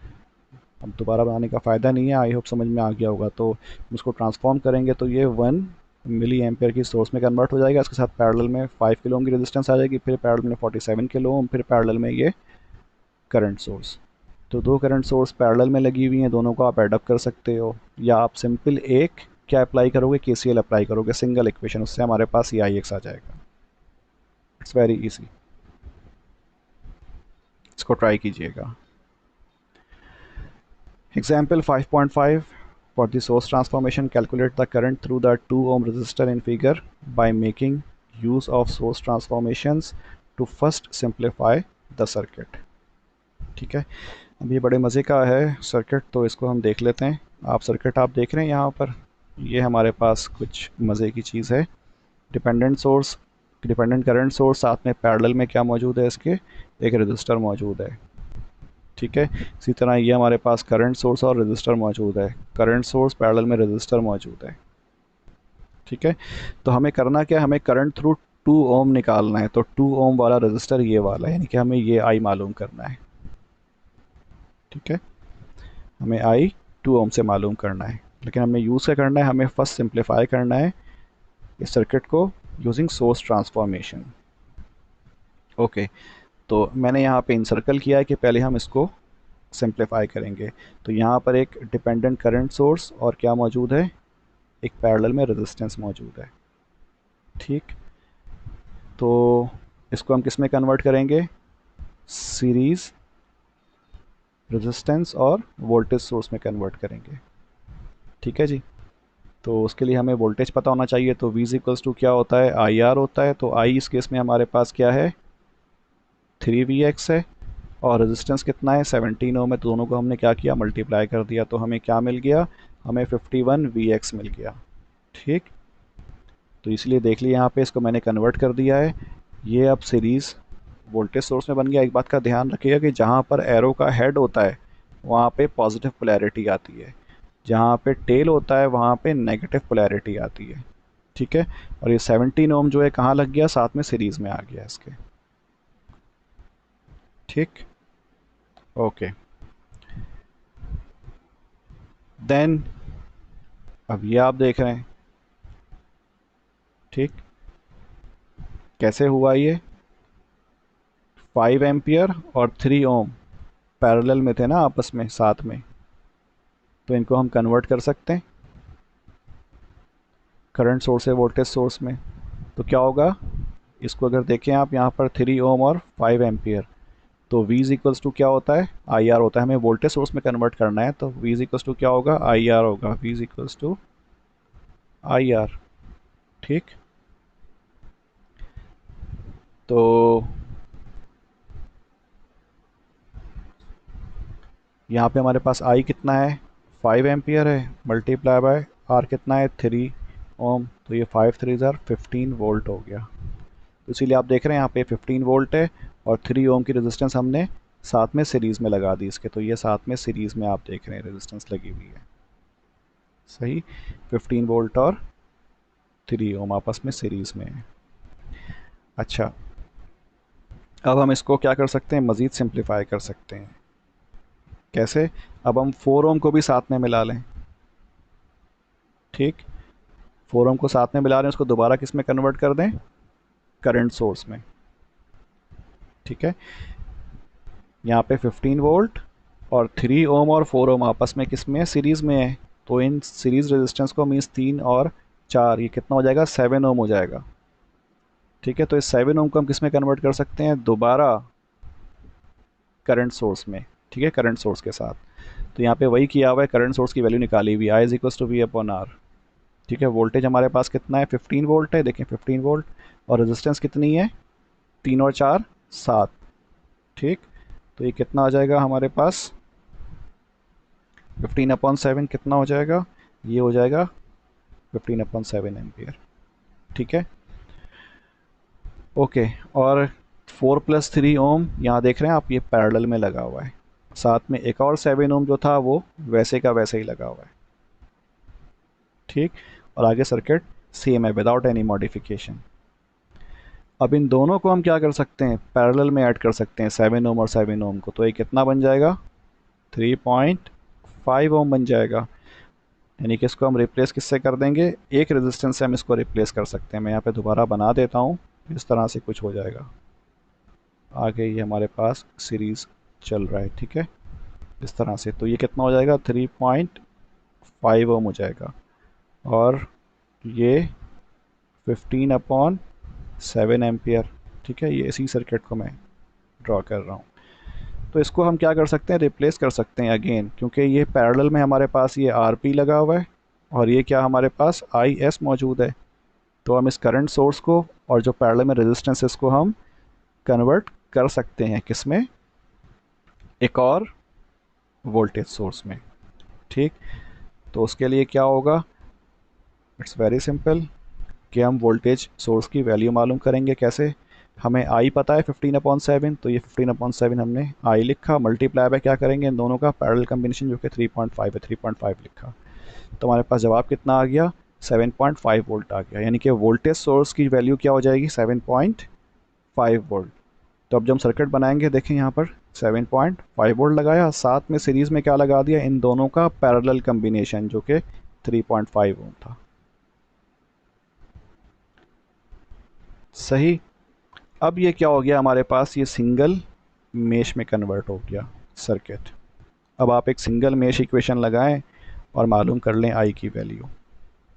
A: अब दोबारा बनाने का फ़ायदा नहीं है, आई होप समझ में आ गया होगा। तो उसको ट्रांसफॉर्म करेंगे तो ये 1 मिली एम्पेयर की सोर्स में कन्वर्ट हो जाएगा, इसके साथ पैरेलल में 5 किलो ओम की रेजिस्टेंस आ जाएगी, फिर पैरेलल में 47 किलो ओम, फिर पैरेलल में ये करंट सोर्स। तो दो करंट सोर्स पैरेलल में लगी हुई हैं, दोनों को आप एडअप कर सकते हो, या आप सिंपल एक क्या अप्लाई करोगे, KCL अप्लाई करोगे, सिंगल इक्वेशन, उससे हमारे पास ये Ix आ जाएगा। इट्स वेरी इजी, इसको ट्राई कीजिएगा। Example 5.5, for the source transformation calculate the current through the 2 ohm resistor in figure by making use of source transformations to first simplify the circuit। ठीक है, अब ये बड़े मज़े का है सर्किट, तो इसको हम देख लेते हैं। आप सर्किट आप देख रहे हैं यहाँ पर, ये हमारे पास कुछ मज़े की चीज़ है। Dependent source, dependent current source, साथ में पैरेलल में क्या मौजूद है, इसके एक रजिस्टर मौजूद है, ठीक है। इसी तरह ये हमारे पास करंट सोर्स और रजिस्टर मौजूद है, करंट सोर्स पैरेलल में रजिस्टर मौजूद है, ठीक है। तो हमें करना क्या है, हमें करंट थ्रू 2 ओम निकालना है। तो 2 ओम वाला रजिस्टर ये वाला है, यानी कि हमें ये आई मालूम करना है, ठीक है। हमें आई 2 ओम से मालूम करना है, लेकिन हमें यूज़ क्या करना है, हमें फर्स्ट सिंप्लीफाई करना है इस सर्किट को यूजिंग सोर्स ट्रांसफॉर्मेशन। ओके, तो मैंने यहाँ पे इंसर्कल किया है कि पहले हम इसको सिंप्लीफाई करेंगे। तो यहाँ पर एक डिपेंडेंट करंट सोर्स और क्या मौजूद है, एक पैरेलल में रेजिस्टेंस मौजूद है, ठीक। तो इसको हम किस में कन्वर्ट करेंगे, सीरीज़ रेजिस्टेंस और वोल्टेज सोर्स में कन्वर्ट करेंगे, ठीक है जी। तो उसके लिए हमें वोल्टेज पता होना चाहिए। तो V इक्वल्स टू क्या होता है, IR होता है। तो I इस केस में हमारे पास क्या है, 3Vx है, और रेजिस्टेंस कितना है, 17 ओम है। तो दोनों को हमने क्या किया, मल्टीप्लाई कर दिया, तो हमें क्या मिल गया, हमें 51 Vx मिल गया, ठीक। तो इसलिए देख लिया यहाँ पे, इसको मैंने कन्वर्ट कर दिया है, ये अब सीरीज़ वोल्टेज सोर्स में बन गया। एक बात का ध्यान रखिएगा कि जहाँ पर एरो का हेड होता है वहाँ पे पॉजिटिव पोलैरिटी आती है, जहाँ पे टेल होता है वहाँ पे नेगेटिव पोलैरिटी आती है, ठीक है। और ये 17 ओम जो है कहाँ लग गया, साथ में सीरीज़ में आ गया इसके, ठीक। ओके, देन अब ये आप देख रहे हैं, ठीक, कैसे हुआ ये, 5 एम्पियर और 3 ओम पैरेलल में थे ना आपस में साथ में, तो इनको हम कन्वर्ट कर सकते हैं करंट सोर्स से वोल्टेज सोर्स में। तो क्या होगा, इसको अगर देखें आप यहाँ पर 3 ओम और 5 एम्पियर, तो V इज इक्वल्स टू क्या होता है, आई आर होता है, हमें वोल्टेज सोर्स में कन्वर्ट करना है, तो V इज इक्वल्स टू क्या होगा, आई आर होगा, V is equals to I R. ठीक, तो यहाँ पे हमारे पास I कितना है, 5 एम्पियर है, मल्टीप्लाई बाय R कितना है, 3 ओम, तो ये 5 3 ज़ार 15 वोल्ट हो गया। तो इसीलिए आप देख रहे हैं यहाँ पे 15 वोल्ट है और 3 ओम की रेजिस्टेंस हमने साथ में सीरीज़ में लगा दी इसके, तो ये साथ में सीरीज़ में आप देख रहे हैं रेजिस्टेंस लगी हुई है। सही, 15 वोल्ट और 3 ओम आपस में सीरीज़ में है। अच्छा, अब हम इसको क्या कर सकते हैं, मज़ीद सिंप्लीफाई कर सकते हैं। कैसे, अब हम 4 ओम को भी साथ में मिला लें। ठीक, 4 ओम को साथ में मिला रहे हैं, उसको दोबारा किस में कन्वर्ट कर दें, करंट सोर्स में। ठीक है, यहाँ पे 15 वोल्ट और 3 ओम और 4 ओम आपस में किस में है, सीरीज़ में है, तो इन सीरीज़ रेजिस्टेंस को मीन्स 3 और 4, ये कितना हो जाएगा, 7 ओम हो जाएगा। ठीक है, तो इस 7 ओम को हम किस में कन्वर्ट कर सकते हैं, दोबारा करंट सोर्स में। ठीक है, करंट सोर्स के साथ, तो यहाँ पे वही किया हुआ है, करंट सोर्स की वैल्यू निकाली हुई, I is equals to V upon R. ठीक है, वोल्टेज हमारे पास कितना है, 15 वोल्ट है, देखें 15 वोल्ट, और रेजिस्टेंस कितनी है, 3 और 4 7। ठीक, तो ये कितना आ जाएगा हमारे पास, 15/7 कितना हो जाएगा, ये हो जाएगा 15/7 एम्पियर। ठीक है, ओके, और 4+3 ओम यहाँ देख रहे हैं आप, ये पैरेलल में लगा हुआ है, साथ में एक और 7 ओम जो था वो वैसे का वैसे ही लगा हुआ है। ठीक, और आगे सर्किट सेम है विदाउट एनी मॉडिफिकेशन। अब इन दोनों को हम क्या कर सकते हैं, पैरेलल में ऐड कर सकते हैं, 7 ओम और 7 ओम को, तो ये कितना बन जाएगा, 3.5 ओम बन जाएगा। यानी कि इसको हम रिप्लेस किससे कर देंगे, एक रेजिस्टेंस से हम इसको रिप्लेस कर सकते हैं। मैं यहाँ पे दोबारा बना देता हूँ, इस तरह से कुछ हो जाएगा। आगे ये हमारे पास सीरीज़ चल रहा है। ठीक है, इस तरह से, तो ये कितना हो जाएगा, 3.5 ओम हो जाएगा, और ये 15/7 एम्पियर। ठीक है, ये इसी सर्किट को मैं ड्रॉ कर रहा हूँ। तो इसको हम क्या कर सकते हैं, रिप्लेस कर सकते हैं अगेन, क्योंकि ये पैरेलल में हमारे पास ये आर पी लगा हुआ है और ये क्या हमारे पास आई एस मौजूद है। तो हम इस करंट सोर्स को और जो पैरेलल में रेजिस्टेंस है इसको हम कन्वर्ट कर सकते हैं किस में, एक और वोल्टेज सोर्स में। ठीक, तो उसके लिए क्या होगा, इट्स वेरी सिंपल, कि हम वोल्टेज सोर्स की वैल्यू मालूम करेंगे। कैसे, हमें आई पता है 15/7, तो ये 15/7 हमने आई लिखा, मल्टीप्लाई बाय क्या करेंगे, इन दोनों का पैरेलल कम्बिनेशन जो कि 3.5 है, 3.5 लिखा, तो हमारे पास जवाब कितना आ गया, 7.5 वोल्ट आ गया। यानी कि वोल्टेज सोर्स की वैल्यू क्या हो जाएगी, 7.5 वोल्ट। तो अब जब हम सर्किट बनाएंगे, देखें यहाँ पर 7.5 वोल्ट लगाया, साथ में सीरीज़ में क्या लगा दिया, इन दोनों का पैरेलल कम्बिनेशन जो कि 3.5 ओम था। सही, अब ये क्या हो गया हमारे पास, ये सिंगल मेश में कन्वर्ट हो गया सर्किट। अब आप एक सिंगल मेश इक्वेशन लगाएं और मालूम कर लें आई की वैल्यू।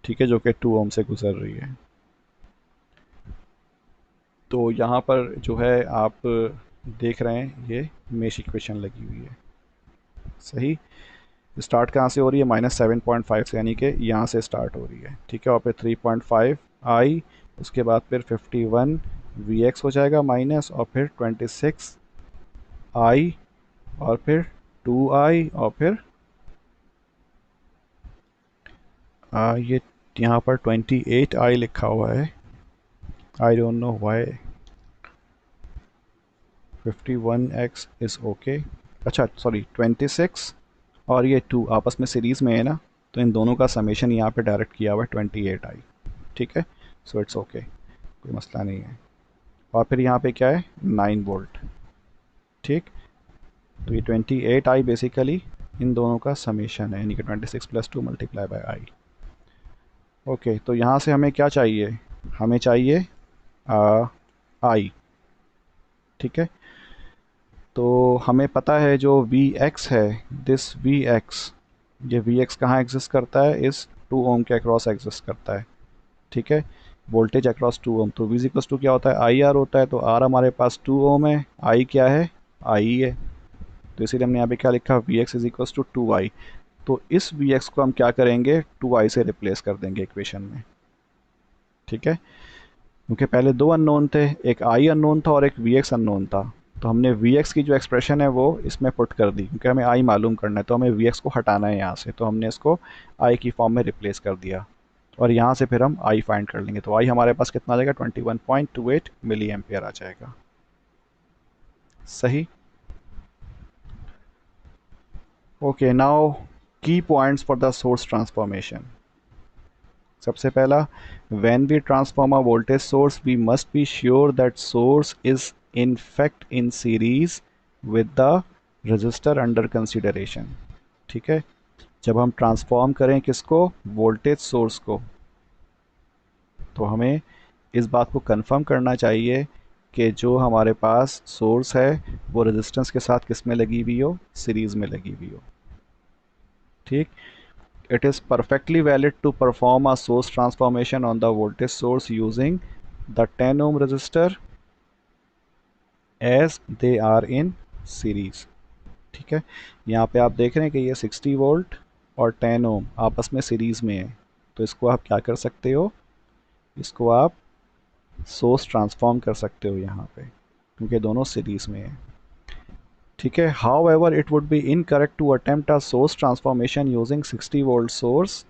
A: ठीक है, जो कि 2 ओम से गुजर रही है। तो यहाँ पर जो है आप देख रहे हैं ये मेश इक्वेशन लगी हुई है। सही, स्टार्ट कहाँ से हो रही है, -7.5 से, यानी कि यहाँ से स्टार्ट हो रही है। ठीक है, और फिर 3.5 आई, उसके बाद फिर 51 वी एक्स हो जाएगा माइनस, और फिर 26 आई, और फिर 2 आई, और फिर ये यहाँ पर 28 आई लिखा हुआ है, I don't know why. 51x is okay, अच्छा सॉरी 26 और ये 2 आपस में सीरीज़ में है ना, तो इन दोनों का समेशन यहाँ पे डायरेक्ट किया हुआ है 28 आई। ठीक है, सो इट्स ओके, कोई मसला नहीं है। और फिर यहाँ पे क्या है, 9 वोल्ट। ठीक, तो ये 28 आई बेसिकली इन दोनों का समेशन है, यानी कि 26 + 2 मल्टीप्लाई बाय आई। ओके, तो यहाँ से हमें क्या चाहिए, हमें चाहिए आई। ठीक है, तो हमें पता है जो वी एक्स है, दिस वी एक्स, ये वी एक्स कहाँ एग्जिस्ट करता है, इस 2 ओम के अक्रॉस एग्जिस्ट करता है। ठीक है, वोल्टेज अक्रॉस 2 ओम, तो वी इक्वल्स टू क्या होता है, आई आर होता है, तो आर हमारे पास 2 ओम है, आई क्या है आई है, तो इसीलिए हमने यहाँ पे क्या लिखा, V X is equals to 2i। तो इस वी एक्स को हम क्या करेंगे, 2i से रिप्लेस कर देंगे इक्वेशन में, ठीक है। क्योंकि पहले दो अननोन थे, एक आई अननोन था और एक वी एक्स अननोन था, तो हमने वी एक्स की जो एक्सप्रेशन है वो इसमें पुट कर दी, क्योंकि हमें आई मालूम करना है, तो हमें वी एक्स को हटाना है यहाँ से, तो हमने इसको आई की फॉर्म में रिप्लेस कर दिया, और यहाँ से फिर हम आई फाइंड कर लेंगे। तो आई हमारे पास कितना आ जाएगा, 21.28 मिली एम्पियर आ जाएगा। सही। Okay, now key points for the source transformation. सबसे पहला, when we transform a voltage source we must be sure that source is in fact in series with the resistor under consideration, ठीक है। जब हम ट्रांसफॉर्म करें किसको, वोल्टेज सोर्स को, तो हमें इस बात को कंफर्म करना चाहिए कि जो हमारे पास सोर्स है वो रेजिस्टेंस के साथ किस में लगी हुई हो, सीरीज में लगी हुई हो, ठीक। It is perfectly valid to perform a source transformation on the voltage source using the 10 ohm resistor as they are in series, ठीक है। यहाँ पे आप देख रहे हैं कि ये 60 वोल्ट और 10 ओम आपस में सीरीज़ में है, तो इसको आप क्या कर सकते हो, इसको आप सोर्स ट्रांसफॉर्म कर सकते हो यहाँ पे, क्योंकि दोनों सीरीज़ में है, ठीक है। However it would be incorrect to attempt a source transformation using 60 volt source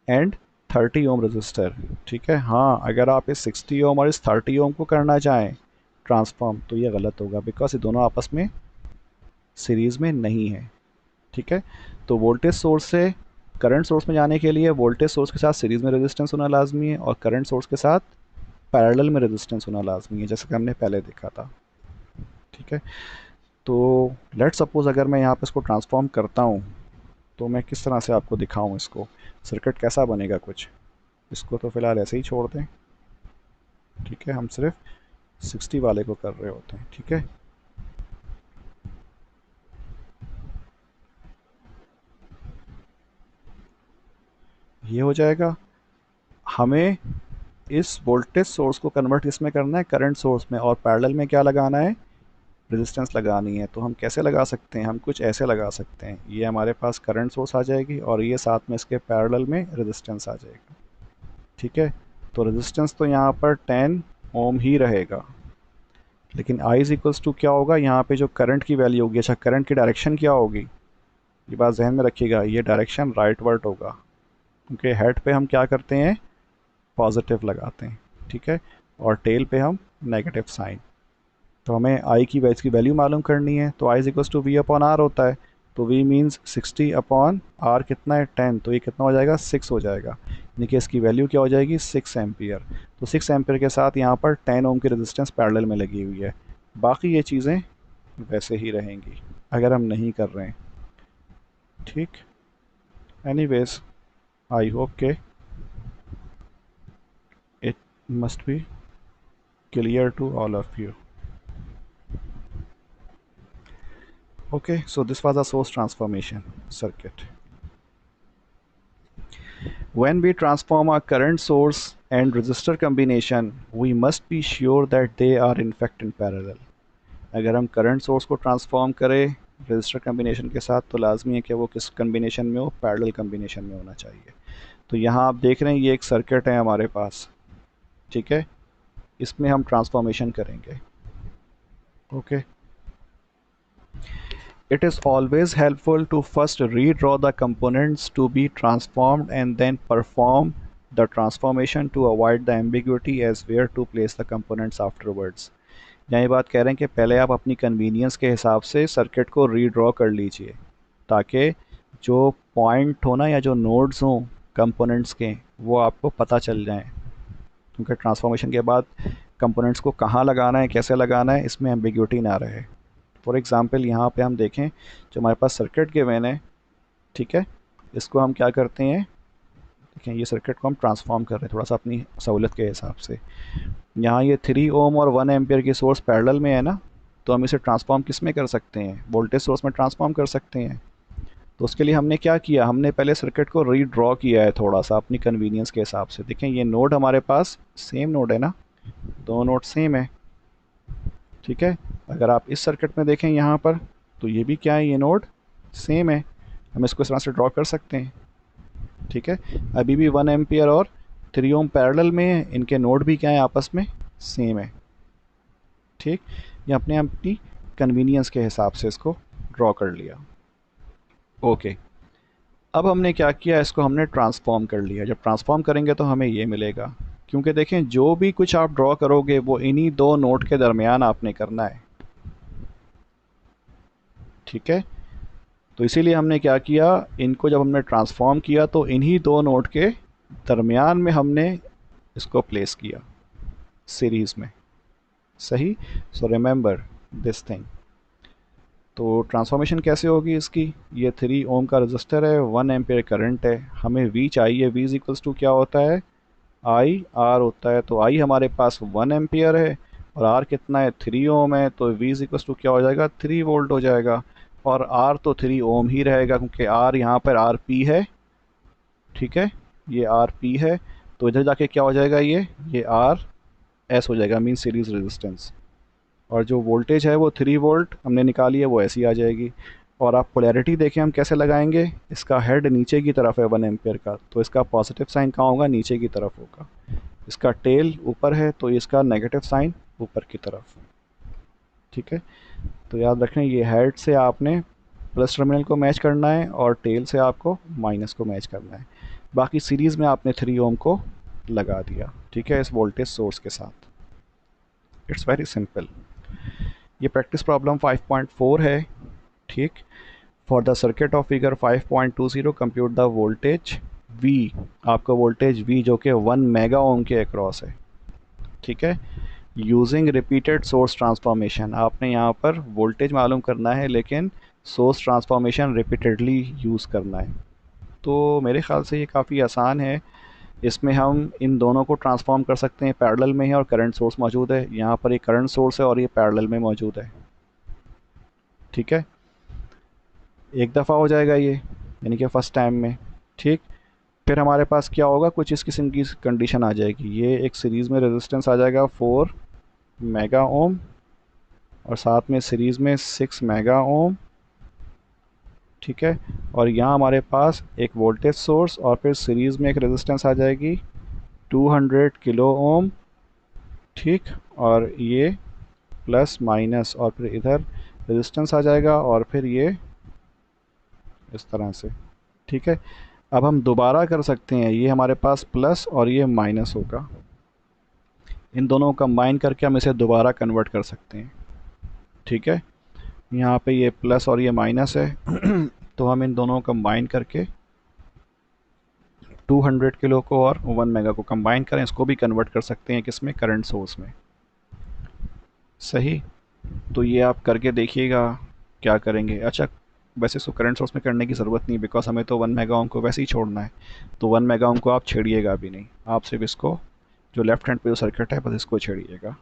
A: and 30 ohm resistor, ठीक है। हाँ, अगर आप इस 60 ओम और इस 30 ओम को करना चाहें ट्रांसफॉर्म, तो ये गलत होगा, बिकॉज ये दोनों आपस में सीरीज़ में नहीं है, ठीक है। तो वोल्टेज सोर्स से करंट सोर्स में जाने के लिए वोल्टेज सोर्स के साथ सीरीज़ में रेजिस्टेंस होना लाजमी है, और करंट सोर्स के साथ पैरेलल में रेजिस्टेंस होना लाजमी है, जैसे कि हमने पहले देखा था, ठीक है। तो लेट सपोज अगर मैं यहाँ पे इसको ट्रांसफॉर्म करता हूँ, तो मैं किस तरह से आपको दिखाऊँ, इसको सर्किट कैसा बनेगा कुछ। इसको तो फ़िलहाल ऐसे ही छोड़ दें, ठीक है, हम सिर्फ 60 वाले को कर रहे होते हैं, ठीक है। ये हो जाएगा। हमें इस वोल्टेज सोर्स को कन्वर्ट इसमें करना है, करंट सोर्स में, और पैरेलल में क्या लगाना है, रेजिस्टेंस लगानी है। तो हम कैसे लगा सकते हैं, हम कुछ ऐसे लगा सकते हैं, ये हमारे पास करंट सोर्स आ जाएगी और ये साथ में इसके पैरेलल में रेजिस्टेंस आ जाएगा, ठीक है। तो रेजिस्टेंस तो यहाँ पर 10 ओम ही रहेगा, लेकिन आई इज इक्वल्स टू क्या होगा, यहाँ पे जो करंट की वैल्यू होगी, अच्छा करंट की डायरेक्शन क्या होगी, ये बात जहन में रखिएगा, ये डायरेक्शन राइट वर्ड होगा, क्योंकि हेड पे हम क्या करते हैं, पॉजिटिव लगाते हैं, ठीक है, और टेल पे हम नेगेटिव साइन। तो हमें आई की वैल्यू मालूम करनी है, तो I is equals to V upon R होता है, तो वी मीन्स 60 अपॉन आर कितना है, 10, तो ये कितना हो जाएगा, 6 हो जाएगा, यानी कि इसकी वैल्यू क्या हो जाएगी, 6 एम्पियर। तो 6 एम्पियर के साथ यहाँ पर 10 ओम की रेजिस्टेंस पैरेलल में लगी हुई है, बाकी ये चीज़ें वैसे ही रहेंगी अगर हम नहीं कर रहे हैं, ठीक। एनीवेज, आई होप के it must be clear to all of you. Okay, so this was a source transformation circuit. When we transform a current source and resistor combination, we must be sure that they are in fact in parallel. अगर हम करंट सोर्स को ट्रांसफॉर्म करें रजिस्टर कम्बिनेशन के साथ, तो लाजमी है कि वो किस कम्बिनेशन में हो, पैरेलल कम्बिनेशन में होना चाहिए। तो यहाँ आप देख रहे हैं ये एक सर्किट है हमारे पास, ठीक है, इसमें हम ट्रांसफॉर्मेशन करेंगे, okay. It is always helpful to first redraw the components to be transformed and then perform the transformation to avoid the ambiguity as where to place the components afterwards. यहाँ ये बात कह रहे हैं कि पहले आप अपनी कन्वीनियंस के हिसाब से सर्किट को रीड्रॉ कर लीजिए, ताकि जो पॉइंट हो ना, या जो नोड्स हों कंपोनेंट्स के, वो आपको पता चल जाएं, क्योंकि ट्रांसफॉर्मेशन के बाद कंपोनेंट्स को कहाँ लगाना है, कैसे लगाना है, इसमें एम्बिग्यूटी ना रहे। फॉर एग्ज़ाम्पल यहाँ पे हम देखें, जो हमारे पास सर्किट गिवन है, ठीक है, इसको हम क्या करते हैं, देखें ये सर्किट को हम ट्रांसफॉर्म कर रहे हैं थोड़ा सा अपनी सहूलत के हिसाब से। यहाँ ये 3 ओम और 1 एम्पियर की सोर्स पैरेलल में है ना, तो हम इसे ट्रांसफॉर्म किस में कर सकते हैं, वोल्टेज सोर्स में ट्रांसफॉर्म कर सकते हैं। तो उसके लिए हमने क्या किया, हमने पहले सर्किट को रीड्रॉ किया है थोड़ा सा अपनी कन्वीनियंस के हिसाब से। देखें ये नोड हमारे पास सेम नोड है ना, दो नोड सेम है, ठीक है। अगर आप इस सर्किट में देखें यहाँ पर, तो ये भी क्या है, ये नोड सेम है, हम इसको इस तरह से ड्रॉ कर सकते हैं। ठीक है, अभी भी 1 एम्पियर और 3 ओम पैरेलल में है, इनके नोड भी क्या है, आपस में सेम है। ठीक, ये अपने अपनी कन्वीनियंस के हिसाब से इसको ड्रॉ कर लिया। ओके, अब हमने क्या किया, इसको हमने ट्रांसफॉर्म कर लिया। जब ट्रांसफॉर्म करेंगे तो हमें ये मिलेगा, क्योंकि देखें जो भी कुछ आप ड्रॉ करोगे वो इन्हीं दो नोड के दरमियान आपने करना है। ठीक है, तो इसीलिए हमने क्या किया, इनको जब हमने ट्रांसफॉर्म किया तो इन्हीं दो नोड के दरमियान में हमने इसको प्लेस किया सीरीज़ में। सही, सो रिमेंबर दिस थिंग। तो ट्रांसफॉर्मेशन कैसे होगी इसकी, ये 3 ओम का रजिस्टर है, 1 एम्पियर करंट है, हमें वी चाहिए। वी इज इक्वल्स टू क्या होता है, आई आर होता है। तो आई हमारे पास 1 एम्पियर है और आर कितना है, 3 ओम है, तो वी इज इक्वल्स टू क्या हो जाएगा, 3 वोल्ट हो जाएगा। और आर तो 3 ओम ही रहेगा, क्योंकि आर यहाँ पर आर पी है। ठीक है, ये आर पी है, तो इधर जाके क्या हो जाएगा, ये आर एस हो जाएगा, मीन सीरीज रेजिस्टेंस। और जो वोल्टेज है वो 3 वोल्ट हमने निकाली है, वो ऐसी आ जाएगी। और आप पोलैरिटी देखें हम कैसे लगाएंगे, इसका हेड नीचे की तरफ है 1 एम्पियर का, तो इसका पॉजिटिव साइन कहाँ होगा, नीचे की तरफ होगा। इसका टेल ऊपर है, तो इसका नेगेटिव साइन ऊपर की तरफ। ठीक है, तो याद रखें ये हेड से आपने प्लस टर्मिनल को मैच करना है और टेल से आपको माइनस को मैच करना है। बाकी सीरीज़ में आपने 3 ओम को लगा दिया। ठीक है, इस वोल्टेज सोर्स के साथ। It's very simple. ये प्रैक्टिस प्रॉब्लम 5.4 है। ठीक, for the circuit of figure 5.20 compute the voltage V, आपका वोल्टेज V जो कि 1 मेगा ओम के अक्रॉस है। ठीक है, यूजिंग रिपीटेड सोर्स ट्रांसफॉर्मेशन, आपने यहाँ पर वोल्टेज मालूम करना है लेकिन सोर्स ट्रांसफॉर्मेशन रिपीटेडली यूज़ करना है। तो मेरे ख्याल से ये काफ़ी आसान है। इसमें हम इन दोनों को ट्रांसफॉर्म कर सकते हैं, पैरेलल में है और करंट सोर्स मौजूद है। यहाँ पर एक करंट सोर्स है और ये पैरेलल में मौजूद है। ठीक है, एक दफ़ा हो जाएगा ये, यानी कि फ़र्स्ट टाइम में। ठीक, फिर हमारे पास क्या होगा, कुछ इस किस्म की कंडीशन आ जाएगी। ये एक सीरीज़ में रेजिस्टेंस आ जाएगा 4 मेगा ओम और साथ में सीरीज़ में 6 मेगा ओम। ठीक है, और यहाँ हमारे पास एक वोल्टेज सोर्स और फिर सीरीज़ में एक रेजिस्टेंस आ जाएगी 200 किलो ओम। ठीक, और ये प्लस माइनस और फिर इधर रेजिस्टेंस आ जाएगा और फिर ये इस तरह से। ठीक है, अब हम दोबारा कर सकते हैं, ये हमारे पास प्लस और ये माइनस होगा, इन दोनों को कंबाइन करके हम इसे दोबारा कन्वर्ट कर सकते हैं। ठीक है, यहाँ पे ये प्लस और ये माइनस है तो हम इन दोनों को कंबाइन करके 200 किलो को और 1 मेगा को कंबाइन करें, इसको भी कन्वर्ट कर सकते हैं किसमें, करंट सोर्स में। सही, तो ये आप करके देखिएगा क्या करेंगे। अच्छा, वैसे इसको करंट सोर्स में करने की ज़रूरत नहीं, बिकॉज हमें तो 1 मेगा ओम को वैसे ही छोड़ना है, तो 1 मेगा ओम को आप छेड़िएगा भी नहीं, आप सिर्फ इसको जो लेफ्ट हैंड पे जो सर्किट है बस इसको छेड़िएगा।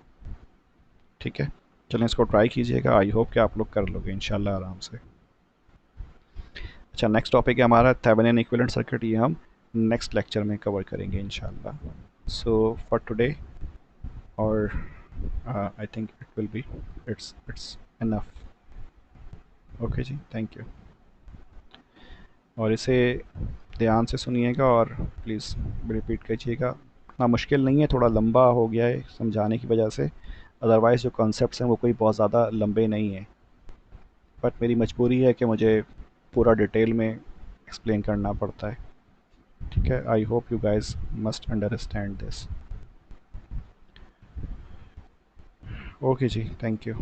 A: ठीक है, चलें इसको ट्राई कीजिएगा, आई होप कि आप लोग कर लोगे इंशाल्लाह आराम से। अच्छा, नेक्स्ट टॉपिक है हमारा थेवेनिन इक्विवेलेंट सर्किट, ये हम नेक्स्ट लेक्चर में कवर करेंगे इंशाल्लाह। सो फॉर टुडे, और I think it will be it's enough. Okay जी, थैंक यू। और इसे ध्यान से सुनिएगा और प्लीज़ रिपीट कीजिएगा। इतना मुश्किल नहीं है, थोड़ा लंबा हो गया है समझाने की वजह से, अदरवाइज़ जो कॉन्सेप्ट्स हैं वो कोई बहुत ज़्यादा लंबे नहीं हैं, बट मेरी मजबूरी है कि मुझे पूरा डिटेल में एक्सप्लेन करना पड़ता है। ठीक है, I hope you guys must understand this. Okay जी, थैंक यू।